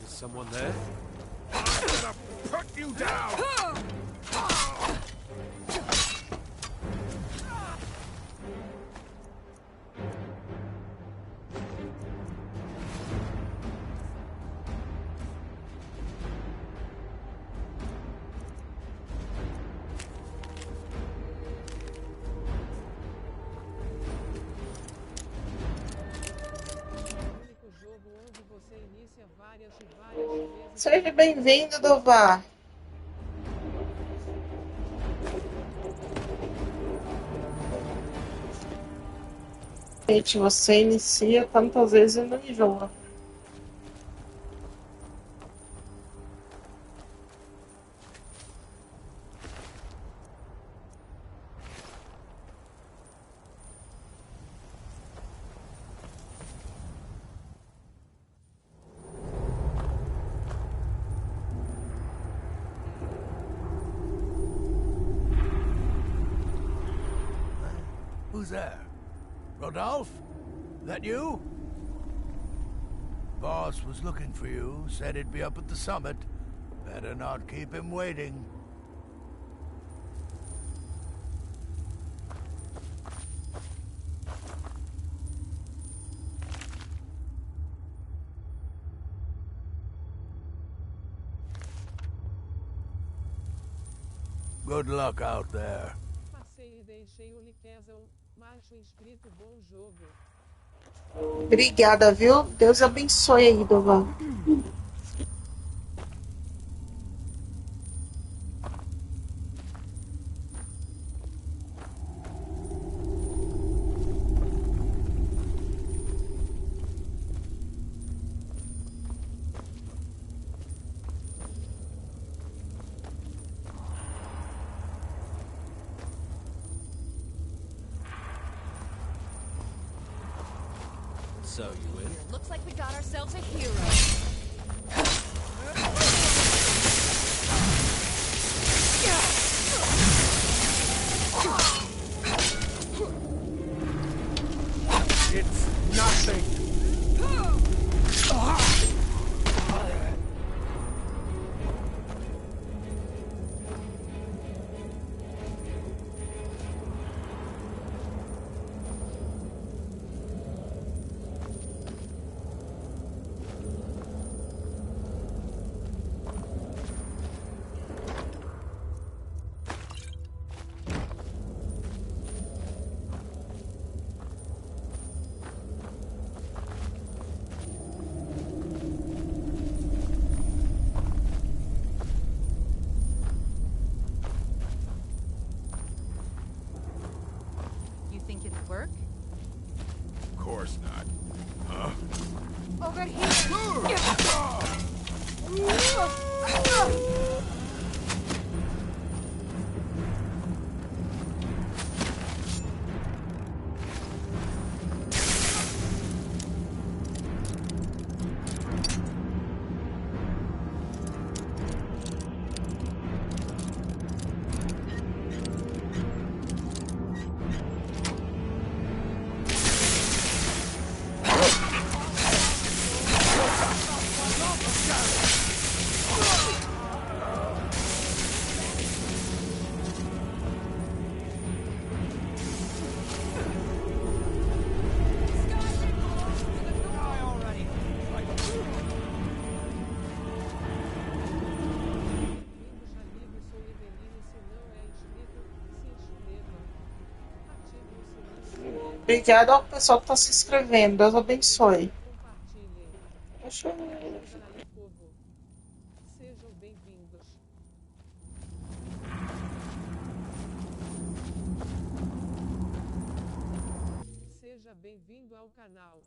Is someone there? I'm gonna put you down! Seja bem-vindo, Dovar. Gente, você inicia tantas vezes e não enjoa. Who's there? Rodolphe? That you? boss was looking for you. Said he'd be up at the summit. Better not keep him waiting. Good luck out there. Passei e deixei o Liqueza, macho inscrito, bom jogo. Obrigada, viu? Deus abençoe aí, Dovan. So you win. Looks like we got ourselves a hero. It's nothing. Think it'll work? Of course not. Huh? Over here! Obrigada ao pessoal que está se inscrevendo. Deus abençoe. Deixa eu... Sejam bem-vindos. Seja bem-vindo ao canal.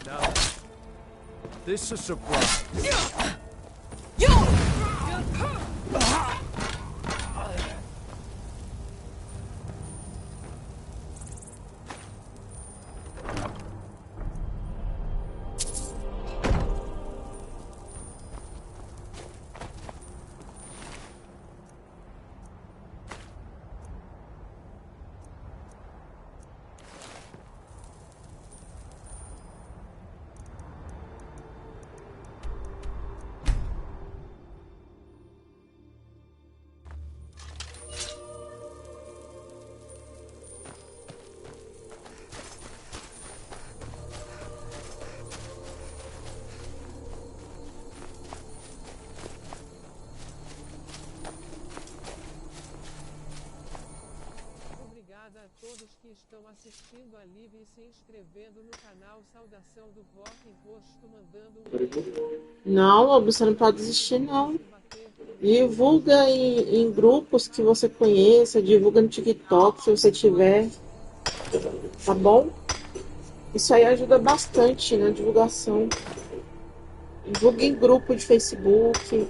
Now, this is a surprise. Obrigada a todos que estão assistindo a live e se inscrevendo no canal. Saudação do rock em rosto, mandando Não, Lobo, você não pode desistir, não. Divulga em grupos que você conheça, divulga no TikTok se você tiver. Tá bom? Isso aí ajuda bastante na divulgação. Divulga em grupo de Facebook.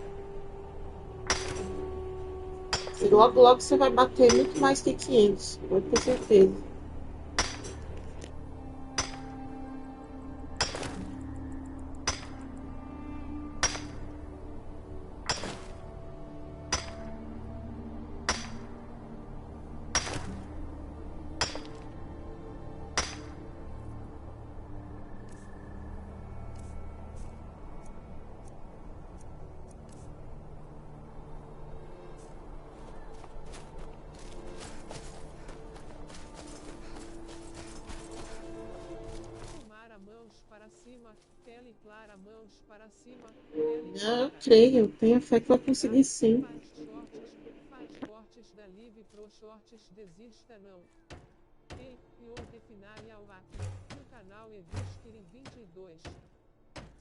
E logo, logo você vai bater muito mais que 500. Pode ter certeza. para cima, pele clara, mãos para cima, pele Ah, eu clara. creio. Tenho fé que vai conseguir sim. Faz cortes da live pro shorts, desista não. E ou definare ao app, no canal Evisquirim 22.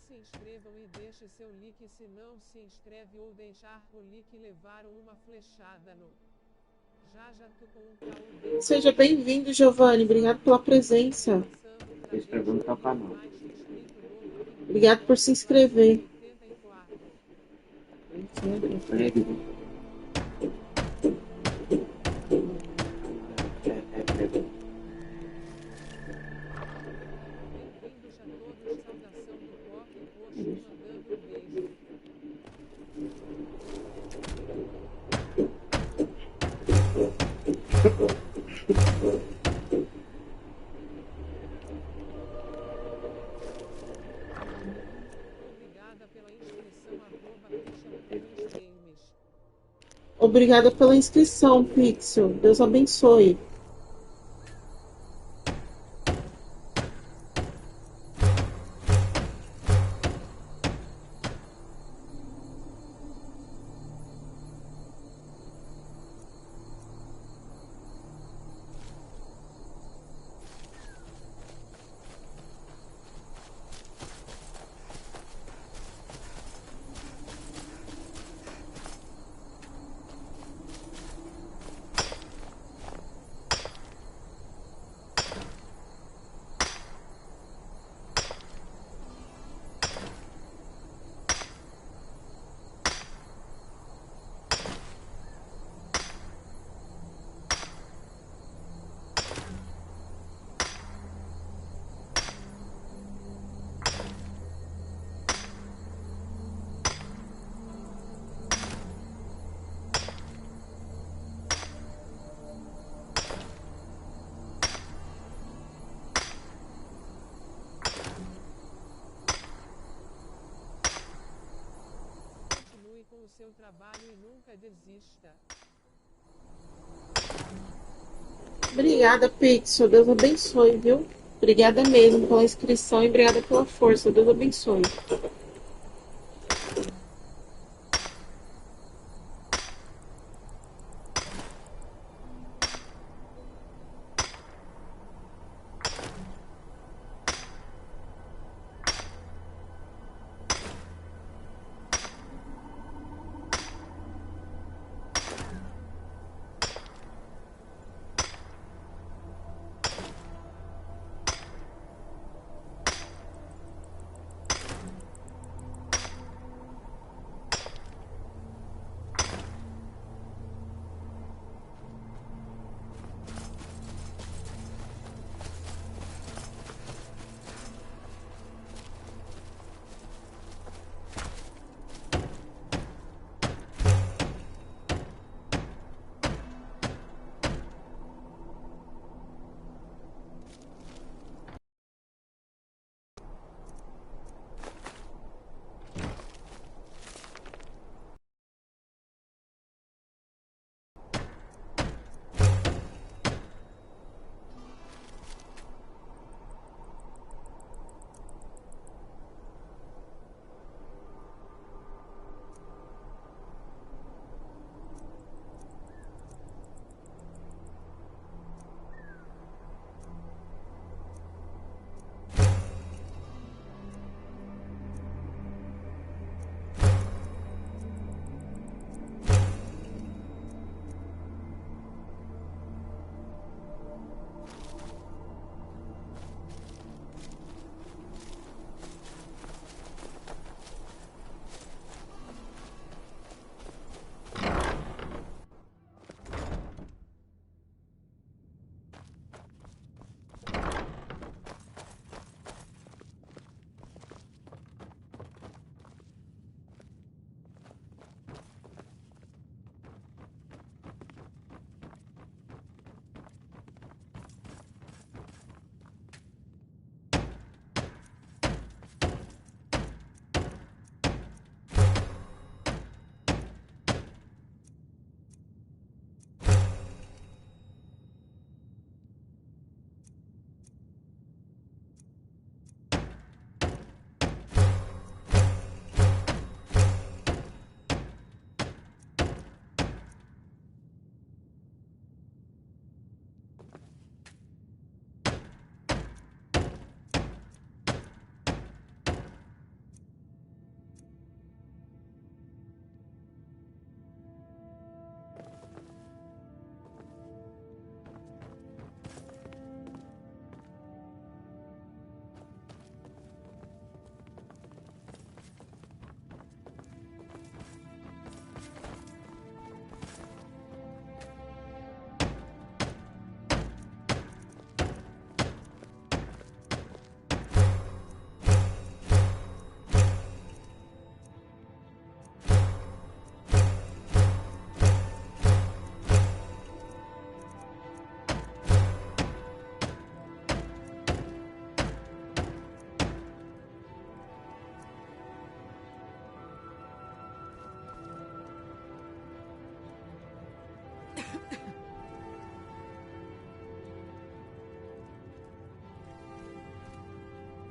Se inscrevam e deixe seu like, se não se inscreve ou deixar o like levaram uma flechada no. Já tô com um caô bem. Seja bem-vindo, Giovanni. Obrigado pela presença. Se inscreveu no seu canal. Obrigado por se inscrever. Bem-vindos a todos, saudação do coque roxo mandando um beijo. Obrigada pela inscrição, @ficha_games. Obrigada pela inscrição, Pixel. Deus abençoe. Com o seu trabalho e nunca desista. Obrigada, Pixel. Deus abençoe, viu? Obrigada mesmo pela inscrição e obrigada pela força. Deus abençoe.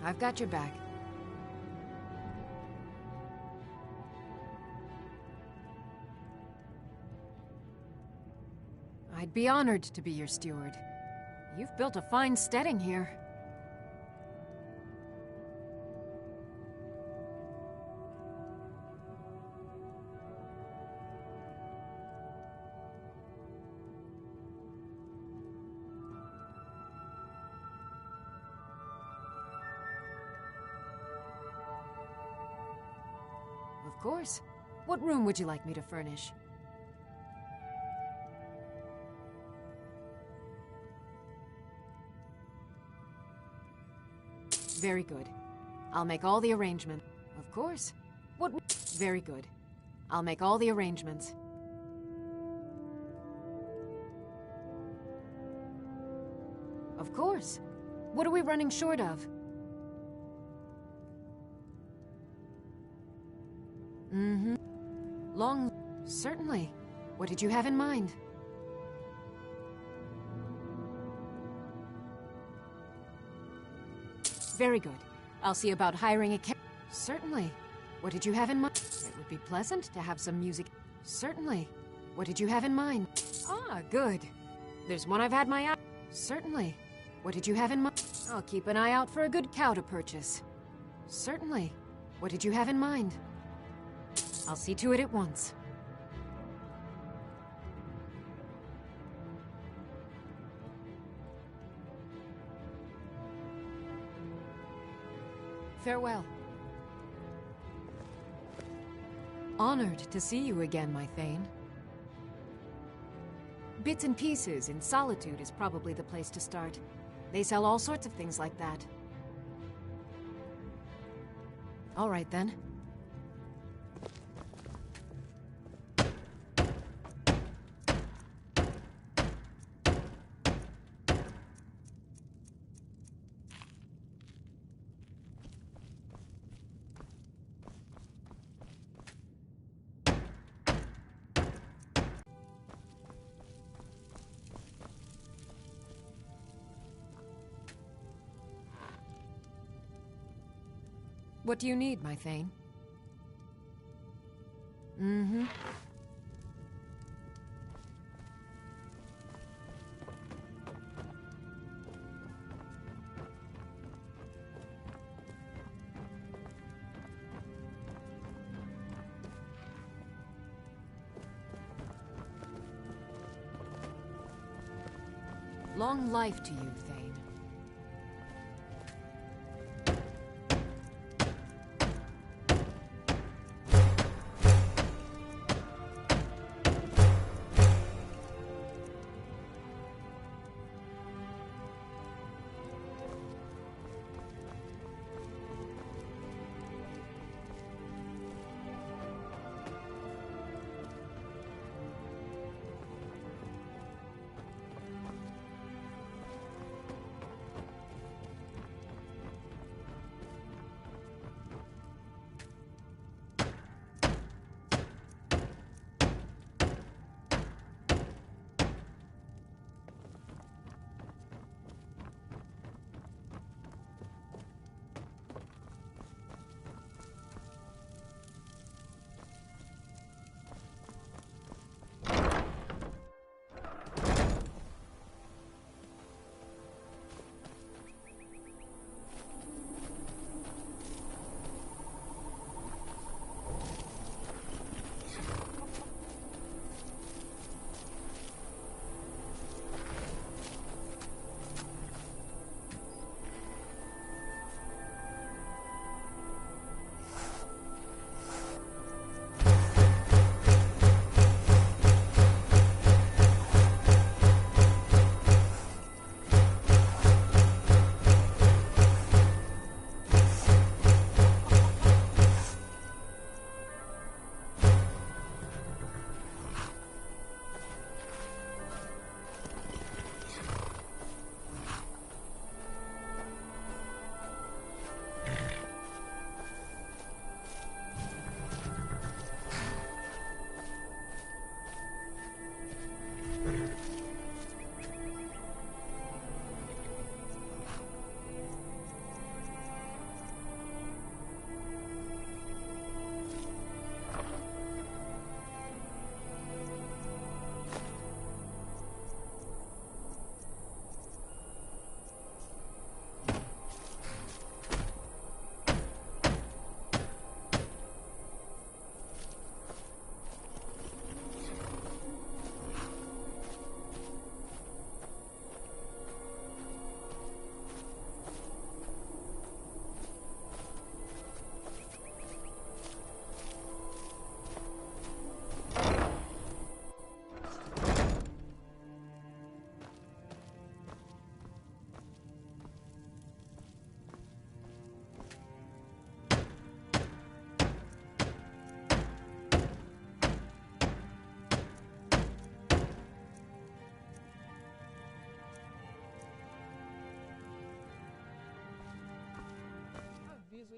I've got your back. I'd be honored to be your steward. You've built a fine steading here. Of course. What room would you like me to furnish? Very good. I'll make all the arrangements. Of course. What? Very good. I'll make all the arrangements. Of course. What are we running short of? Mm-hmm. Long... Certainly. What did you have in mind? Very good. I'll see about hiring a Certainly. What did you have in mind? It would be pleasant to have some music. Certainly. What did you have in mind? Ah, good. There's one I've had my eye... Certainly. What did you have in mind? I'll keep an eye out for a good cow to purchase. Certainly. What did you have in mind? I'll see to it at once. Farewell. Honored to see you again, my Thane. Bits and Pieces in Solitude is probably the place to start. They sell all sorts of things like that. All right, then. What do you need, my Thane? Mm-hmm. Long life to you, Thane.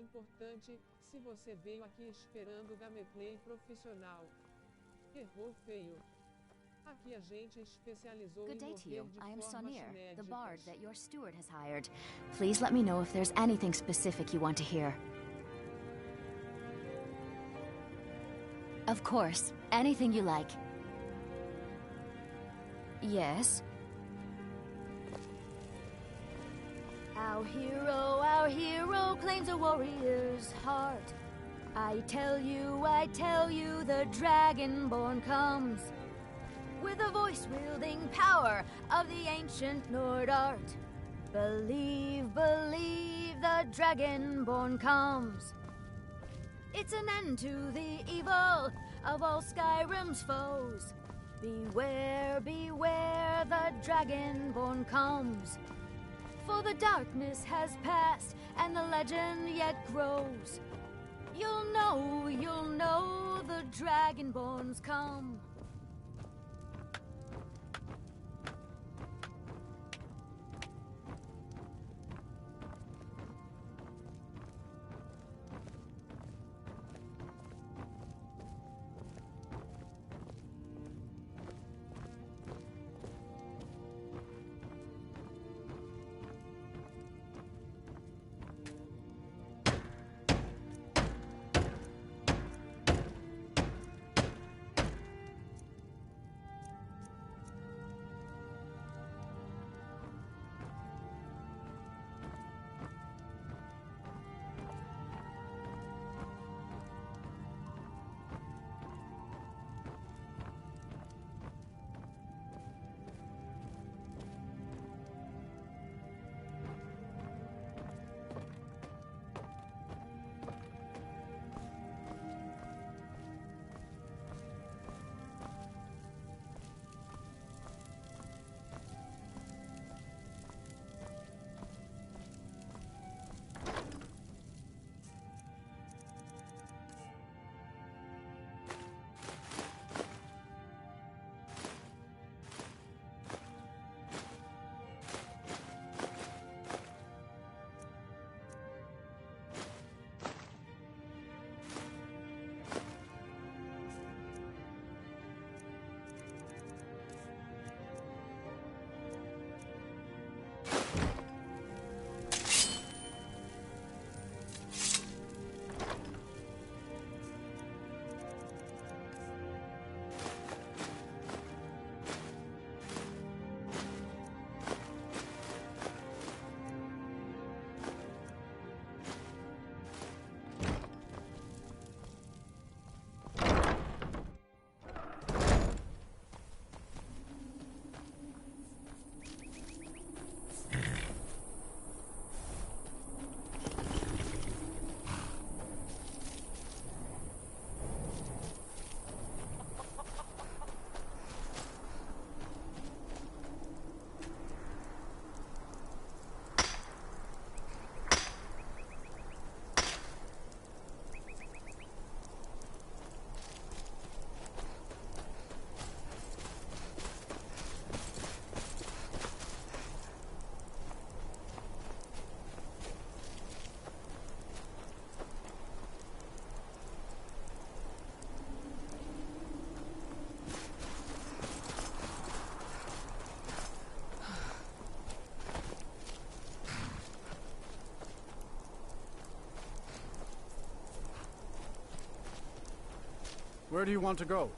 importante, se você veio aqui esperando gameplay profissional. Errou feio. Aqui a gente especializou Good em day to morrer you. de I am formas Sonir, the inéditas. bard that your steward has hired. Please let me know if there's anything specific you want to hear. Of course, anything you like. Yes? Our hero claims a warrior's heart. I tell you, the Dragonborn comes with the voice-wielding power of the ancient Nord art. Believe, the Dragonborn comes. It's an end to the evil of all Skyrim's foes. Beware, the Dragonborn comes. For the darkness has passed, and the legend yet grows. You'll know the Dragonborn's come. Where do you want to go?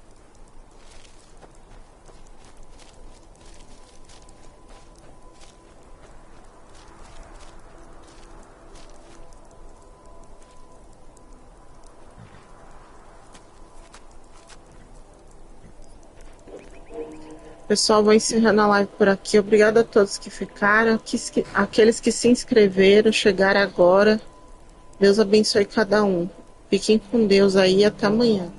Pessoal, vou encerrando a live por aqui. Obrigada a todos que ficaram, aqueles que se inscreveram, chegaram agora. Deus abençoe cada um. Fiquem com Deus aí e até amanhã.